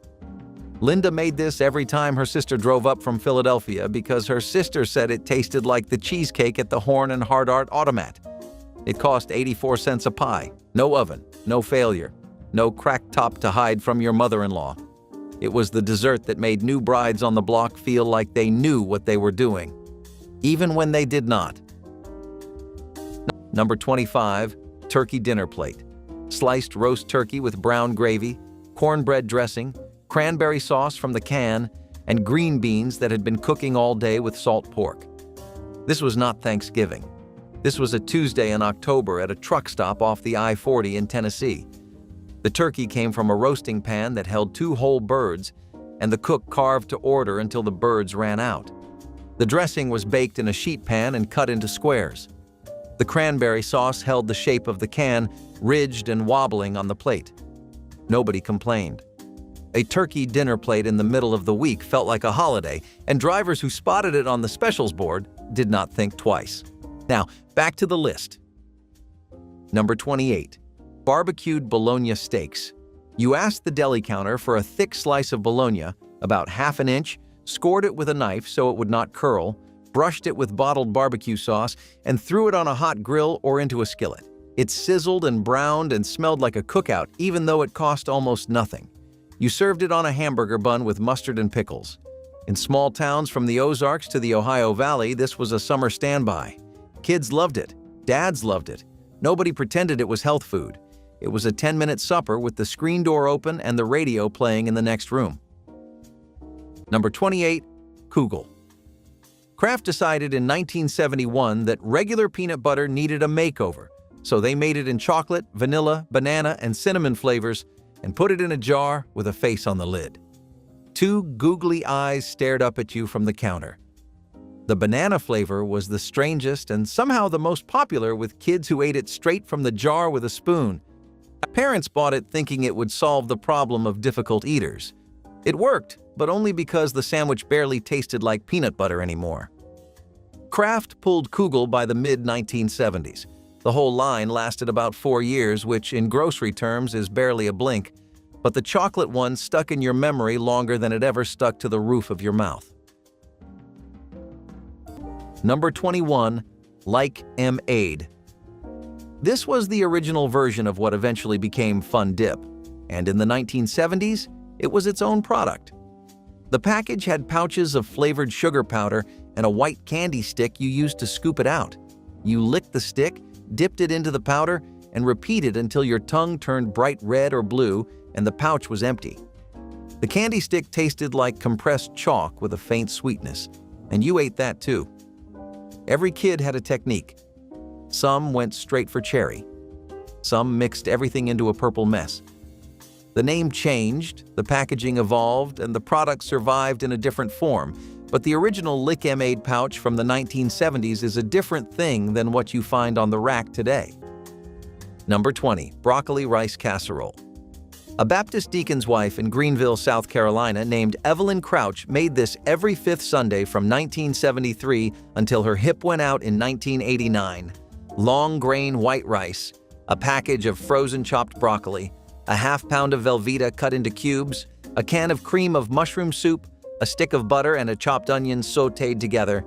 Linda made this every time her sister drove up from Philadelphia because her sister said it tasted like the cheesecake at the Horn and Hardart Automat. It cost 84 cents a pie. No oven, no failure, no cracked top to hide from your mother-in-law. It was the dessert that made new brides on the block feel like they knew what they were doing, even when they did not. Number 25, turkey dinner plate. Sliced roast turkey with brown gravy, cornbread dressing, cranberry sauce from the can, and green beans that had been cooking all day with salt pork. This was not Thanksgiving. This was a Tuesday in October at a truck stop off the I-40 in Tennessee. The turkey came from a roasting pan that held 2 whole birds, and the cook carved to order until the birds ran out. The dressing was baked in a sheet pan and cut into squares. The cranberry sauce held the shape of the can, ridged and wobbling on the plate. Nobody complained. A turkey dinner plate in the middle of the week felt like a holiday, and drivers who spotted it on the specials board did not think twice. Now, back to the list. Number 28. Barbecued bologna steaks. You asked the deli counter for a thick slice of bologna, about ½ an inch, scored it with a knife so it would not curl, brushed it with bottled barbecue sauce, and threw it on a hot grill or into a skillet. It sizzled and browned and smelled like a cookout, even though it cost almost nothing. You served it on a hamburger bun with mustard and pickles. In small towns from the Ozarks to the Ohio Valley, this was a summer standby. Kids loved it. Dads loved it. Nobody pretended it was health food. It was a 10-minute supper with the screen door open and the radio playing in the next room. Number 28. Kugel. Kraft decided in 1971 that regular peanut butter needed a makeover, so they made it in chocolate, vanilla, banana, and cinnamon flavors and put it in a jar with a face on the lid. 2 googly eyes stared up at you from the counter. The banana flavor was the strangest and somehow the most popular with kids who ate it straight from the jar with a spoon. Parents bought it thinking it would solve the problem of difficult eaters. It worked, but only because the sandwich barely tasted like peanut butter anymore. Kraft pulled Kugel by the mid-1970s. The whole line lasted about 4 years, which in grocery terms is barely a blink, but the chocolate one stuck in your memory longer than it ever stuck to the roof of your mouth. Number 21. Like M-Aid. This was the original version of what eventually became Fun Dip, and in the 1970s, it was its own product. The package had pouches of flavored sugar powder and a white candy stick you used to scoop it out. You licked the stick, dipped it into the powder, and repeated until your tongue turned bright red or blue and the pouch was empty. The candy stick tasted like compressed chalk with a faint sweetness, and you ate that too. Every kid had a technique. Some went straight for cherry. Some mixed everything into a purple mess. The name changed, the packaging evolved, and the product survived in a different form, but the original Lick M-Aid pouch from the 1970s is a different thing than what you find on the rack today. Number 20. Broccoli rice casserole. A Baptist deacon's wife in Greenville, South Carolina, named Evelyn Crouch made this every 5th Sunday from 1973 until her hip went out in 1989. Long grain white rice, a package of frozen chopped broccoli, a ½ pound of Velveeta cut into cubes, a can of cream of mushroom soup, a stick of butter and a chopped onion sautéed together,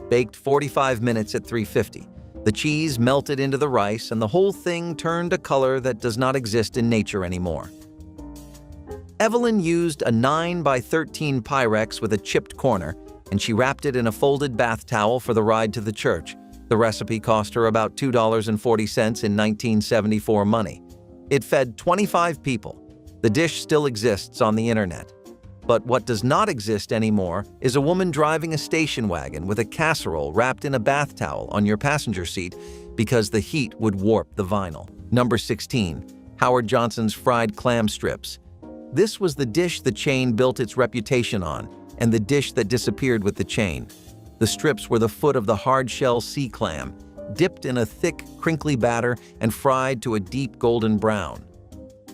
baked 45 minutes at 350. The cheese melted into the rice and the whole thing turned a color that does not exist in nature anymore. Evelyn used a 9 by 13 Pyrex with a chipped corner, and she wrapped it in a folded bath towel for the ride to the church. The recipe cost her about $2.40 in 1974 money. It fed 25 people. The dish still exists on the internet. But what does not exist anymore is a woman driving a station wagon with a casserole wrapped in a bath towel on your passenger seat because the heat would warp the vinyl. Number 16. Howard Johnson's fried clam strips. This was the dish the chain built its reputation on, and the dish that disappeared with the chain. The strips were the foot of the hard-shell sea clam, dipped in a thick, crinkly batter and fried to a deep golden brown.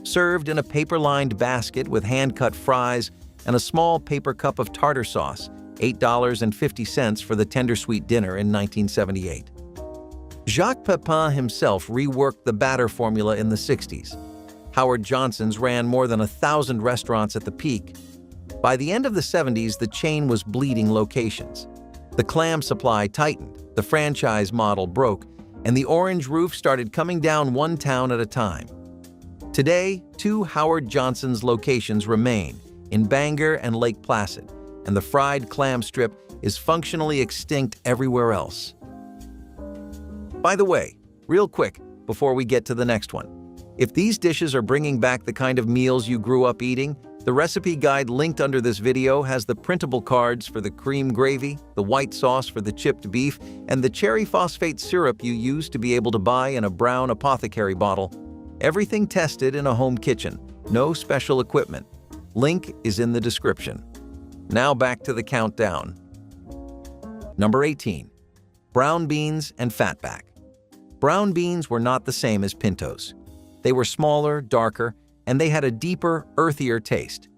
Served in a paper-lined basket with hand-cut fries and a small paper cup of tartar sauce, $8.50 for the tender sweet dinner in 1978. Jacques Pepin himself reworked the batter formula in the 60s. Howard Johnson's ran more than 1,000 restaurants at the peak. By the end of the 70s, the chain was bleeding locations. The clam supply tightened, the franchise model broke, and the orange roof started coming down one town at a time. Today, 2 Howard Johnson's locations remain, in Bangor and Lake Placid, and the fried clam strip is functionally extinct everywhere else. By the way, real quick, before we get to the next one, if these dishes are bringing back the kind of meals you grew up eating, the recipe guide linked under this video has the printable cards for the cream gravy, the white sauce for the chipped beef, and the cherry phosphate syrup you used to be able to buy in a brown apothecary bottle. Everything tested in a home kitchen, no special equipment. Link is in the description. Now back to the countdown. Number 18. Brown beans and fatback. Brown beans were not the same as pintos. They were smaller, darker, and they had a deeper, earthier taste.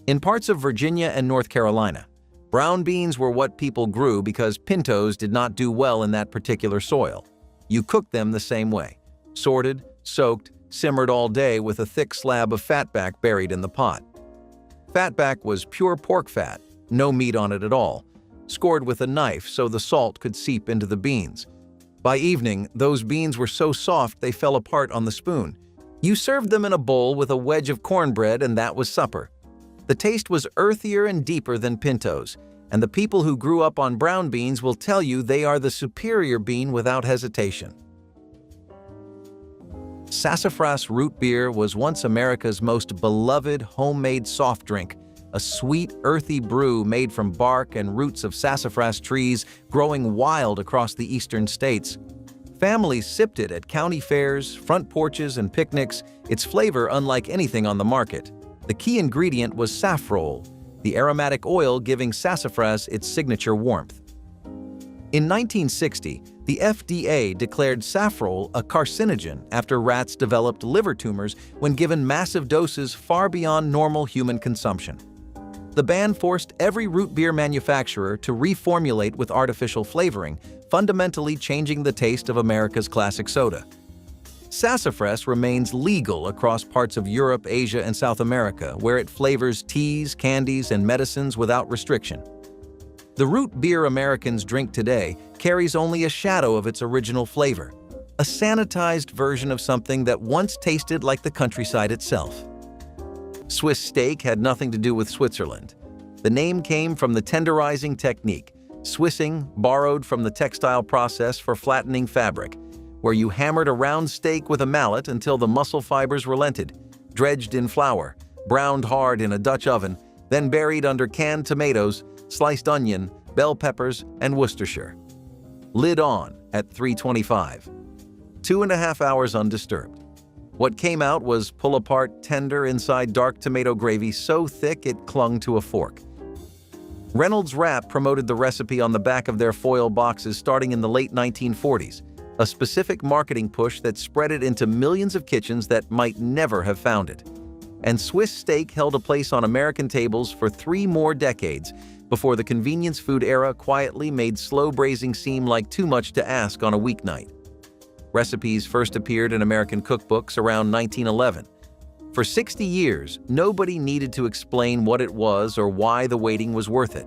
In parts of Virginia and North Carolina, brown beans were what people grew because pintos did not do well in that particular soil. You cooked them the same way, sorted, soaked, simmered all day with a thick slab of fatback buried in the pot. Fatback was pure pork fat, no meat on it at all, scored with a knife so the salt could seep into the beans. By evening, those beans were so soft they fell apart on the spoon. You served them in a bowl with a wedge of cornbread and that was supper. The taste was earthier and deeper than pintos, and the people who grew up on brown beans will tell you they are the superior bean without hesitation. Sassafras root beer was once America's most beloved homemade soft drink, a sweet, earthy brew made from bark and roots of sassafras trees growing wild across the eastern states. Families sipped it at county fairs, front porches, and picnics, its flavor unlike anything on the market. The key ingredient was saffrole, the aromatic oil giving sassafras its signature warmth. In 1960, the FDA declared saffrole a carcinogen after rats developed liver tumors when given massive doses far beyond normal human consumption. The ban forced every root beer manufacturer to reformulate with artificial flavoring, fundamentally changing the taste of America's classic soda. Sassafras remains legal across parts of Europe, Asia, and South America, where it flavors teas, candies, and medicines without restriction. The root beer Americans drink today carries only a shadow of its original flavor, a sanitized version of something that once tasted like the countryside itself. Swiss steak had nothing to do with Switzerland. The name came from the tenderizing technique, Swissing borrowed from the textile process for flattening fabric, where you hammered a round steak with a mallet until the muscle fibers relented, dredged in flour, browned hard in a Dutch oven, then buried under canned tomatoes, sliced onion, bell peppers, and Worcestershire. Lid on at 325. 2.5 hours undisturbed. What came out was pull-apart, tender inside dark tomato gravy so thick it clung to a fork. Reynolds Wrap promoted the recipe on the back of their foil boxes starting in the late 1940s, a specific marketing push that spread it into millions of kitchens that might never have found it. And Swiss steak held a place on American tables for 3 more decades before the convenience food era quietly made slow braising seem like too much to ask on a weeknight. Recipes first appeared in American cookbooks around 1911. For 60 years, nobody needed to explain what it was or why the waiting was worth it.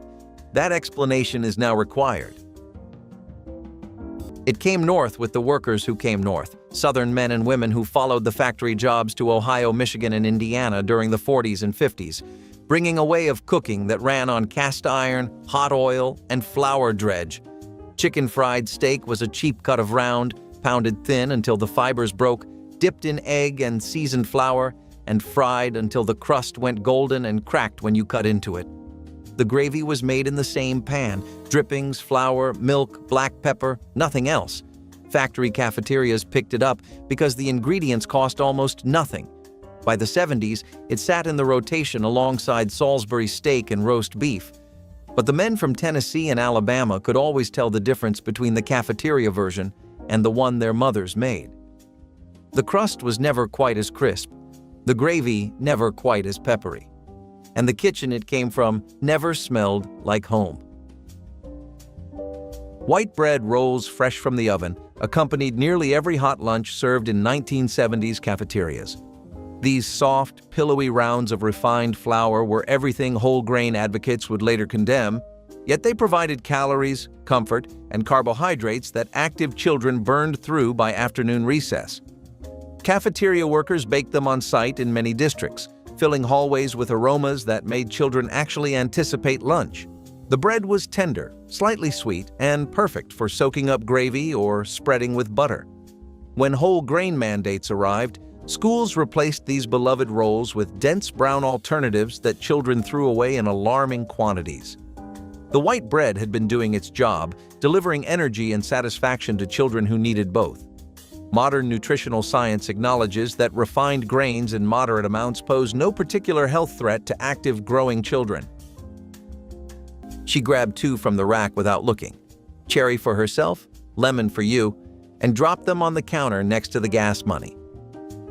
That explanation is now required. It came north with the workers who came north, Southern men and women who followed the factory jobs to Ohio, Michigan, and Indiana during the 40s and 50s, bringing a way of cooking that ran on cast iron, hot oil, and flour dredge. Chicken fried steak was a cheap cut of round, pounded thin until the fibers broke, dipped in egg and seasoned flour, and fried until the crust went golden and cracked when you cut into it. The gravy was made in the same pan, drippings, flour, milk, black pepper, nothing else. Factory cafeterias picked it up because the ingredients cost almost nothing. By the 70s, it sat in the rotation alongside Salisbury steak and roast beef. But the men from Tennessee and Alabama could always tell the difference between the cafeteria version and the one their mothers made. The crust was never quite as crisp, the gravy never quite as peppery, and the kitchen it came from never smelled like home. White bread rolls fresh from the oven accompanied nearly every hot lunch served in 1970s cafeterias. These soft, pillowy rounds of refined flour were everything whole grain advocates would later condemn, yet they provided calories, comfort, and carbohydrates that active children burned through by afternoon recess. Cafeteria workers baked them on site in many districts, filling hallways with aromas that made children actually anticipate lunch. The bread was tender, slightly sweet, and perfect for soaking up gravy or spreading with butter. When whole grain mandates arrived, schools replaced these beloved rolls with dense brown alternatives that children threw away in alarming quantities. The white bread had been doing its job, delivering energy and satisfaction to children who needed both. Modern nutritional science acknowledges that refined grains in moderate amounts pose no particular health threat to active, growing children. She grabbed 2 from the rack without looking, cherry for herself, lemon for you, and dropped them on the counter next to the gas money.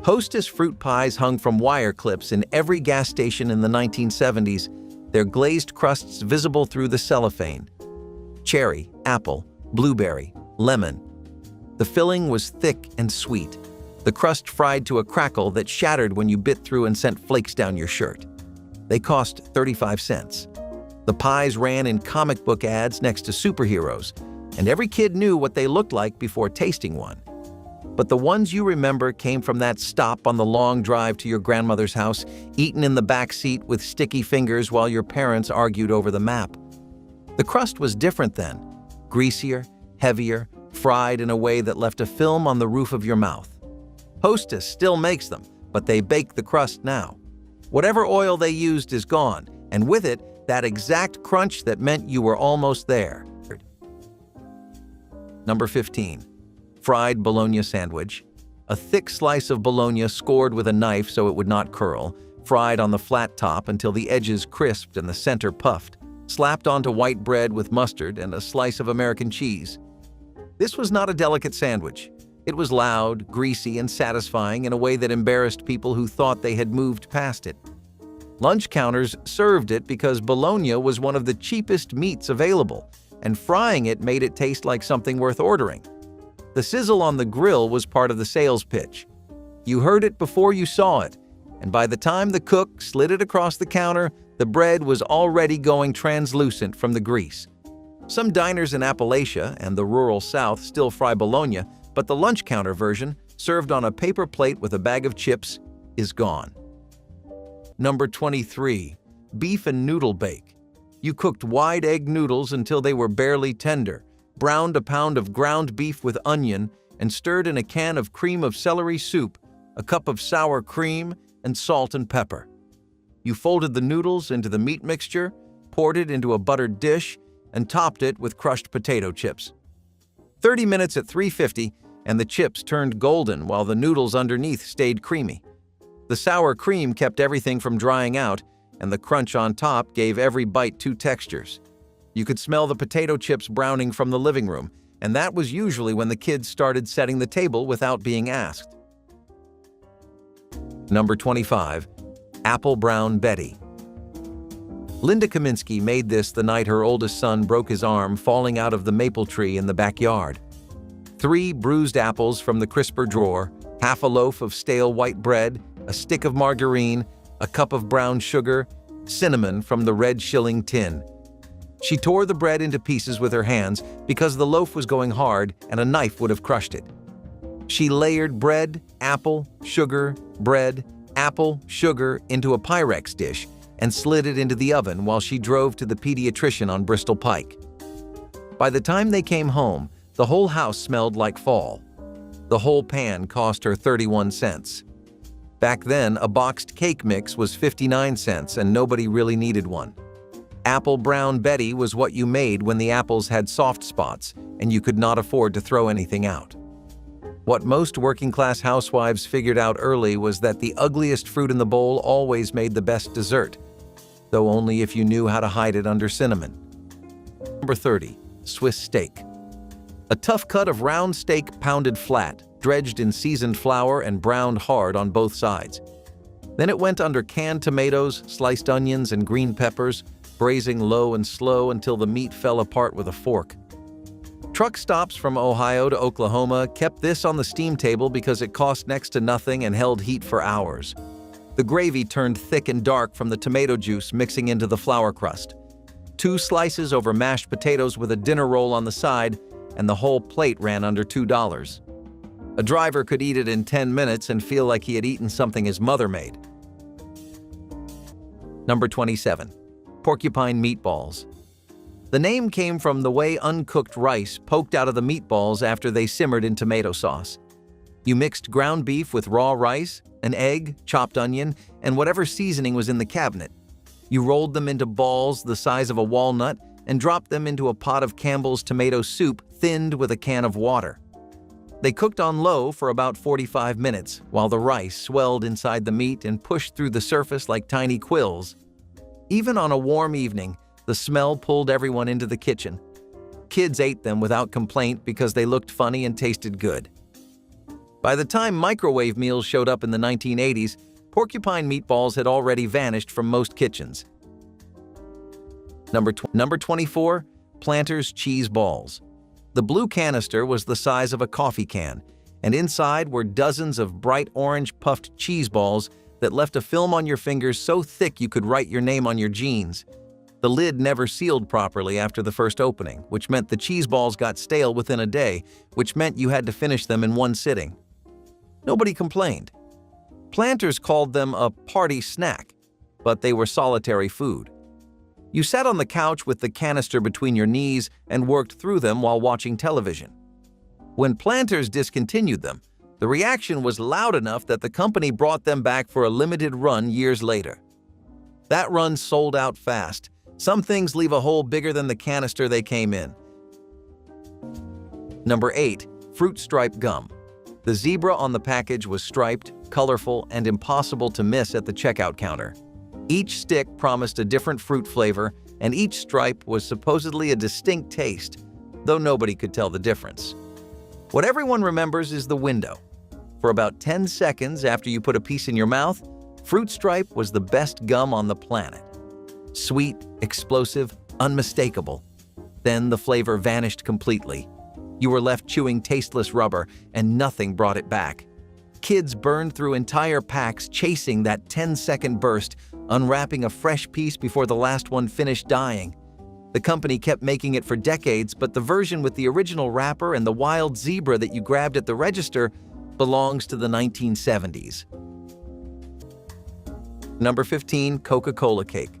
Hostess fruit pies hung from wire clips in every gas station in the 1970s, their glazed crusts visible through the cellophane. Cherry, apple, blueberry, lemon. The filling was thick and sweet, the crust fried to a crackle that shattered when you bit through and sent flakes down your shirt. They cost 35 cents. The pies ran in comic book ads next to superheroes, and every kid knew what they looked like before tasting one. But the ones you remember came from that stop on the long drive to your grandmother's house, eaten in the back seat with sticky fingers while your parents argued over the map. The crust was different then, greasier, heavier, fried in a way that left a film on the roof of your mouth. Hostess still makes them, but they bake the crust now. Whatever oil they used is gone, and with it, that exact crunch that meant you were almost there. Number 15. Fried bologna sandwich. A thick slice of bologna scored with a knife so it would not curl, fried on the flat top until the edges crisped and the center puffed, slapped onto white bread with mustard and a slice of American cheese. This was not a delicate sandwich. It was loud, greasy, and satisfying in a way that embarrassed people who thought they had moved past it. Lunch counters served it because bologna was one of the cheapest meats available, and frying it made it taste like something worth ordering. The sizzle on the grill was part of the sales pitch. You heard it before you saw it, and by the time the cook slid it across the counter, the bread was already going translucent from the grease. Some diners in Appalachia and the rural South still fry bologna, but the lunch counter version, served on a paper plate with a bag of chips, is gone. Number 23. Beef and noodle bake. You cooked wide egg noodles until they were barely tender, browned a pound of ground beef with onion, and stirred in a can of cream of celery soup, a cup of sour cream, and salt and pepper. You folded the noodles into the meat mixture, poured it into a buttered dish, and topped it with crushed potato chips. 30 minutes at 350, and the chips turned golden while the noodles underneath stayed creamy. The sour cream kept everything from drying out, and the crunch on top gave every bite 2 textures. You could smell the potato chips browning from the living room, and that was usually when the kids started setting the table without being asked. Number 25. Apple Brown Betty. Linda Kaminsky made this the night her oldest son broke his arm falling out of the maple tree in the backyard. 3 bruised apples from the crisper drawer, half a loaf of stale white bread, a stick of margarine, a cup of brown sugar, cinnamon from the red shilling tin. She tore the bread into pieces with her hands because the loaf was going hard and a knife would have crushed it. She layered bread, apple, sugar, bread, apple, sugar into a Pyrex dish and slid it into the oven while she drove to the pediatrician on Bristol Pike. By the time they came home, the whole house smelled like fall. The whole pan cost her 31 cents. Back then, a boxed cake mix was 59 cents and nobody really needed one. Apple Brown Betty was what you made when the apples had soft spots and you could not afford to throw anything out. What most working-class housewives figured out early was that the ugliest fruit in the bowl always made the best dessert, though only if you knew how to hide it under cinnamon. Number 30. Swiss steak. A tough cut of round steak pounded flat, dredged in seasoned flour and browned hard on both sides. Then it went under canned tomatoes, sliced onions, and green peppers, braising low and slow until the meat fell apart with a fork. Truck stops from Ohio to Oklahoma kept this on the steam table because it cost next to nothing and held heat for hours. The gravy turned thick and dark from the tomato juice mixing into the flour crust. 2 slices over mashed potatoes with a dinner roll on the side, and the whole plate ran under $2. A driver could eat it in 10 minutes and feel like he had eaten something his mother made. Number 27. Porcupine meatballs. The name came from the way uncooked rice poked out of the meatballs after they simmered in tomato sauce. You mixed ground beef with raw rice, an egg, chopped onion, and whatever seasoning was in the cabinet. You rolled them into balls the size of a walnut and dropped them into a pot of Campbell's tomato soup thinned with a can of water. They cooked on low for about 45 minutes while the rice swelled inside the meat and pushed through the surface like tiny quills. Even on a warm evening, the smell pulled everyone into the kitchen. Kids ate them without complaint because they looked funny and tasted good. By the time microwave meals showed up in the 1980s, porcupine meatballs had already vanished from most kitchens. Number 24. Planters cheese balls. The blue canister was the size of a coffee can, and inside were dozens of bright orange puffed cheese balls that left a film on your fingers so thick you could write your name on your jeans. The lid never sealed properly after the first opening, which meant the cheese balls got stale within a day, which meant you had to finish them in one sitting. Nobody complained. Planters called them a party snack, but they were solitary food. You sat on the couch with the canister between your knees and worked through them while watching television. When Planters discontinued them, the reaction was loud enough that the company brought them back for a limited run years later. That run sold out fast. Some things leave a hole bigger than the canister they came in. Number 8. Fruit stripe gum. The zebra on the package was striped, colorful, and impossible to miss at the checkout counter. Each stick promised a different fruit flavor, and each stripe was supposedly a distinct taste, though nobody could tell the difference. What everyone remembers is the window. For about 10 seconds after you put a piece in your mouth, Fruit Stripe was the best gum on the planet. Sweet, explosive, unmistakable. Then the flavor vanished completely. You were left chewing tasteless rubber, and nothing brought it back. Kids burned through entire packs chasing that 10-second burst, unwrapping a fresh piece before the last one finished dying. The company kept making it for decades, but the version with the original wrapper and the wild zebra that you grabbed at the register belongs to the 1970s. Number 15. Coca-Cola cake.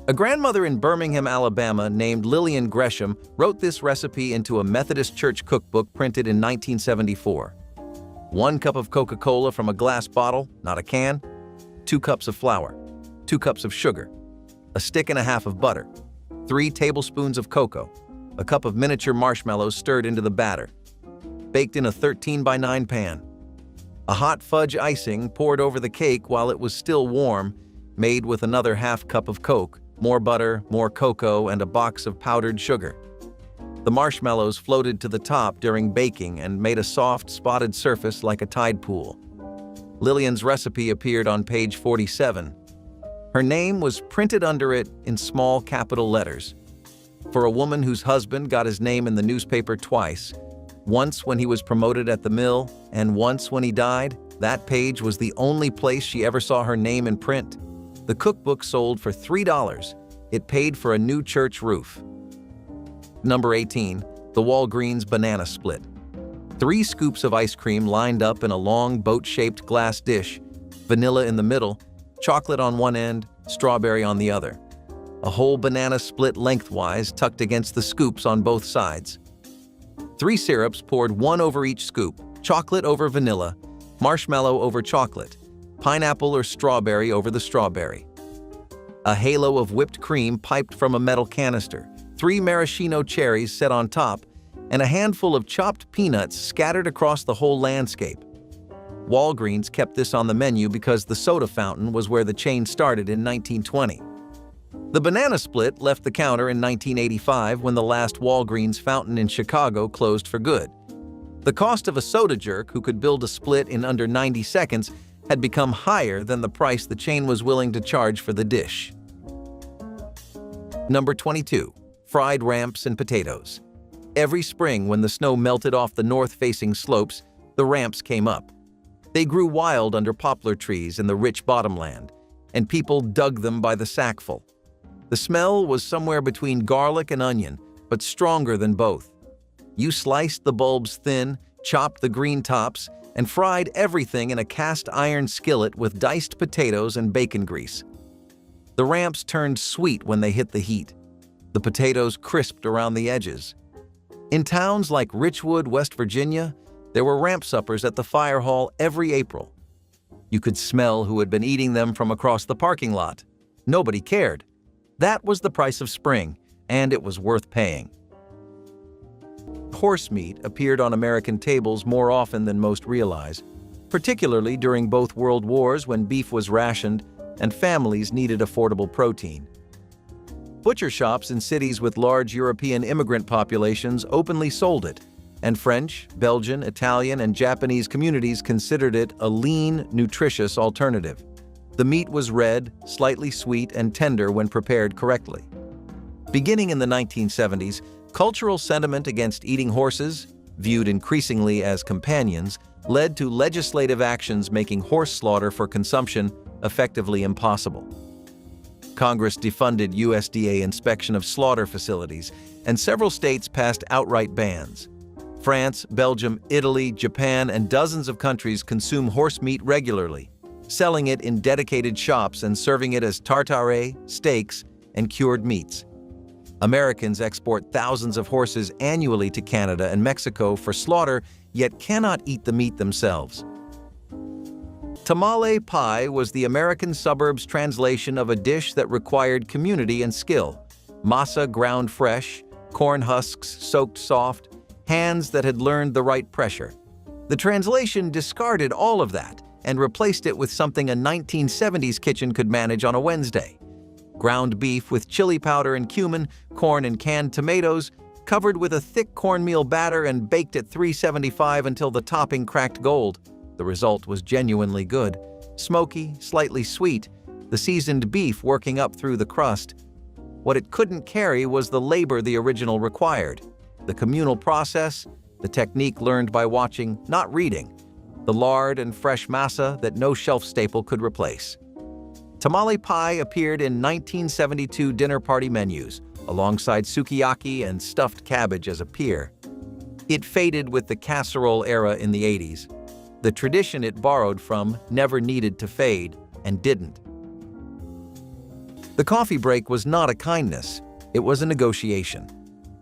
A grandmother in Birmingham, Alabama named Lillian Gresham wrote this recipe into a Methodist church cookbook printed in 1974. 1 cup of Coca-Cola from a glass bottle, not a can, 2 cups of flour, 2 cups of sugar, a stick and a half of butter, 3 tablespoons of cocoa, a cup of miniature marshmallows stirred into the batter, baked in a 13-by-9 pan, a hot fudge icing poured over the cake while it was still warm, made with another half cup of Coke, more butter, more cocoa, and a box of powdered sugar. The marshmallows floated to the top during baking and made a soft, spotted surface like a tide pool. Lillian's recipe appeared on page 47. Her name was printed under it in small capital letters. For a woman whose husband got his name in the newspaper twice, once when he was promoted at the mill and once when he died, that page was the only place she ever saw her name in print. The cookbook sold for $3. It paid for a new church roof. Number 18. The Walgreens banana split. 3 scoops of ice cream lined up in a long boat-shaped glass dish, vanilla in the middle, chocolate on one end, strawberry on the other. A whole banana split lengthwise tucked against the scoops on both sides. 3 syrups poured one over each scoop, chocolate over vanilla, marshmallow over chocolate, pineapple or strawberry over the strawberry. A halo of whipped cream piped from a metal canister, 3 maraschino cherries set on top, and a handful of chopped peanuts scattered across the whole landscape. Walgreens kept this on the menu because the soda fountain was where the chain started in 1920. The banana split left the counter in 1985 when the last Walgreens fountain in Chicago closed for good. The cost of a soda jerk who could build a split in under 90 seconds had become higher than the price the chain was willing to charge for the dish. Number 22. Fried ramps and potatoes. Every spring when the snow melted off the north-facing slopes, the ramps came up. They grew wild under poplar trees in the rich bottomland, and people dug them by the sackful. The smell was somewhere between garlic and onion, but stronger than both. You sliced the bulbs thin, chopped the green tops, and fried everything in a cast-iron skillet with diced potatoes and bacon grease. The ramps turned sweet when they hit the heat. The potatoes crisped around the edges. In towns like Richwood, West Virginia, there were ramp suppers at the fire hall every April. You could smell who had been eating them from across the parking lot. Nobody cared. That was the price of spring, and it was worth paying. Horse meat appeared on American tables more often than most realize, particularly during both World Wars when beef was rationed and families needed affordable protein. Butcher shops in cities with large European immigrant populations openly sold it, and French, Belgian, Italian, and Japanese communities considered it a lean, nutritious alternative. The meat was red, slightly sweet, and tender when prepared correctly. Beginning in the 1970s, cultural sentiment against eating horses, viewed increasingly as companions, led to legislative actions making horse slaughter for consumption effectively impossible. Congress defunded USDA inspection of slaughter facilities, and several states passed outright bans. France, Belgium, Italy, Japan, and dozens of countries consume horse meat regularly, selling it in dedicated shops and serving it as tartare, steaks, and cured meats. Americans export thousands of horses annually to Canada and Mexico for slaughter, yet cannot eat the meat themselves. Tamale pie was the American suburbs translation of a dish that required community and skill. Masa ground fresh, corn husks soaked soft, hands that had learned the right pressure. The translation discarded all of that and replaced it with something a 1970s kitchen could manage on a Wednesday. Ground beef with chili powder and cumin, corn and canned tomatoes, covered with a thick cornmeal batter and baked at 375 until the topping cracked gold. The result was genuinely good. Smoky, slightly sweet, the seasoned beef working up through the crust. What it couldn't carry was the labor the original required. The communal process, the technique learned by watching, not reading. The lard and fresh masa that no shelf staple could replace. Tamale pie appeared in 1972 dinner party menus, alongside sukiyaki and stuffed cabbage as a peer. It faded with the casserole era in the 80s. The tradition it borrowed from never needed to fade, and didn't. The coffee break was not a kindness, it was a negotiation.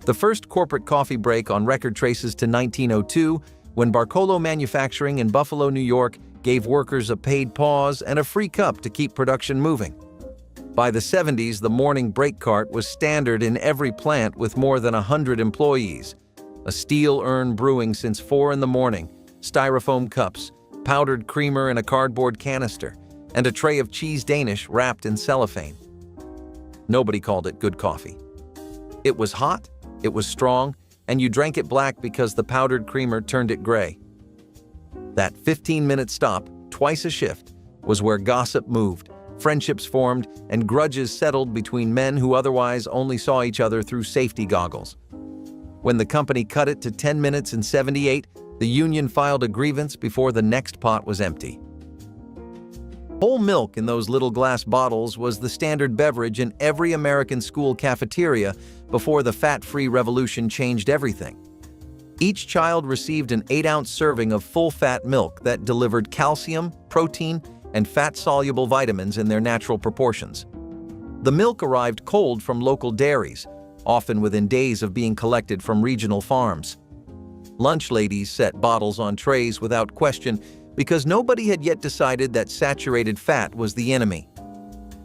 The first corporate coffee break on record traces to 1902, when Barcolo Manufacturing in Buffalo, New York, gave workers a paid pause and a free cup to keep production moving. By the 70s, the morning break cart was standard in every plant with more than 100 employees. A steel urn brewing since 4 in the morning, styrofoam cups, powdered creamer in a cardboard canister, and a tray of cheese Danish wrapped in cellophane. Nobody called it good coffee. It was hot, it was strong, and you drank it black because the powdered creamer turned it gray. That 15-minute stop, twice a shift, was where gossip moved, friendships formed, and grudges settled between men who otherwise only saw each other through safety goggles. When the company cut it to 10 minutes in '78, the union filed a grievance before the next pot was empty. Whole milk in those little glass bottles was the standard beverage in every American school cafeteria before the fat-free revolution changed everything. Each child received an 8-ounce serving of full-fat milk that delivered calcium, protein, and fat-soluble vitamins in their natural proportions. The milk arrived cold from local dairies, often within days of being collected from regional farms. Lunch ladies set bottles on trays without question because nobody had yet decided that saturated fat was the enemy.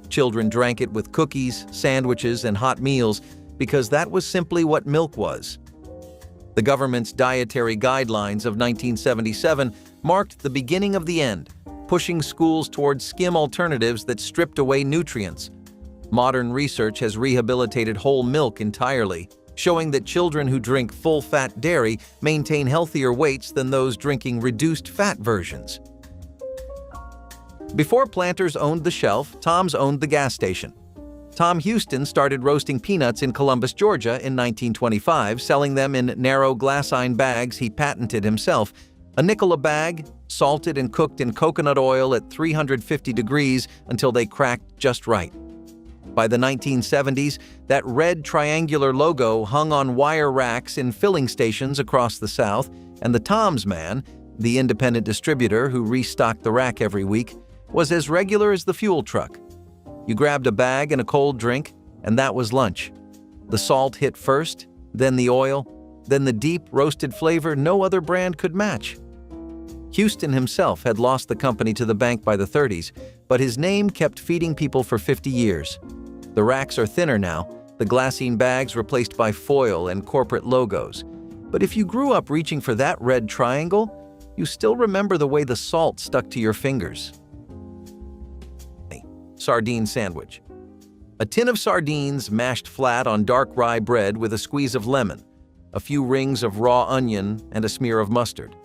Children drank it with cookies, sandwiches, and hot meals because that was simply what milk was. The government's dietary guidelines of 1977 marked the beginning of the end, pushing schools toward skim alternatives that stripped away nutrients. Modern research has rehabilitated whole milk entirely, showing that children who drink full-fat dairy maintain healthier weights than those drinking reduced-fat versions. Before Planters owned the shelf, Tom's owned the gas station. Tom Houston started roasting peanuts in Columbus, Georgia in 1925, selling them in narrow glassine bags he patented himself. A nickel a bag, salted and cooked in coconut oil at 350 degrees until they cracked just right. By the 1970s, that red triangular logo hung on wire racks in filling stations across the South, and the Tom's man, the independent distributor who restocked the rack every week, was as regular as the fuel truck. You grabbed a bag and a cold drink, and that was lunch. The salt hit first, then the oil, then the deep, roasted flavor no other brand could match. Houston himself had lost the company to the bank by the 30s, but his name kept feeding people for 50 years. The racks are thinner now, the glassine bags replaced by foil and corporate logos. But if you grew up reaching for that red triangle, you still remember the way the salt stuck to your fingers. Sardine sandwich. A tin of sardines mashed flat on dark rye bread with a squeeze of lemon, a few rings of raw onion, and a smear of mustard.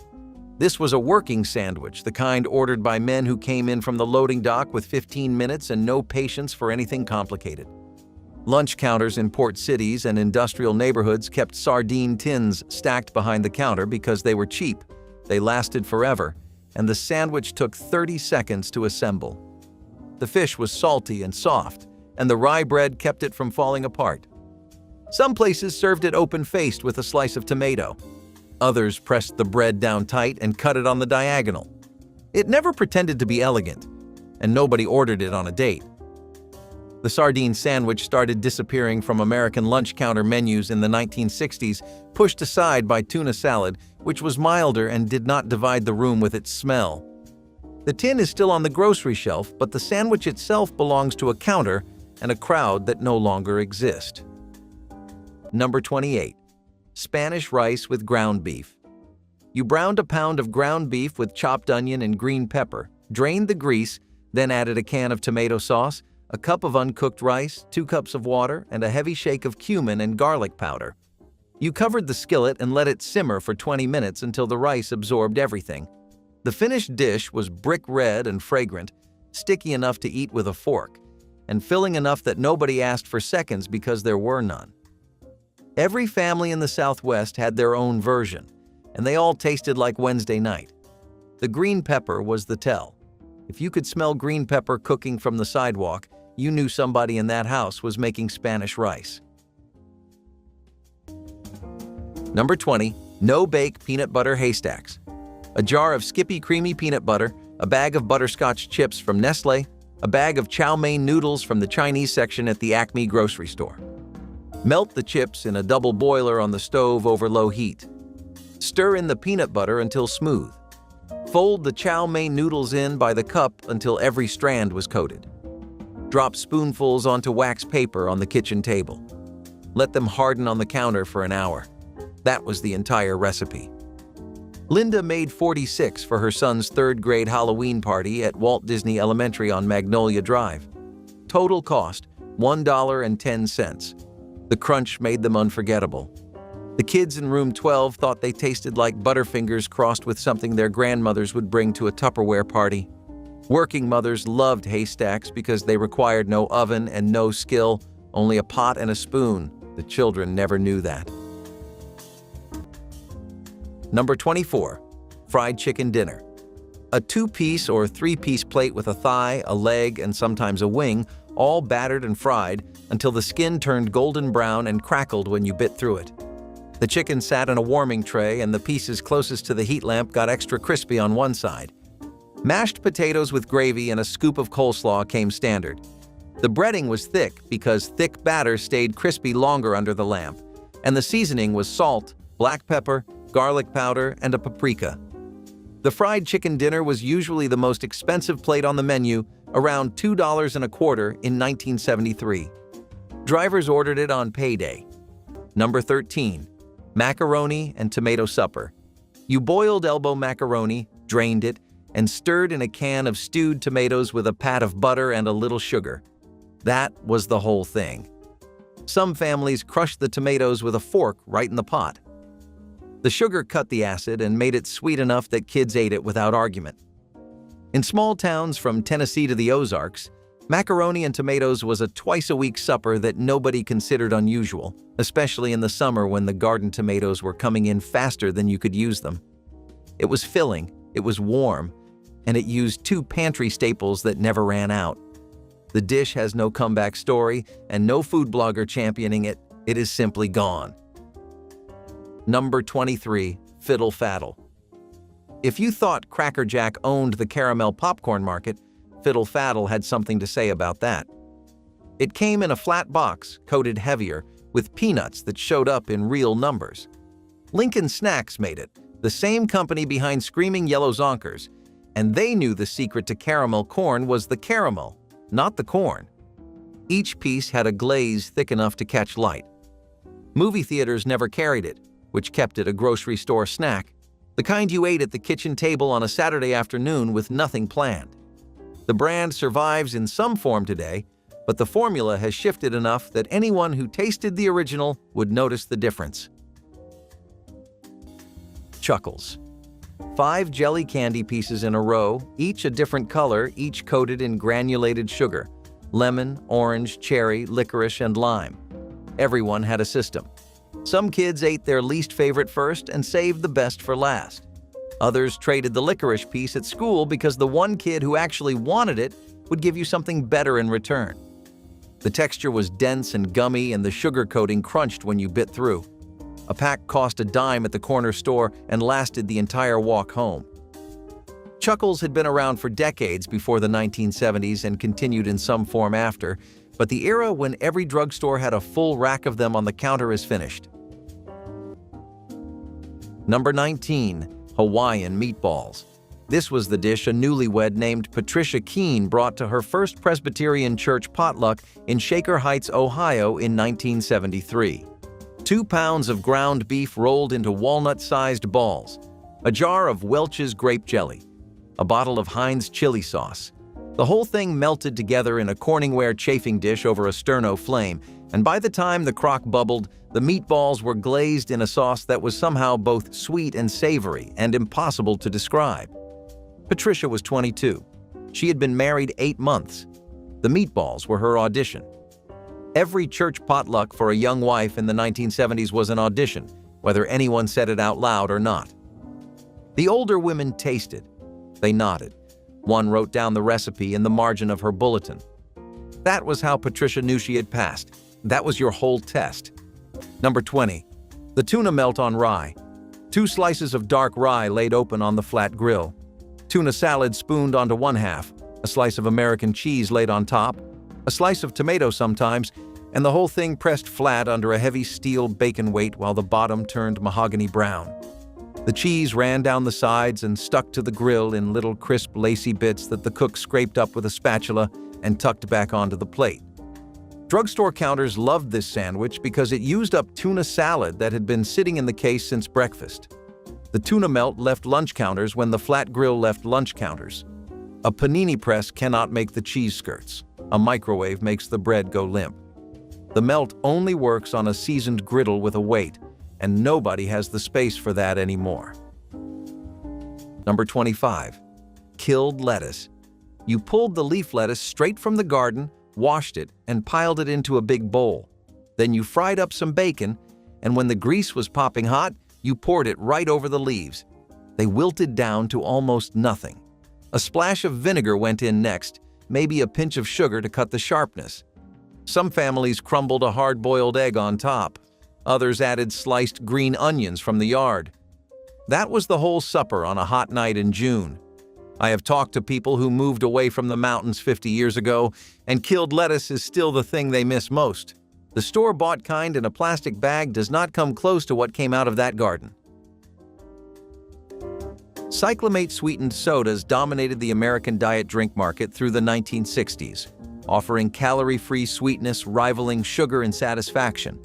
This was a working sandwich, the kind ordered by men who came in from the loading dock with 15 minutes and no patience for anything complicated. Lunch counters in port cities and industrial neighborhoods kept sardine tins stacked behind the counter because they were cheap, they lasted forever, and the sandwich took 30 seconds to assemble. The fish was salty and soft, and the rye bread kept it from falling apart. Some places served it open-faced with a slice of tomato. Others pressed the bread down tight and cut it on the diagonal. It never pretended to be elegant, and nobody ordered it on a date. The sardine sandwich started disappearing from American lunch counter menus in the 1960s, pushed aside by tuna salad, which was milder and did not divide the room with its smell. The tin is still on the grocery shelf, but the sandwich itself belongs to a counter and a crowd that no longer exist. Number 28. Spanish rice with ground beef. You browned a pound of ground beef with chopped onion and green pepper, drained the grease, then added a can of tomato sauce, a cup of uncooked rice, 2 cups of water, and a heavy shake of cumin and garlic powder. You covered the skillet and let it simmer for 20 minutes until the rice absorbed everything. The finished dish was brick red and fragrant, sticky enough to eat with a fork, and filling enough that nobody asked for seconds because there were none. Every family in the Southwest had their own version, and they all tasted like Wednesday night. The green pepper was the tell. If you could smell green pepper cooking from the sidewalk, you knew somebody in that house was making Spanish rice. Number 20. No-bake peanut butter haystacks. A jar of Skippy creamy peanut butter, a bag of butterscotch chips from Nestle, a bag of chow mein noodles from the Chinese section at the Acme grocery store. Melt the chips in a double boiler on the stove over low heat. Stir in the peanut butter until smooth. Fold the chow mein noodles in by the cup until every strand was coated. Drop spoonfuls onto wax paper on the kitchen table. Let them harden on the counter for an hour. That was the entire recipe. Linda made 46 for her son's 3rd grade Halloween party at Walt Disney Elementary on Magnolia Drive. Total cost, $1.10. The crunch made them unforgettable. The kids in room 12 thought they tasted like Butterfingers crossed with something their grandmothers would bring to a Tupperware party. Working mothers loved haystacks because they required no oven and no skill, only a pot and a spoon. The children never knew that. Number 24. Fried chicken dinner. A 2-piece or 3-piece plate with a thigh, a leg, and sometimes a wing, all battered and fried until the skin turned golden brown and crackled when you bit through it. The chicken sat in a warming tray and the pieces closest to the heat lamp got extra crispy on one side. Mashed potatoes with gravy and a scoop of coleslaw came standard. The breading was thick because thick batter stayed crispy longer under the lamp, and the seasoning was salt, black pepper, garlic powder, and a paprika. The fried chicken dinner was usually the most expensive plate on the menu, around $2.25 in 1973. Drivers ordered it on payday. Number 13. Macaroni and tomato supper. You boiled elbow macaroni, drained it, and stirred in a can of stewed tomatoes with a pat of butter and a little sugar. That was the whole thing. Some families crushed the tomatoes with a fork right in the pot. The sugar cut the acid and made it sweet enough that kids ate it without argument. In small towns from Tennessee to the Ozarks, macaroni and tomatoes was a twice-a-week supper that nobody considered unusual, especially in the summer when the garden tomatoes were coming in faster than you could use them. It was filling, it was warm, and it used two pantry staples that never ran out. The dish has no comeback story and no food blogger championing it. It is simply gone. Number 23. Fiddle Faddle. If you thought Cracker Jack owned the caramel popcorn market, Fiddle Faddle had something to say about that. It came in a flat box, coated heavier, with peanuts that showed up in real numbers. Lincoln Snacks made it, the same company behind Screaming Yellow Zonkers, and they knew the secret to caramel corn was the caramel, not the corn. Each piece had a glaze thick enough to catch light. Movie theaters never carried it, which kept it a grocery store snack, the kind you ate at the kitchen table on a Saturday afternoon with nothing planned. The brand survives in some form today, but the formula has shifted enough that anyone who tasted the original would notice the difference. Chuckles. 5 jelly candy pieces in a row, each a different color, each coated in granulated sugar: lemon, orange, cherry, licorice, and lime. Everyone had a system. Some kids ate their least favorite first and saved the best for last. Others traded the licorice piece at school because the one kid who actually wanted it would give you something better in return. The texture was dense and gummy, and the sugar coating crunched when you bit through. A pack cost a dime at the corner store and lasted the entire walk home. Chuckles had been around for decades before the 1970s and continued in some form after, but the era when every drugstore had a full rack of them on the counter is finished. Number 19. Hawaiian meatballs. This was the dish a newlywed named Patricia Keene brought to her First Presbyterian Church potluck in Shaker Heights, Ohio in 1973. 2 pounds of ground beef rolled into walnut-sized balls, a jar of Welch's grape jelly, a bottle of Heinz chili sauce. The whole thing melted together in a Corningware chafing dish over a sterno flame, and by the time the crock bubbled, the meatballs were glazed in a sauce that was somehow both sweet and savory and impossible to describe. Patricia was 22. She had been married 8 months. The meatballs were her audition. Every church potluck for a young wife in the 1970s was an audition, whether anyone said it out loud or not. The older women tasted. They nodded. One wrote down the recipe in the margin of her bulletin. That was how Patricia knew she had passed. That was your whole test. Number 20. The tuna melt on rye. 2 slices of dark rye laid open on the flat grill. Tuna salad spooned onto one half, a slice of American cheese laid on top, a slice of tomato sometimes, and the whole thing pressed flat under a heavy steel bacon weight while the bottom turned mahogany brown. The cheese ran down the sides and stuck to the grill in little crisp, lacy bits that the cook scraped up with a spatula and tucked back onto the plate. Drugstore counters loved this sandwich because it used up tuna salad that had been sitting in the case since breakfast. The tuna melt left lunch counters when the flat grill left lunch counters. A panini press cannot make the cheese skirts. A microwave makes the bread go limp. The melt only works on a seasoned griddle with a weight, and nobody has the space for that anymore. Number 25. Killed lettuce. You pulled the leaf lettuce straight from the garden, washed it, and piled it into a big bowl. Then you fried up some bacon, and when the grease was popping hot, you poured it right over the leaves. They wilted down to almost nothing. A splash of vinegar went in next, maybe a pinch of sugar to cut the sharpness. Some families crumbled a hard-boiled egg on top. Others added sliced green onions from the yard. That was the whole supper on a hot night in June. I have talked to people who moved away from the mountains 50 years ago, and killed lettuce is still the thing they miss most. The store-bought kind in a plastic bag does not come close to what came out of that garden. Cyclamate-sweetened sodas dominated the American diet drink market through the 1960s, offering calorie-free sweetness rivaling sugar in satisfaction.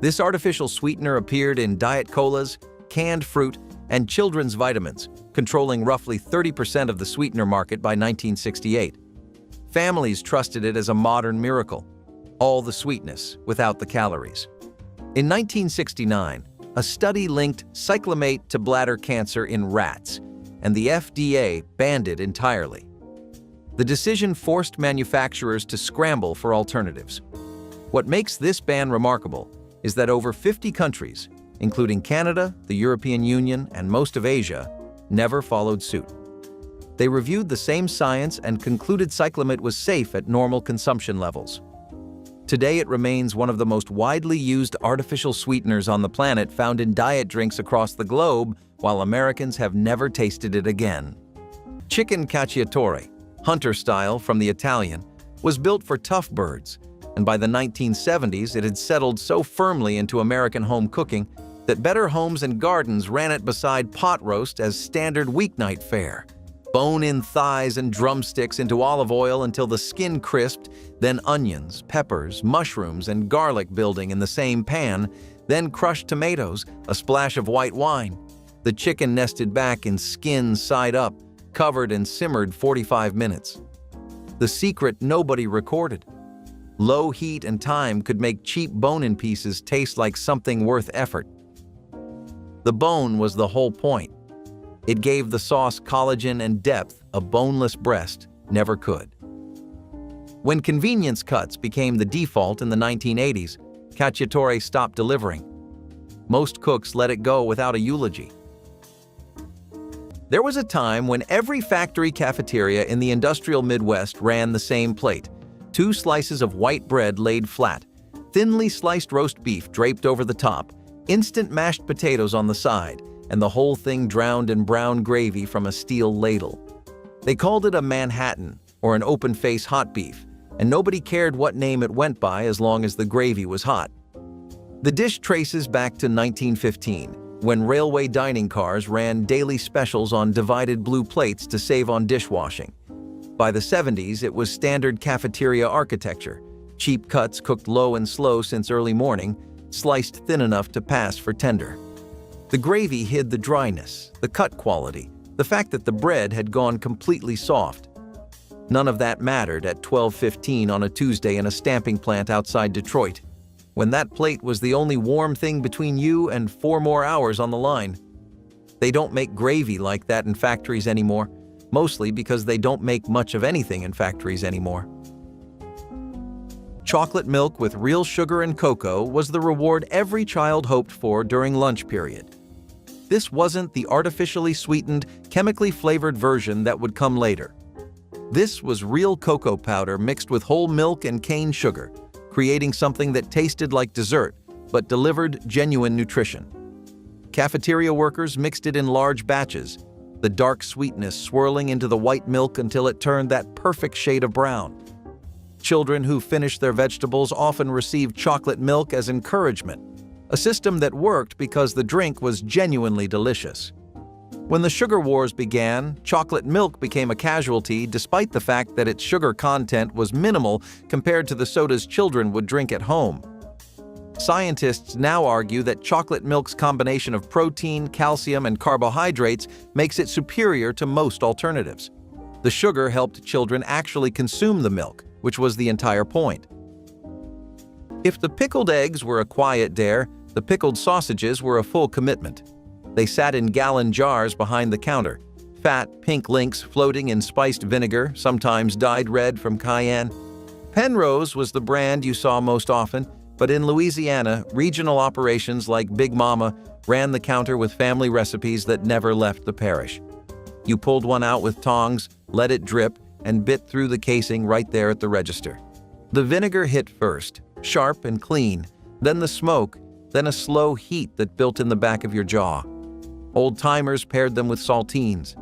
This artificial sweetener appeared in diet colas, canned fruit, and children's vitamins, controlling roughly 30% of the sweetener market by 1968. Families trusted it as a modern miracle. All the sweetness without the calories. In 1969, a study linked cyclamate to bladder cancer in rats, and the FDA banned it entirely. The decision forced manufacturers to scramble for alternatives. What makes this ban remarkable is that over 50 countries, including Canada, the European Union, and most of Asia, never followed suit. They reviewed the same science and concluded cyclamate was safe at normal consumption levels. Today, it remains one of the most widely used artificial sweeteners on the planet, found in diet drinks across the globe, while Americans have never tasted it again. Chicken cacciatore, hunter style from the Italian, was built for tough birds, and by the 1970s it had settled so firmly into American home cooking that Better Homes and Gardens ran it beside pot roast as standard weeknight fare. Bone-in thighs and drumsticks into olive oil until the skin crisped, then onions, peppers, mushrooms, and garlic building in the same pan, then crushed tomatoes, a splash of white wine. The chicken nested back in skin side up, covered and simmered 45 minutes. The secret nobody recorded. Low heat and time could make cheap bone-in pieces taste like something worth effort. The bone was the whole point. It gave the sauce collagen and depth a boneless breast never could. When convenience cuts became the default in the 1980s, cacciatore stopped delivering. Most cooks let it go without a eulogy. There was a time when every factory cafeteria in the industrial Midwest ran the same plate: 2 slices of white bread laid flat, thinly sliced roast beef draped over the top, instant mashed potatoes on the side, and the whole thing drowned in brown gravy from a steel ladle. They called it a Manhattan or an open-face hot beef, and nobody cared what name it went by as long as the gravy was hot. The dish traces back to 1915, when railway dining cars ran daily specials on divided blue plates to save on dishwashing. By the 70s, it was standard cafeteria architecture: cheap cuts cooked low and slow since early morning, sliced thin enough to pass for tender. The gravy hid the dryness, the cut quality, the fact that the bread had gone completely soft. None of that mattered at 12:15 on a Tuesday in a stamping plant outside Detroit, when that plate was the only warm thing between you and 4 more hours on the line. They don't make gravy like that in factories anymore, mostly because they don't make much of anything in factories anymore. Chocolate milk with real sugar and cocoa was the reward every child hoped for during lunch period. This wasn't the artificially sweetened, chemically flavored version that would come later. This was real cocoa powder mixed with whole milk and cane sugar, creating something that tasted like dessert but delivered genuine nutrition. Cafeteria workers mixed it in large batches, the dark sweetness swirling into the white milk until it turned that perfect shade of brown. Children who finished their vegetables often received chocolate milk as encouragement, a system that worked because the drink was genuinely delicious. When the sugar wars began, chocolate milk became a casualty despite the fact that its sugar content was minimal compared to the sodas children would drink at home. Scientists now argue that chocolate milk's combination of protein, calcium, and carbohydrates makes it superior to most alternatives. The sugar helped children actually consume the milk, which was the entire point. If the pickled eggs were a quiet dare, the pickled sausages were a full commitment. They sat in gallon jars behind the counter, fat, pink links floating in spiced vinegar, sometimes dyed red from cayenne. Penrose was the brand you saw most often, but in Louisiana, regional operations like Big Mama ran the counter with family recipes that never left the parish. You pulled one out with tongs, let it drip, and bit through the casing right there at the register. The vinegar hit first, sharp and clean, then the smoke, then a slow heat that built in the back of your jaw. Old-timers paired them with saltines.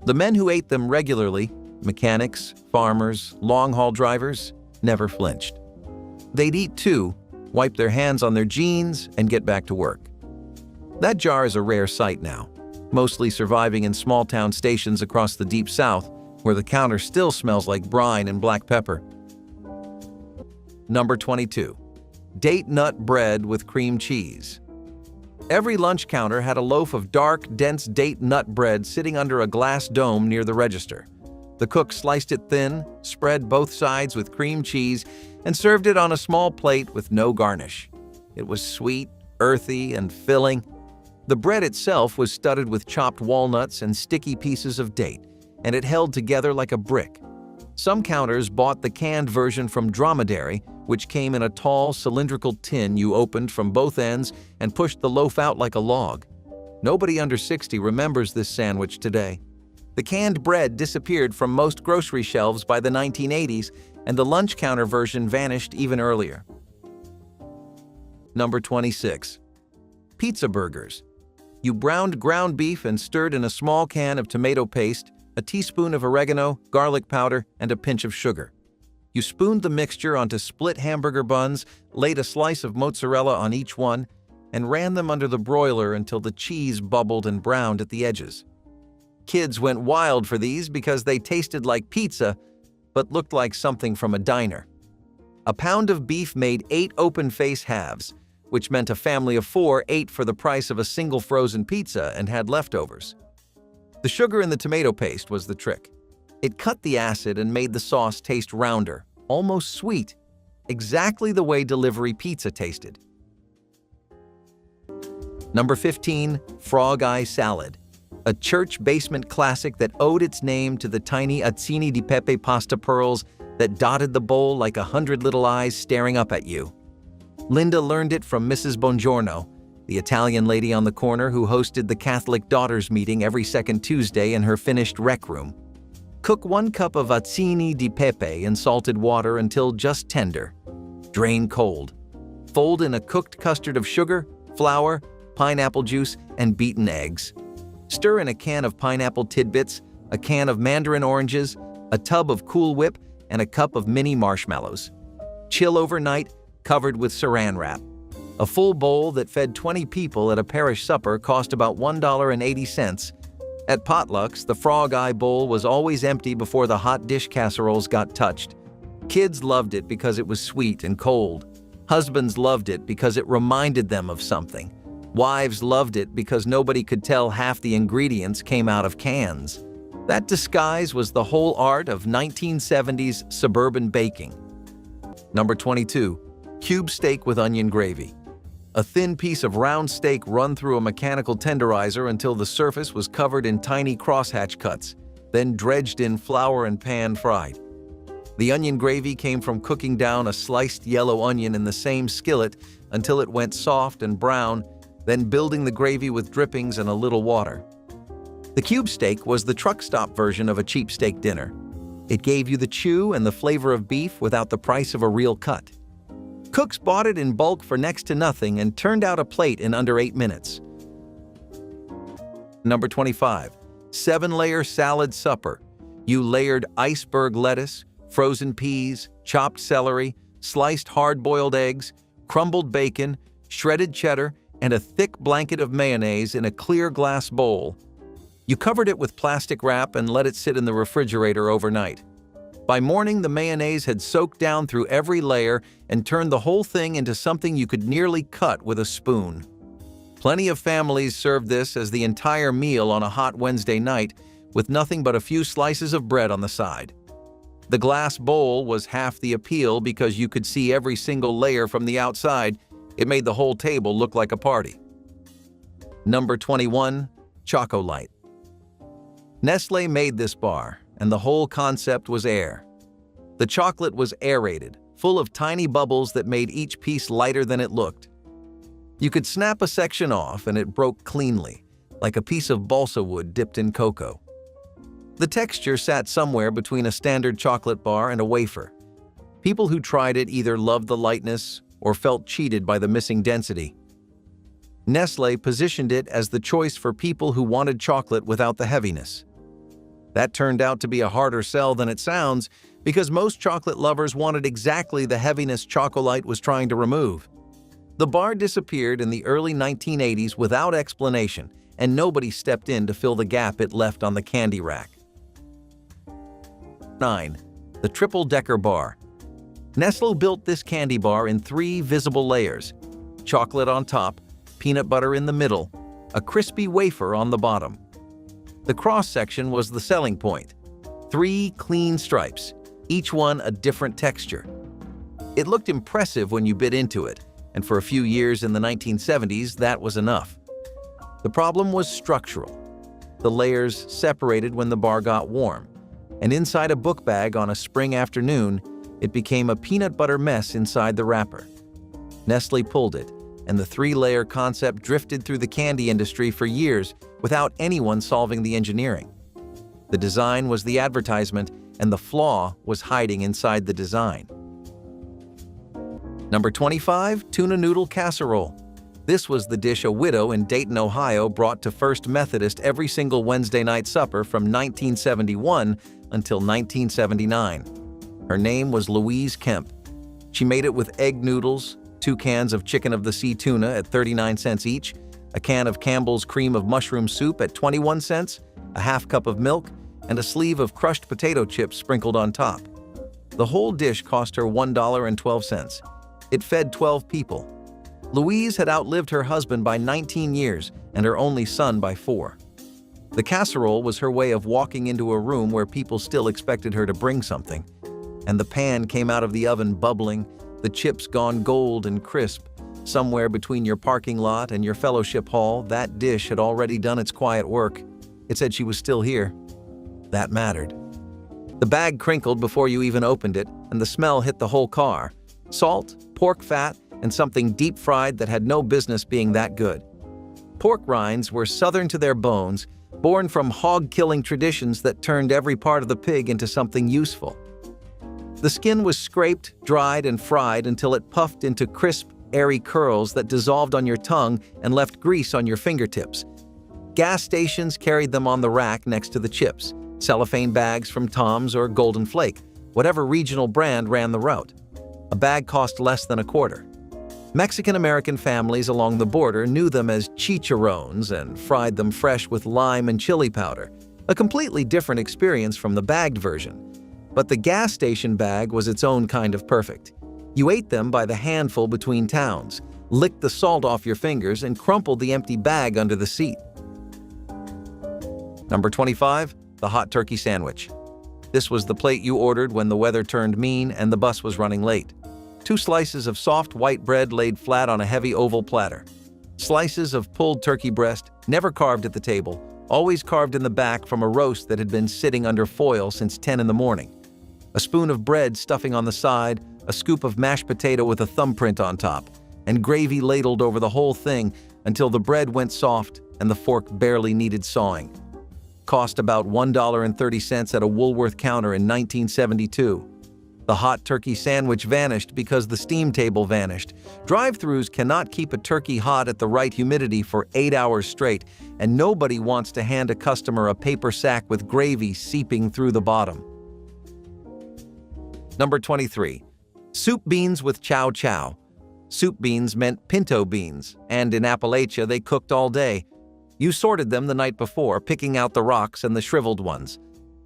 The men who ate them regularly, mechanics, farmers, long-haul drivers, never flinched. They'd eat too, wipe their hands on their jeans, and get back to work. That jar is a rare sight now, mostly surviving in small-town stations across the Deep South, where the counter still smells like brine and black pepper. Number 22. Date nut bread with cream cheese. Every lunch counter had a loaf of dark, dense date nut bread sitting under a glass dome near the register. The cook sliced it thin, spread both sides with cream cheese, and served it on a small plate with no garnish. It was sweet, earthy, and filling. The bread itself was studded with chopped walnuts and sticky pieces of date, and it held together like a brick. Some counters bought the canned version from Dromedary, which came in a tall, cylindrical tin you opened from both ends and pushed the loaf out like a log. Nobody under 60 remembers this sandwich today. The canned bread disappeared from most grocery shelves by the 1980s, and the lunch counter version vanished even earlier. Number 26. Pizza burgers. You browned ground beef and stirred in a small can of tomato paste, a teaspoon of oregano, garlic powder, and a pinch of sugar. You spooned the mixture onto split hamburger buns, laid a slice of mozzarella on each one, and ran them under the broiler until the cheese bubbled and browned at the edges. Kids went wild for these because they tasted like pizza, but looked like something from a diner. A pound of beef made 8 open-face halves, which meant a family of 4 ate for the price of a single frozen pizza and had leftovers. The sugar in the tomato paste was the trick. It cut the acid and made the sauce taste rounder, almost sweet, exactly the way delivery pizza tasted. Number 15. Frog Eye Salad. A church basement classic that owed its name to the tiny azzini di pepe pasta pearls that dotted the bowl like 100 little eyes staring up at you. Linda learned it from Mrs. Bongiorno, the Italian lady on the corner who hosted the Catholic Daughters meeting every second Tuesday in her finished rec room. Cook 1 cup of azzini di pepe in salted water until just tender. Drain cold. Fold in a cooked custard of sugar, flour, pineapple juice, and beaten eggs. Stir in a can of pineapple tidbits, a can of mandarin oranges, a tub of Cool Whip, and a cup of mini marshmallows. Chill overnight, covered with saran wrap. A full bowl that fed 20 people at a parish supper cost about $1.80. At potlucks, the frog eye bowl was always empty before the hot dish casseroles got touched. Kids loved it because it was sweet and cold. Husbands loved it because it reminded them of something. Wives loved it because nobody could tell half the ingredients came out of cans. That disguise was the whole art of 1970s suburban baking. Number 22. Cube steak with onion gravy. A thin piece of round steak run through a mechanical tenderizer until the surface was covered in tiny crosshatch cuts, then dredged in flour and pan-fried. The onion gravy came from cooking down a sliced yellow onion in the same skillet until it went soft and brown, then building the gravy with drippings and a little water. The cube steak was the truck stop version of a cheap steak dinner. It gave you the chew and the flavor of beef without the price of a real cut. Cooks bought it in bulk for next to nothing and turned out a plate in under 8 minutes. Number 25. 7-layer salad supper. You layered iceberg lettuce, frozen peas, chopped celery, sliced hard-boiled eggs, crumbled bacon, shredded cheddar, and a thick blanket of mayonnaise in a clear glass bowl. You covered it with plastic wrap and let it sit in the refrigerator overnight. By morning, the mayonnaise had soaked down through every layer and turned the whole thing into something you could nearly cut with a spoon. Plenty of families served this as the entire meal on a hot Wednesday night, with nothing but a few slices of bread on the side. The glass bowl was half the appeal because you could see every single layer from the outside. It made the whole table look like a party. Number 21. Chocolate. Nestle made this bar, and the whole concept was air. The chocolate was aerated, full of tiny bubbles that made each piece lighter than it looked. You could snap a section off and it broke cleanly, like a piece of balsa wood dipped in cocoa. The texture sat somewhere between a standard chocolate bar and a wafer. People who tried it either loved the lightness or felt cheated by the missing density. Nestle positioned it as the choice for people who wanted chocolate without the heaviness. That turned out to be a harder sell than it sounds because most chocolate lovers wanted exactly the heaviness Chocolate was trying to remove. The bar disappeared in the early 1980s without explanation, and nobody stepped in to fill the gap it left on the candy rack. 9. The Triple-Decker Bar. Nestle built this candy bar in 3 visible layers: chocolate on top, peanut butter in the middle, a crispy wafer on the bottom. The cross-section was the selling point. 3 clean stripes, each one a different texture. It looked impressive when you bit into it, and for a few years in the 1970s, that was enough. The problem was structural. The layers separated when the bar got warm, and inside a book bag on a spring afternoon, it became a peanut butter mess inside the wrapper. Nestle pulled it, and the 3-layer concept drifted through the candy industry for years without anyone solving the engineering. The design was the advertisement, and the flaw was hiding inside the design. Number 25, tuna noodle casserole. This was the dish a widow in Dayton, Ohio brought to First Methodist every single Wednesday night supper from 1971 until 1979. Her name was Louise Kemp. She made it with egg noodles, 2 cans of chicken of the sea tuna at 39 cents each, a can of Campbell's cream of mushroom soup at 21 cents, a half cup of milk, and a sleeve of crushed potato chips sprinkled on top. The whole dish cost her $1.12. It fed 12 people. Louise had outlived her husband by 19 years and her only son by 4. The casserole was her way of walking into a room where people still expected her to bring something. And the pan came out of the oven bubbling, the chips gone gold and crisp. Somewhere between your parking lot and your fellowship hall, that dish had already done its quiet work. It said she was still here. That mattered. The bag crinkled before you even opened it, and the smell hit the whole car. Salt, pork fat, and something deep-fried that had no business being that good. Pork rinds were southern to their bones, born from hog-killing traditions that turned every part of the pig into something useful. The skin was scraped, dried, and fried until it puffed into crisp, airy curls that dissolved on your tongue and left grease on your fingertips. Gas stations carried them on the rack next to the chips, cellophane bags from Tom's or Golden Flake, whatever regional brand ran the route. A bag cost less than a quarter. Mexican-American families along the border knew them as chicharrones and fried them fresh with lime and chili powder, a completely different experience from the bagged version. But the gas station bag was its own kind of perfect. You ate them by the handful between towns, licked the salt off your fingers, and crumpled the empty bag under the seat. Number 25, the hot turkey sandwich. This was the plate you ordered when the weather turned mean and the bus was running late. 2 slices of soft white bread laid flat on a heavy oval platter. Slices of pulled turkey breast, never carved at the table, always carved in the back from a roast that had been sitting under foil since 10 in the morning. A spoon of bread stuffing on the side, a scoop of mashed potato with a thumbprint on top, and gravy ladled over the whole thing until the bread went soft and the fork barely needed sawing. Cost about $1.30 at a Woolworth counter in 1972. The hot turkey sandwich vanished because the steam table vanished. Drive-thrus cannot keep a turkey hot at the right humidity for 8 hours straight, and nobody wants to hand a customer a paper sack with gravy seeping through the bottom. Number 23. Soup beans with chow chow. Soup beans meant pinto beans, and in Appalachia they cooked all day. You sorted them the night before, picking out the rocks and the shriveled ones.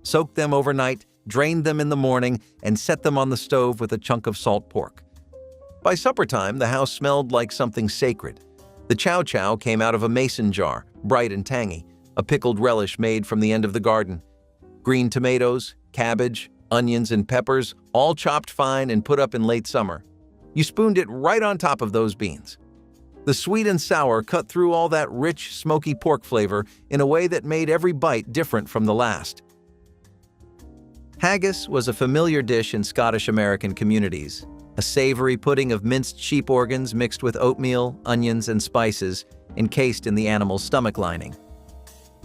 Soaked them overnight, drained them in the morning, and set them on the stove with a chunk of salt pork. By supper time, the house smelled like something sacred. The chow chow came out of a mason jar, bright and tangy, a pickled relish made from the end of the garden. Green tomatoes, cabbage, onions, and peppers, all chopped fine and put up in late summer. You spooned it right on top of those beans. The sweet and sour cut through all that rich, smoky pork flavor in a way that made every bite different from the last. Haggis was a familiar dish in Scottish-American communities, a savory pudding of minced sheep organs mixed with oatmeal, onions, and spices, encased in the animal's stomach lining.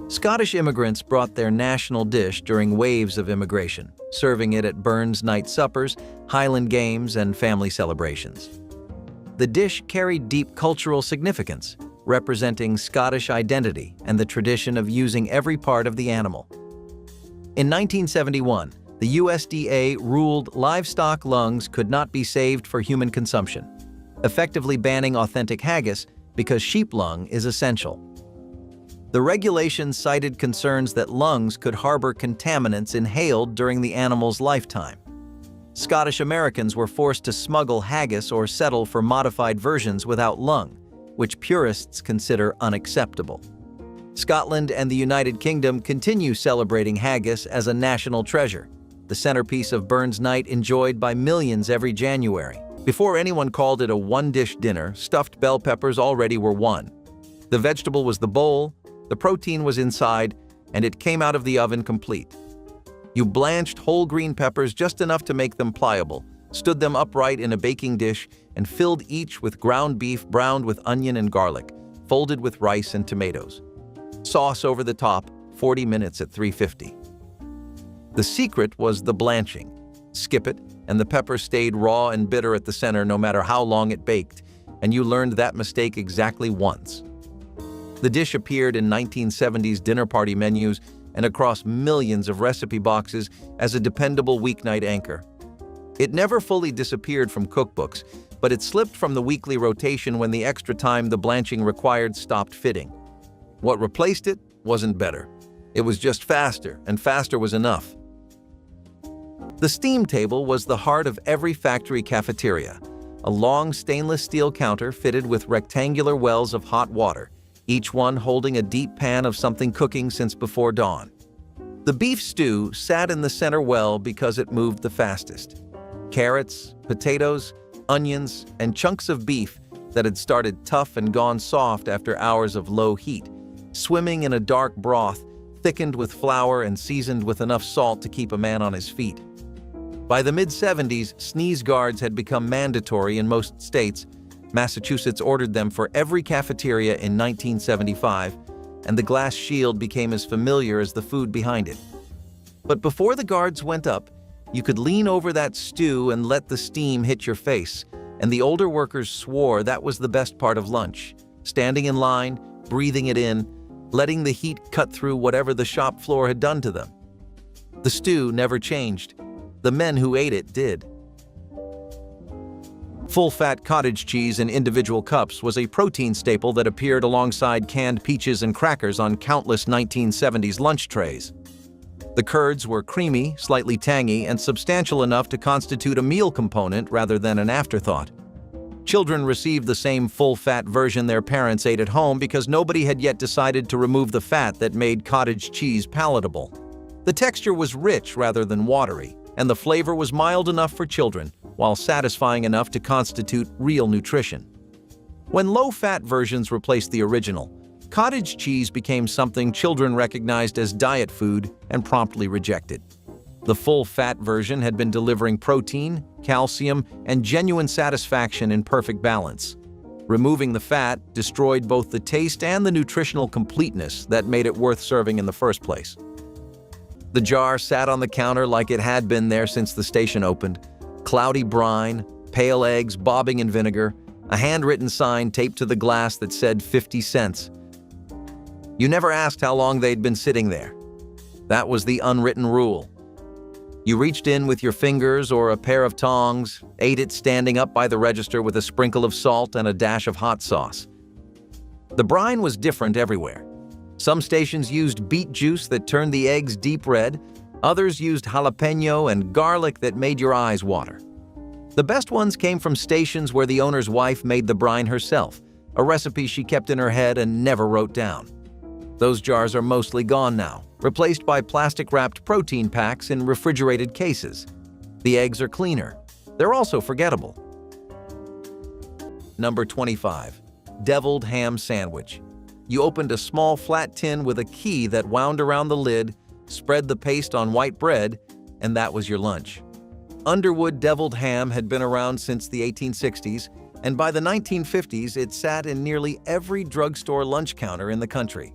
Scottish immigrants brought their national dish during waves of immigration, serving it at Burns night suppers, Highland games, and family celebrations. The dish carried deep cultural significance, representing Scottish identity and the tradition of using every part of the animal. In 1971, the USDA ruled livestock lungs could not be saved for human consumption, effectively banning authentic haggis because sheep lung is essential. The regulations cited concerns that lungs could harbor contaminants inhaled during the animal's lifetime. Scottish Americans were forced to smuggle haggis or settle for modified versions without lung, which purists consider unacceptable. Scotland and the United Kingdom continue celebrating haggis as a national treasure, the centerpiece of Burns Night enjoyed by millions every January. Before anyone called it a one-dish dinner, stuffed bell peppers already were one. The vegetable was the bowl, the protein was inside, and it came out of the oven complete. You blanched whole green peppers just enough to make them pliable, stood them upright in a baking dish, and filled each with ground beef browned with onion and garlic, folded with rice and tomatoes. Sauce over the top, 40 minutes at 350. The secret was the blanching. Skip it, and the pepper stayed raw and bitter at the center no matter how long it baked, and you learned that mistake exactly once. The dish appeared in 1970s dinner party menus and across millions of recipe boxes as a dependable weeknight anchor. It never fully disappeared from cookbooks, but it slipped from the weekly rotation when the extra time the blanching required stopped fitting. What replaced it wasn't better. It was just faster, and faster was enough. The steam table was the heart of every factory cafeteria, a long stainless steel counter fitted with rectangular wells of hot water, each one holding a deep pan of something cooking since before dawn. The beef stew sat in the center well because it moved the fastest. Carrots, potatoes, onions, and chunks of beef that had started tough and gone soft after hours of low heat, swimming in a dark broth, thickened with flour and seasoned with enough salt to keep a man on his feet. By the mid-70s, sneeze guards had become mandatory in most states. Massachusetts ordered them for every cafeteria in 1975, and the glass shield became as familiar as the food behind it. But before the guards went up, you could lean over that stew and let the steam hit your face, and the older workers swore that was the best part of lunch, standing in line, breathing it in, letting the heat cut through whatever the shop floor had done to them. The stew never changed. The men who ate it did. Full-fat cottage cheese in individual cups was a protein staple that appeared alongside canned peaches and crackers on countless 1970s lunch trays. The curds were creamy, slightly tangy, and substantial enough to constitute a meal component rather than an afterthought. Children received the same full-fat version their parents ate at home because nobody had yet decided to remove the fat that made cottage cheese palatable. The texture was rich rather than watery, and the flavor was mild enough for children, while satisfying enough to constitute real nutrition. When low-fat versions replaced the original, cottage cheese became something children recognized as diet food and promptly rejected. The full-fat version had been delivering protein, calcium, and genuine satisfaction in perfect balance. Removing the fat destroyed both the taste and the nutritional completeness that made it worth serving in the first place. The jar sat on the counter like it had been there since the station opened. Cloudy brine, pale eggs bobbing in vinegar, a handwritten sign taped to the glass that said 50 cents. You never asked how long they'd been sitting there. That was the unwritten rule. You reached in with your fingers or a pair of tongs, ate it standing up by the register with a sprinkle of salt and a dash of hot sauce. The brine was different everywhere. Some stations used beet juice that turned the eggs deep red, others used jalapeno and garlic that made your eyes water. The best ones came from stations where the owner's wife made the brine herself, a recipe she kept in her head and never wrote down. Those jars are mostly gone now, replaced by plastic-wrapped protein packs in refrigerated cases. The eggs are cleaner. They're also forgettable. Number 25. Deviled ham sandwich. You opened a small flat tin with a key that wound around the lid, spread the paste on white bread, and that was your lunch. Underwood deviled ham had been around since the 1860s, and by the 1950s it sat in nearly every drugstore lunch counter in the country.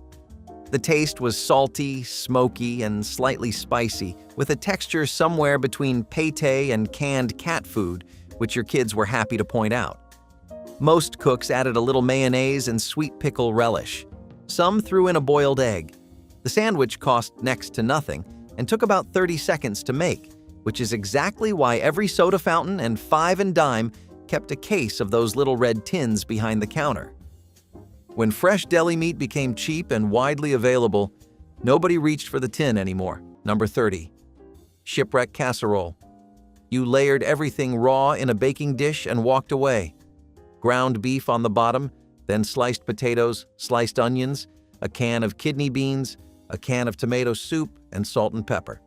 The taste was salty, smoky, and slightly spicy, with a texture somewhere between pâté and canned cat food, which your kids were happy to point out. Most cooks added a little mayonnaise and sweet pickle relish. Some threw in a boiled egg. The sandwich cost next to nothing and took about 30 seconds to make, which is exactly why every soda fountain and five and dime kept a case of those little red tins behind the counter. When fresh deli meat became cheap and widely available, nobody reached for the tin anymore. Number 30. Shipwreck casserole. You layered everything raw in a baking dish and walked away. Ground beef on the bottom, then sliced potatoes, sliced onions, a can of kidney beans, a can of tomato soup, and salt and pepper.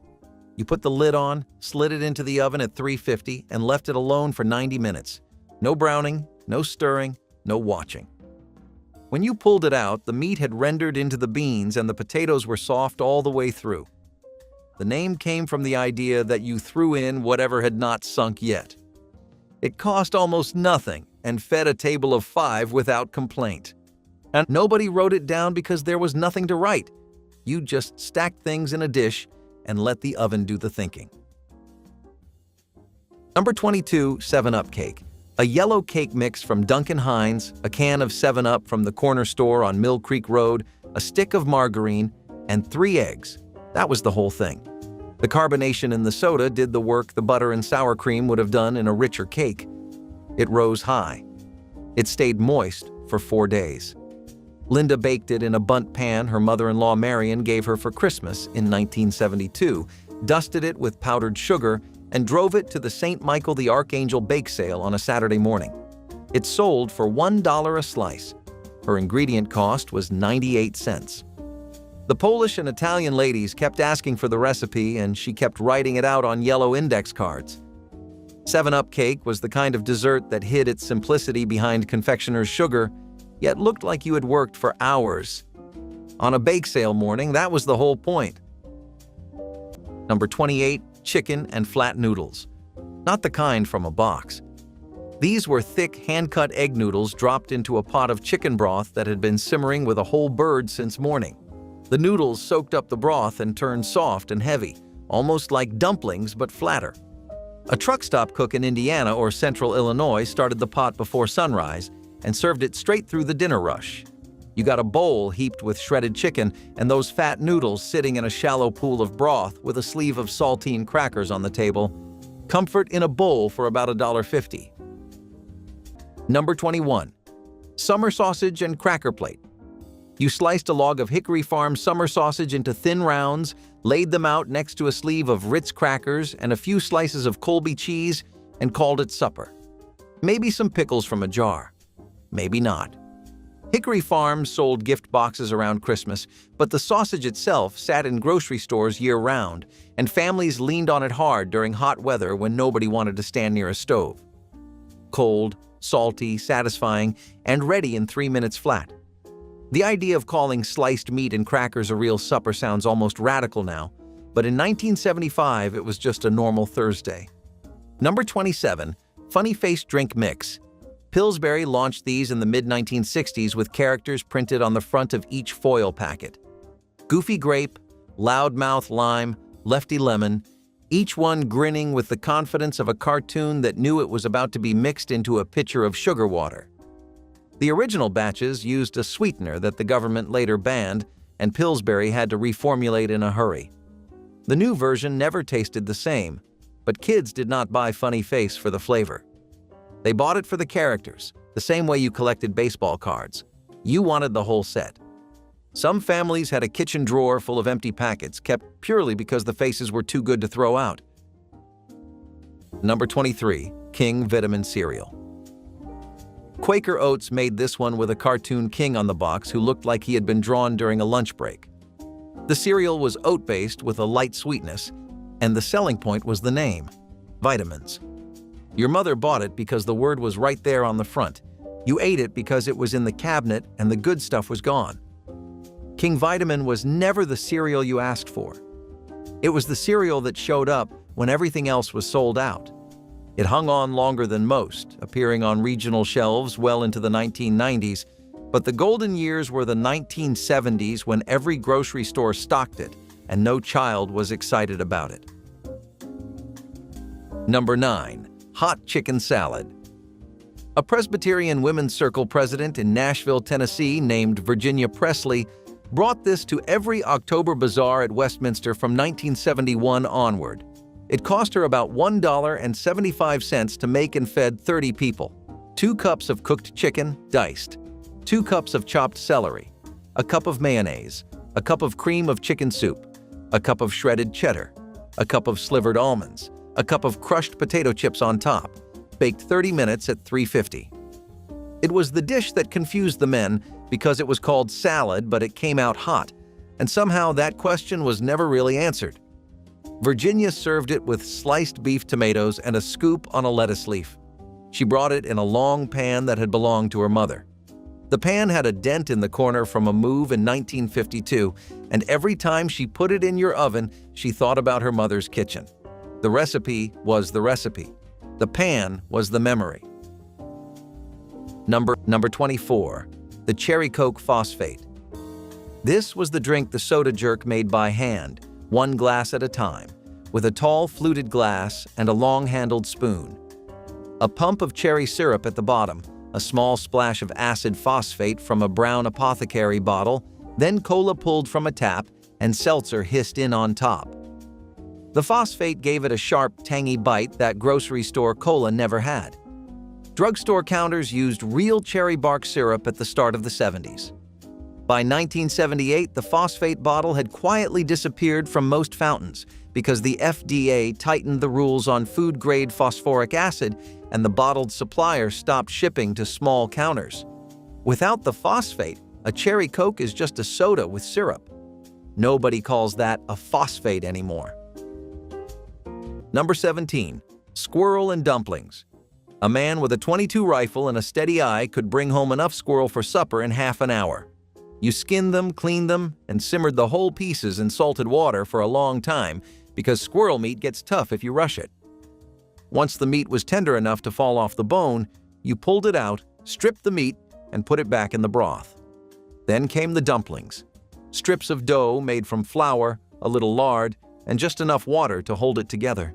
You put the lid on, slid it into the oven at 350, and left it alone for 90 minutes. No browning, no stirring, no watching. When you pulled it out, the meat had rendered into the beans and the potatoes were soft all the way through. The name came from the idea that you threw in whatever had not sunk yet. It cost almost nothing and fed a table of 5 without complaint. And nobody wrote it down because there was nothing to write. You just stacked things in a dish and let the oven do the thinking. Number 22, 7-Up cake. A yellow cake mix from Duncan Hines, a can of 7-Up from the corner store on Mill Creek Road, a stick of margarine, and 3 eggs. That was the whole thing. The carbonation in the soda did the work the butter and sour cream would have done in a richer cake. It rose high. It stayed moist for 4 days. Linda baked it in a bundt pan her mother-in-law Marion gave her for Christmas in 1972, dusted it with powdered sugar, and drove it to the St. Michael the Archangel bake sale on a Saturday morning. It sold for $1 a slice. Her ingredient cost was 98 cents. The Polish and Italian ladies kept asking for the recipe, and she kept writing it out on yellow index cards. 7-Up cake was the kind of dessert that hid its simplicity behind confectioner's sugar, yet looked like you had worked for hours. On a bake sale morning, that was the whole point. Number 28, chicken and flat noodles. Not the kind from a box. These were thick, hand-cut egg noodles dropped into a pot of chicken broth that had been simmering with a whole bird since morning. The noodles soaked up the broth and turned soft and heavy, almost like dumplings but flatter. A truck stop cook in Indiana or Central Illinois started the pot before sunrise and served it straight through the dinner rush. You got a bowl heaped with shredded chicken and those fat noodles sitting in a shallow pool of broth with a sleeve of saltine crackers on the table. Comfort in a bowl for about $1.50. Number 21. Summer sausage and cracker plate. You sliced a log of Hickory Farm summer sausage into thin rounds, laid them out next to a sleeve of Ritz crackers and a few slices of Colby cheese, and called it supper. Maybe some pickles from a jar. Maybe not. Hickory Farm sold gift boxes around Christmas, but the sausage itself sat in grocery stores year-round, and families leaned on it hard during hot weather when nobody wanted to stand near a stove. Cold, salty, satisfying, and ready in 3 minutes flat. The idea of calling sliced meat and crackers a real supper sounds almost radical now, but in 1975 it was just a normal Thursday. Number 27, funny-faced drink mix. Pillsbury launched these in the mid-1960s with characters printed on the front of each foil packet. Goofy Grape, Loudmouth Lime, Lefty Lemon, each one grinning with the confidence of a cartoon that knew it was about to be mixed into a pitcher of sugar water. The original batches used a sweetener that the government later banned, and Pillsbury had to reformulate in a hurry. The new version never tasted the same, but kids did not buy Funny Face for the flavor. They bought it for the characters, the same way you collected baseball cards. You wanted the whole set. Some families had a kitchen drawer full of empty packets kept purely because the faces were too good to throw out. Number 23, King Vitamin Cereal. Quaker Oats made this one with a cartoon king on the box who looked like he had been drawn during a lunch break. The cereal was oat-based with a light sweetness, and the selling point was the name, vitamins. Your mother bought it because the word was right there on the front. You ate it because it was in the cabinet and the good stuff was gone. King Vitamin was never the cereal you asked for. It was the cereal that showed up when everything else was sold out. It hung on longer than most, appearing on regional shelves well into the 1990s, but the golden years were the 1970s when every grocery store stocked it, and no child was excited about it. Number 9. Hot chicken salad. A Presbyterian Women's Circle president in Nashville, Tennessee, named Virginia Presley, brought this to every October bazaar at Westminster from 1971 onward. It cost her about $1.75 to make and fed 30 people. 2 cups of cooked chicken, diced. 2 cups of chopped celery. A cup of mayonnaise. A cup of cream of chicken soup. A cup of shredded cheddar. A cup of slivered almonds. A cup of crushed potato chips on top, baked 30 minutes at 350. It was the dish that confused the men because it was called salad but it came out hot, and somehow that question was never really answered. Virginia served it with sliced beef tomatoes and a scoop on a lettuce leaf. She brought it in a long pan that had belonged to her mother. The pan had a dent in the corner from a move in 1952, and every time she put it in your oven, she thought about her mother's kitchen. The recipe was the recipe. The pan was the memory. Number 24. The Cherry Coke Phosphate. This was the drink the soda jerk made by hand, one glass at a time, with a tall fluted glass and a long-handled spoon. A pump of cherry syrup at the bottom, a small splash of acid phosphate from a brown apothecary bottle, then cola pulled from a tap, and seltzer hissed in on top. The phosphate gave it a sharp, tangy bite that grocery store cola never had. Drugstore counters used real cherry bark syrup at the start of the 70s. By 1978, the phosphate bottle had quietly disappeared from most fountains because the FDA tightened the rules on food-grade phosphoric acid and the bottled supplier stopped shipping to small counters. Without the phosphate, a cherry Coke is just a soda with syrup. Nobody calls that a phosphate anymore. Number 17. Squirrel and dumplings. A man with a .22 rifle and a steady eye could bring home enough squirrel for supper in half an hour. You skinned them, cleaned them, and simmered the whole pieces in salted water for a long time because squirrel meat gets tough if you rush it. Once the meat was tender enough to fall off the bone, you pulled it out, stripped the meat, and put it back in the broth. Then came the dumplings. Strips of dough made from flour, a little lard, and just enough water to hold it together.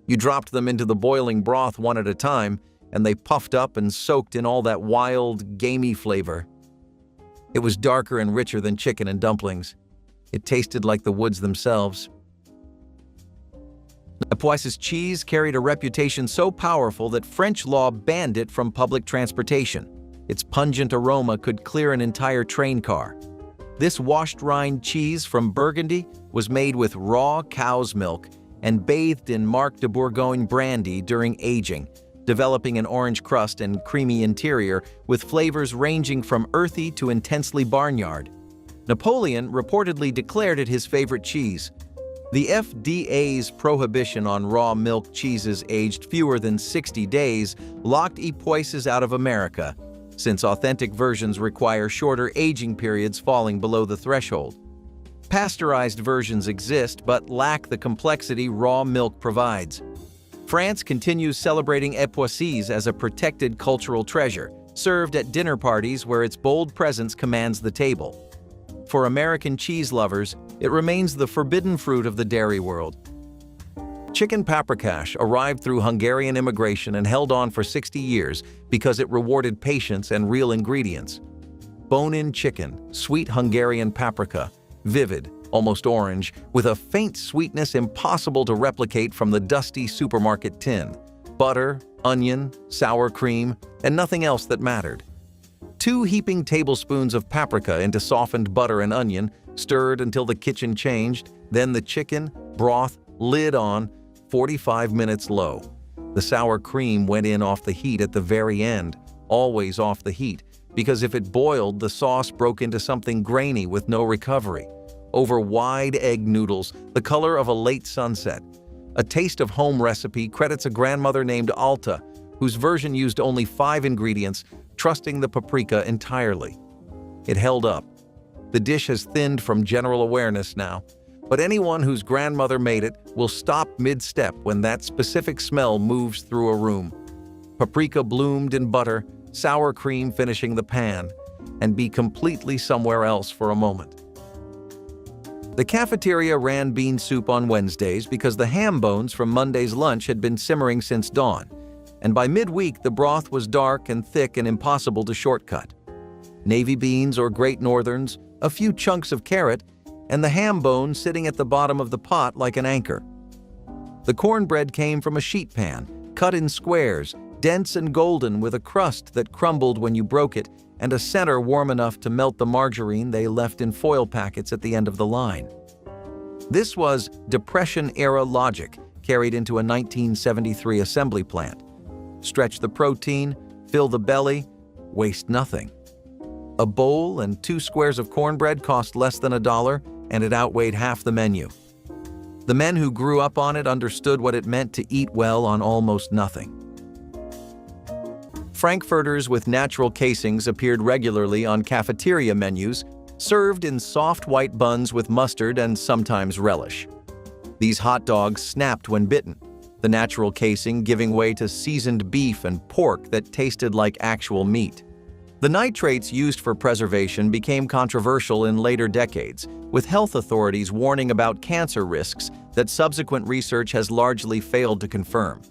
You dropped them into the boiling broth one at a time, and they puffed up and soaked in all that wild, gamey flavor. It was darker and richer than chicken and dumplings. It tasted like the woods themselves. Epoisses cheese carried a reputation so powerful that French law banned it from public transportation. Its pungent aroma could clear an entire train car. This washed-rind cheese from Burgundy was made with raw cow's milk and bathed in Marc de Bourgogne brandy during aging, developing an orange crust and creamy interior with flavors ranging from earthy to intensely barnyard. Napoleon reportedly declared it his favorite cheese. The FDA's prohibition on raw milk cheeses aged fewer than 60 days locked Epoisses out of America, since authentic versions require shorter aging periods falling below the threshold. Pasteurized versions exist but lack the complexity raw milk provides. France continues celebrating Epoisses as a protected cultural treasure, served at dinner parties where its bold presence commands the table. For American cheese lovers, it remains the forbidden fruit of the dairy world. Chicken paprikash arrived through Hungarian immigration and held on for 60 years because it rewarded patience and real ingredients. Bone-in chicken, sweet Hungarian paprika, vivid, almost orange, with a faint sweetness impossible to replicate from the dusty supermarket tin. Butter, onion, sour cream, and nothing else that mattered. 2 heaping tablespoons of paprika into softened butter and onion, stirred until the kitchen changed, then the chicken, broth, lid on, 45 minutes low. The sour cream went in off the heat at the very end, always off the heat, because if it boiled, the sauce broke into something grainy with no recovery. Over wide egg noodles, the color of a late sunset. A Taste of Home recipe credits a grandmother named Alta, whose version used only 5 ingredients, trusting the paprika entirely. It held up. The dish has thinned from general awareness now, but anyone whose grandmother made it will stop mid-step when that specific smell moves through a room. Paprika bloomed in butter, sour cream finishing the pan, and be completely somewhere else for a moment. The cafeteria ran bean soup on Wednesdays because the ham bones from Monday's lunch had been simmering since dawn, and by midweek the broth was dark and thick and impossible to shortcut. Navy beans or Great Northerns, a few chunks of carrot, and the ham bone sitting at the bottom of the pot like an anchor. The cornbread came from a sheet pan, cut in squares, dense and golden with a crust that crumbled when you broke it and a center warm enough to melt the margarine they left in foil packets at the end of the line. This was Depression-era logic carried into a 1973 assembly plant. Stretch the protein, fill the belly, waste nothing. A bowl and 2 squares of cornbread cost less than $1, and it outweighed half the menu. The men who grew up on it understood what it meant to eat well on almost nothing. Frankfurters with natural casings appeared regularly on cafeteria menus, served in soft white buns with mustard and sometimes relish. These hot dogs snapped when bitten, the natural casing giving way to seasoned beef and pork that tasted like actual meat. The nitrates used for preservation became controversial in later decades, with health authorities warning about cancer risks that subsequent research has largely failed to confirm.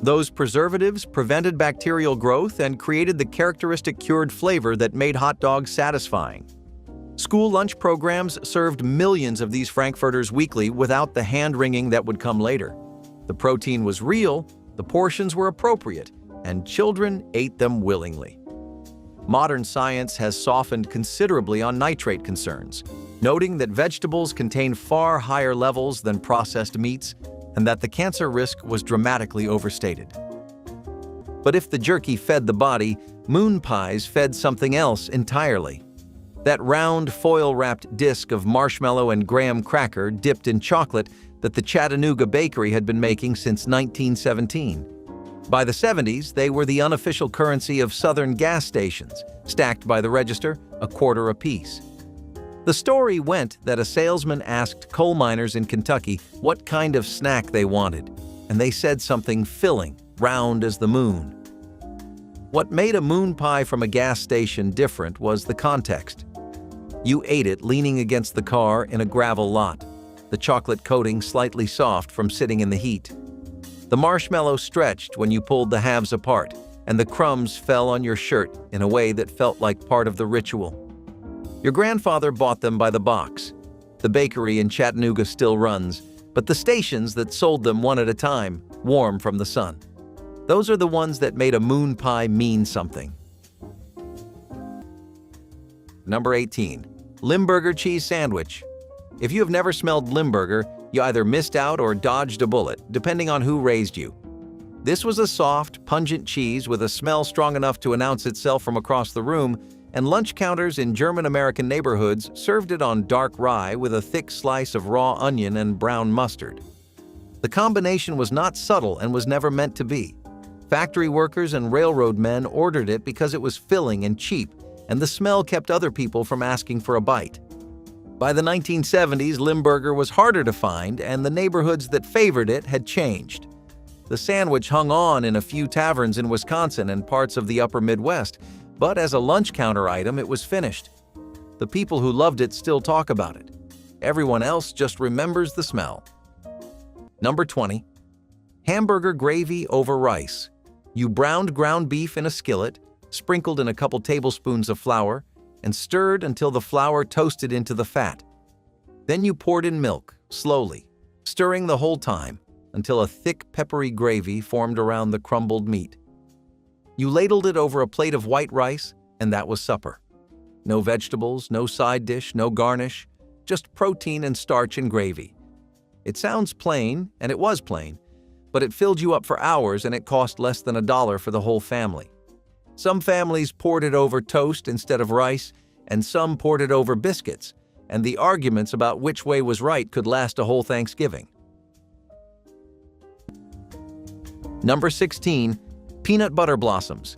Those preservatives prevented bacterial growth and created the characteristic cured flavor that made hot dogs satisfying. School lunch programs served millions of these frankfurters weekly without the hand-wringing that would come later. The protein was real, the portions were appropriate, and children ate them willingly. Modern science has softened considerably on nitrate concerns, noting that vegetables contain far higher levels than processed meats and that the cancer risk was dramatically overstated. But if the jerky fed the body, moon pies fed something else entirely. That round, foil-wrapped disc of marshmallow and graham cracker dipped in chocolate that the Chattanooga bakery had been making since 1917. By the 70s, they were the unofficial currency of Southern gas stations, stacked by the register, $0.25 apiece. The story went that a salesman asked coal miners in Kentucky what kind of snack they wanted, and they said something filling, round as the moon. What made a moon pie from a gas station different was the context. You ate it leaning against the car in a gravel lot, the chocolate coating slightly soft from sitting in the heat. The marshmallow stretched when you pulled the halves apart, and the crumbs fell on your shirt in a way that felt like part of the ritual. Your grandfather bought them by the box. The bakery in Chattanooga still runs, but the stations that sold them one at a time, warm from the sun. Those are the ones that made a moon pie mean something. Number 18. Limburger cheese sandwich. If you have never smelled Limburger, you either missed out or dodged a bullet, depending on who raised you. This was a soft, pungent cheese with a smell strong enough to announce itself from across the room, and lunch counters in German-American neighborhoods served it on dark rye with a thick slice of raw onion and brown mustard. The combination was not subtle and was never meant to be. Factory workers and railroad men ordered it because it was filling and cheap, and the smell kept other people from asking for a bite. By the 1970s, Limburger was harder to find, and the neighborhoods that favored it had changed. The sandwich hung on in a few taverns in Wisconsin and parts of the upper Midwest, but as a lunch counter item, it was finished. The people who loved it still talk about it. Everyone else just remembers the smell. Number 20. Hamburger gravy over rice. You browned ground beef in a skillet, sprinkled in a couple tablespoons of flour, and stirred until the flour toasted into the fat. Then you poured in milk, slowly, stirring the whole time until a thick peppery gravy formed around the crumbled meat. You ladled it over a plate of white rice, and that was supper. No vegetables, no side dish, no garnish, just protein and starch and gravy. It sounds plain, and it was plain, but it filled you up for hours and it cost less than $1 for the whole family. Some families poured it over toast instead of rice, and some poured it over biscuits, and the arguments about which way was right could last a whole Thanksgiving. Number 16. Peanut butter blossoms.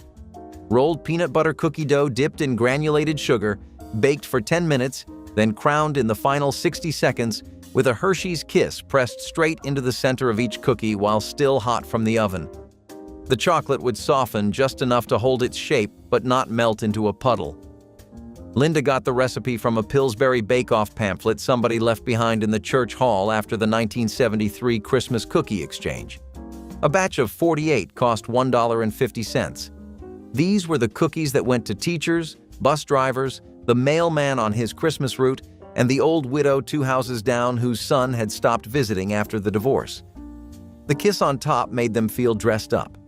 Rolled peanut butter cookie dough dipped in granulated sugar, baked for 10 minutes, then crowned in the final 60 seconds with a Hershey's Kiss pressed straight into the center of each cookie while still hot from the oven. The chocolate would soften just enough to hold its shape but not melt into a puddle. Linda got the recipe from a Pillsbury Bake-Off pamphlet somebody left behind in the church hall after the 1973 Christmas cookie exchange. A batch of 48 cost $1.50. These were the cookies that went to teachers, bus drivers, the mailman on his Christmas route, and the old widow 2 houses down whose son had stopped visiting after the divorce. The kiss on top made them feel dressed up.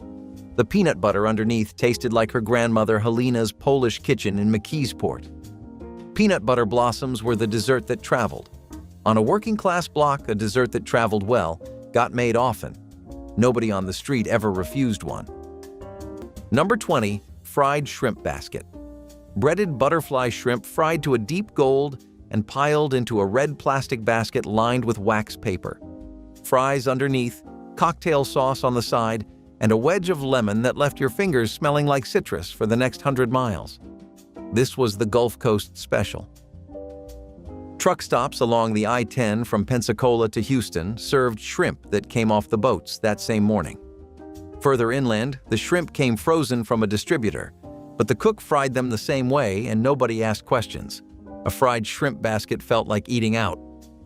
The peanut butter underneath tasted like her grandmother Helena's Polish kitchen in McKeesport. Peanut butter blossoms were the dessert that traveled. On a working-class block, a dessert that traveled well, got made often. Nobody on the street ever refused one. Number 20. Fried shrimp basket. breaded butterfly shrimp fried to a deep gold and piled into a red plastic basket lined with wax paper. Fries underneath, cocktail sauce on the side, and a wedge of lemon that left your fingers smelling like citrus for the next 100 miles. This was the Gulf Coast special. Truck stops along the I-10 from Pensacola to Houston served shrimp that came off the boats that same morning. Further inland, the shrimp came frozen from a distributor, but the cook fried them the same way and nobody asked questions. A fried shrimp basket felt like eating out,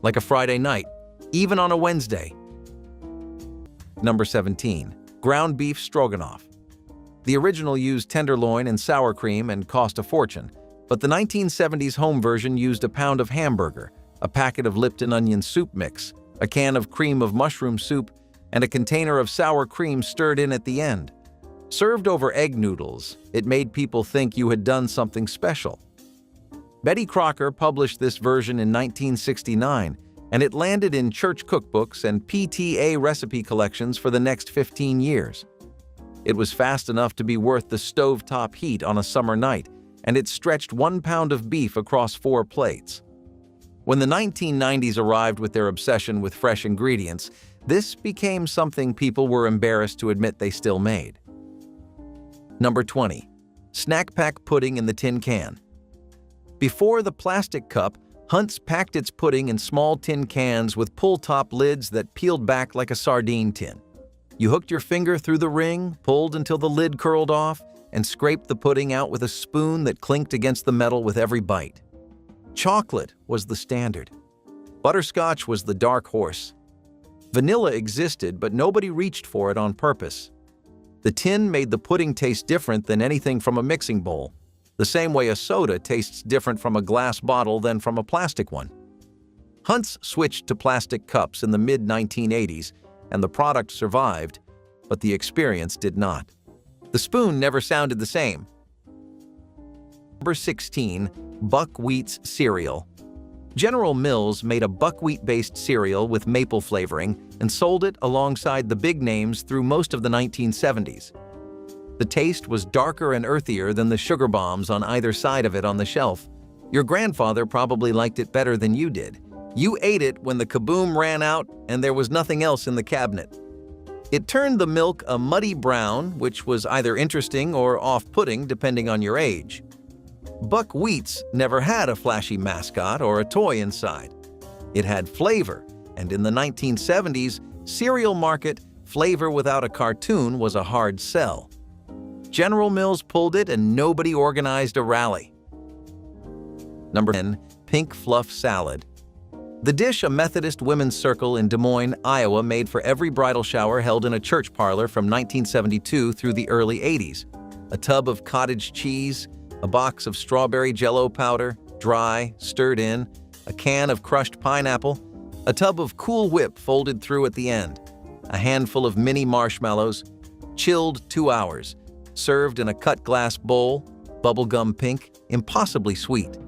like a Friday night, even on a Wednesday. Number 17. Ground beef stroganoff. The original used tenderloin and sour cream and cost a fortune, but the 1970s home version used a pound of hamburger, a packet of Lipton onion soup mix, a can of cream of mushroom soup, and a container of sour cream stirred in at the end. Served over egg noodles, it made people think you had done something special. Betty Crocker published this version in 1969, and it landed in church cookbooks and PTA recipe collections for the next 15 years. It was fast enough to be worth the stovetop heat on a summer night, and it stretched 1 pound of beef across 4 plates. When the 1990s arrived with their obsession with fresh ingredients, this became something people were embarrassed to admit they still made. Number 20. Snack pack pudding in the tin can. Before the plastic cup, Hunt's packed its pudding in small tin cans with pull-top lids that peeled back like a sardine tin. You hooked your finger through the ring, pulled until the lid curled off, and scraped the pudding out with a spoon that clinked against the metal with every bite. Chocolate was the standard. Butterscotch was the dark horse. Vanilla existed, but nobody reached for it on purpose. The tin made the pudding taste different than anything from a mixing bowl, the same way a soda tastes different from a glass bottle than from a plastic one. Hunt's switched to plastic cups in the mid-1980s, and the product survived, but the experience did not. The spoon never sounded the same. Number 16. Buckwheat's cereal. General Mills made a buckwheat-based cereal with maple flavoring and sold it alongside the big names through most of the 1970s. The taste was darker and earthier than the sugar bombs on either side of it on the shelf. Your grandfather probably liked it better than you did. You ate it when the kaboom ran out and there was nothing else in the cabinet. It turned the milk a muddy brown, which was either interesting or off-putting depending on your age. Buckwheats never had a flashy mascot or a toy inside. It had flavor, and in the 1970s cereal market, flavor without a cartoon was a hard sell. General Mills pulled it and nobody organized a rally. Number 10. Pink fluff salad. The dish a Methodist women's circle in Des Moines, Iowa made for every bridal shower held in a church parlor from 1972 through the early 80s. A tub of cottage cheese, a box of strawberry Jell-O powder, dry, stirred in, a can of crushed pineapple, a tub of Cool Whip folded through at the end, a handful of mini marshmallows, chilled 2 hours, served in a cut glass bowl, bubblegum pink, impossibly sweet.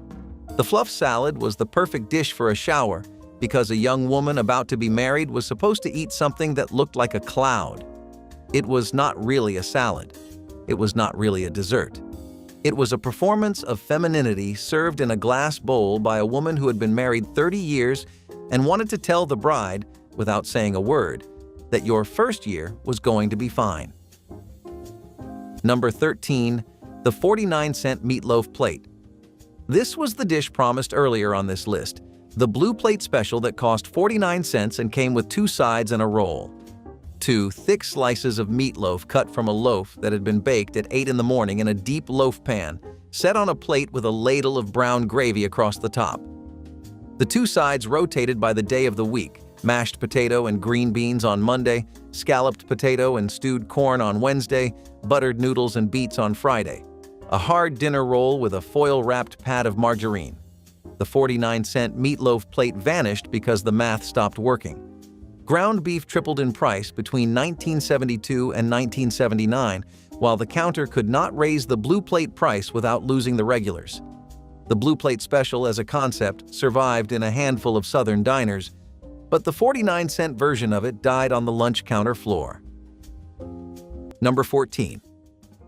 The fluff salad was the perfect dish for a shower because a young woman about to be married was supposed to eat something that looked like a cloud. It was not really a salad. It was not really a dessert. It was a performance of femininity served in a glass bowl by a woman who had been married 30 years and wanted to tell the bride, without saying a word, that your first year was going to be fine. Number 13. The 49-cent meatloaf plate. This was the dish promised earlier on this list, the blue plate special that cost 49 cents and came with 2 sides and a roll. 2 thick slices of meatloaf cut from a loaf that had been baked at 8 in the morning in a deep loaf pan, set on a plate with a ladle of brown gravy across the top. The 2 sides rotated by the day of the week, mashed potato and green beans on Monday, scalloped potato and stewed corn on Wednesday, buttered noodles and beets on Friday. A hard dinner roll with a foil-wrapped pad of margarine. The 49-cent meatloaf plate vanished because the math stopped working. Ground beef tripled in price between 1972 and 1979, while the counter could not raise the blue plate price without losing the regulars. The blue plate special as a concept survived in a handful of southern diners, but the 49-cent version of it died on the lunch counter floor. Number 14.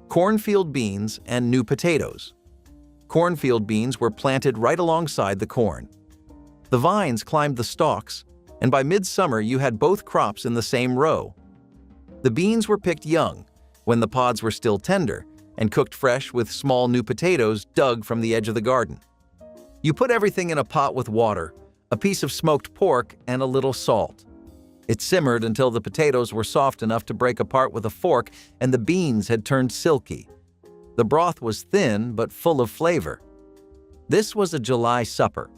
Cornfield beans and new potatoes. Cornfield beans were planted right alongside the corn. The vines climbed the stalks, and by midsummer you had both crops in the same row. The beans were picked young, when the pods were still tender, and cooked fresh with small new potatoes dug from the edge of the garden. You put everything in a pot with water, a piece of smoked pork, and a little salt. It simmered until the potatoes were soft enough to break apart with a fork and the beans had turned silky. The broth was thin but full of flavor. This was a July supper.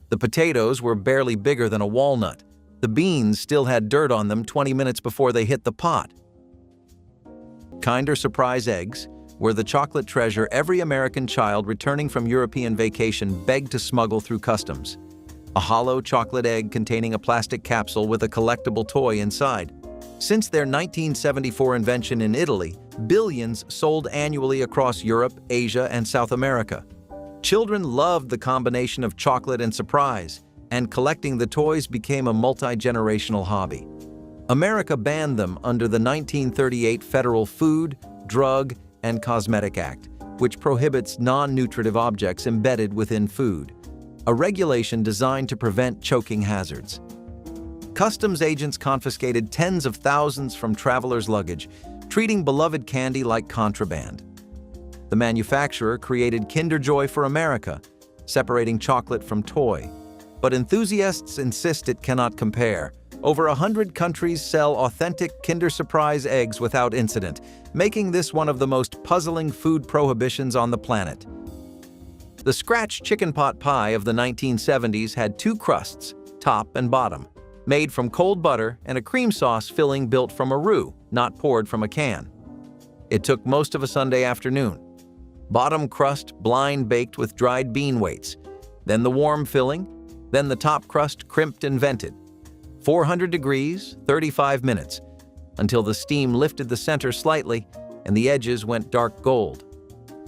The potatoes were barely bigger than a walnut. The beans still had dirt on them 20 minutes before they hit the pot. Kinder Surprise eggs were the chocolate treasure every American child returning from European vacation begged to smuggle through customs. A hollow chocolate egg containing a plastic capsule with a collectible toy inside. Since their 1974 invention in Italy, billions sold annually across Europe, Asia, and South America. Children loved the combination of chocolate and surprise, and collecting the toys became a multi-generational hobby. America banned them under the 1938 Federal Food, Drug, and Cosmetic Act, which prohibits non-nutritive objects embedded within food, a regulation designed to prevent choking hazards. Customs agents confiscated tens of thousands from travelers' luggage, treating beloved candy like contraband. The manufacturer created Kinder Joy for America, separating chocolate from toy. But enthusiasts insist it cannot compare. Over 100 countries sell authentic Kinder Surprise eggs without incident, making this one of the most puzzling food prohibitions on the planet. The scratch chicken pot pie of the 1970s had two crusts, top and bottom, made from cold butter and a cream sauce filling built from a roux, not poured from a can. It took most of a Sunday afternoon. Bottom crust blind baked with dried bean weights, then the warm filling, then the top crust crimped and vented. 400 degrees, 35 minutes, until the steam lifted the center slightly and the edges went dark gold.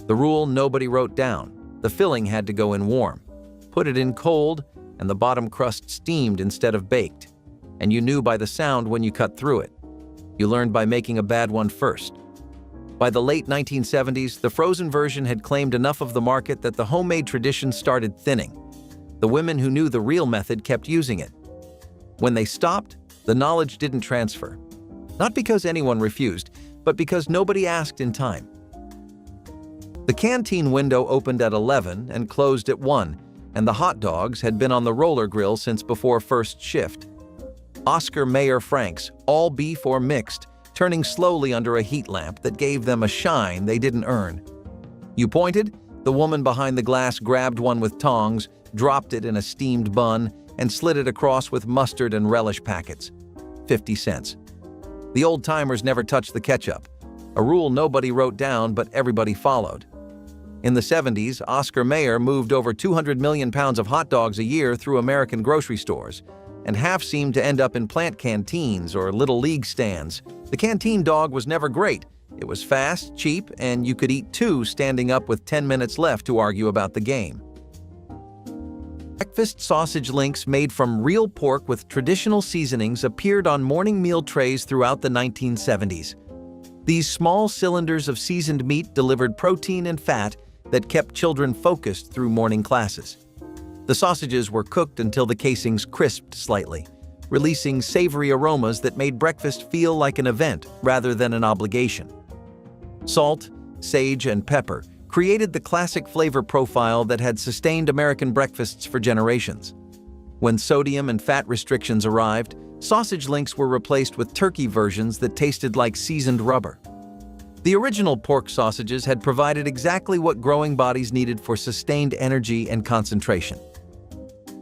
The rule nobody wrote down. The filling had to go in warm. Put it in cold, and the bottom crust steamed instead of baked. And you knew by the sound when you cut through it. You learned by making a bad one first. By the late 1970s, the frozen version had claimed enough of the market that the homemade tradition started thinning. The women who knew the real method kept using it. When they stopped, the knowledge didn't transfer. Not because anyone refused, but because nobody asked in time. The canteen window opened at 11 and closed at 1, and the hot dogs had been on the roller grill since before first shift. Oscar Mayer Franks, all beef or mixed, turning slowly under a heat lamp that gave them a shine they didn't earn. You pointed, the woman behind the glass grabbed one with tongs, dropped it in a steamed bun, and slid it across with mustard and relish packets. 50 cents. The old-timers never touched the ketchup, a rule nobody wrote down but everybody followed. In the 70s, Oscar Mayer moved over 200 million pounds of hot dogs a year through American grocery stores, and half seemed to end up in plant canteens or little league stands. The canteen dog was never great. It was fast, cheap, and you could eat two standing up with 10 minutes left to argue about the game. Breakfast sausage links made from real pork with traditional seasonings appeared on morning meal trays throughout the 1970s. These small cylinders of seasoned meat delivered protein and fat that kept children focused through morning classes. The sausages were cooked until the casings crisped slightly, releasing savory aromas that made breakfast feel like an event rather than an obligation. Salt, sage, and pepper created the classic flavor profile that had sustained American breakfasts for generations. When sodium and fat restrictions arrived, sausage links were replaced with turkey versions that tasted like seasoned rubber. The original pork sausages had provided exactly what growing bodies needed for sustained energy and concentration.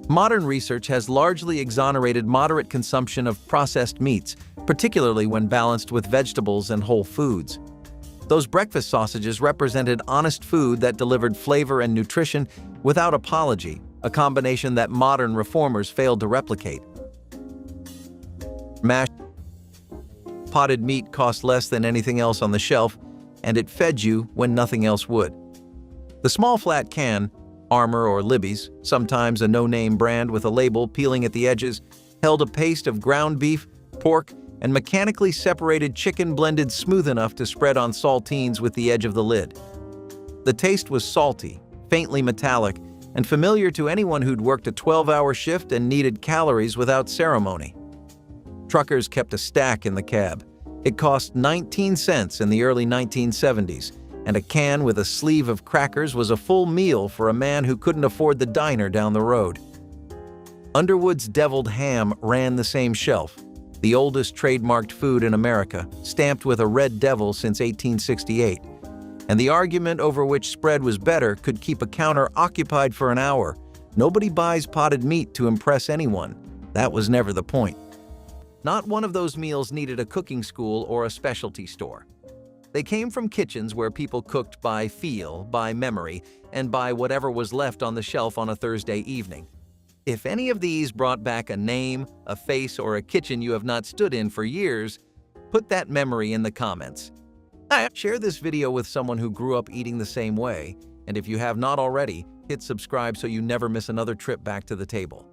Modern research has largely exonerated moderate consumption of processed meats, particularly when balanced with vegetables and whole foods. Those breakfast sausages represented honest food that delivered flavor and nutrition without apology, a combination that modern reformers failed to replicate. Mashed potted meat cost less than anything else on the shelf, and it fed you when nothing else would. The small flat can, Armour or Libby's, sometimes a no-name brand with a label peeling at the edges, held a paste of ground beef, pork, and mechanically separated chicken blended smooth enough to spread on saltines with the edge of the lid. The taste was salty, faintly metallic, and familiar to anyone who'd worked a 12-hour shift and needed calories without ceremony. Truckers kept a stack in the cab. It cost 19 cents in the early 1970s, and a can with a sleeve of crackers was a full meal for a man who couldn't afford the diner down the road. Underwood's deviled ham ran the same shelf, the oldest trademarked food in America, stamped with a red devil since 1868. And the argument over which spread was better could keep a counter occupied for an hour. Nobody buys potted meat to impress anyone. That was never the point. Not one of those meals needed a cooking school or a specialty store. They came from kitchens where people cooked by feel, by memory, and by whatever was left on the shelf on a Thursday evening. If any of these brought back a name, a face, or a kitchen you have not stood in for years, put that memory in the comments. Share this video with someone who grew up eating the same way, and if you have not already, hit subscribe so you never miss another trip back to the table.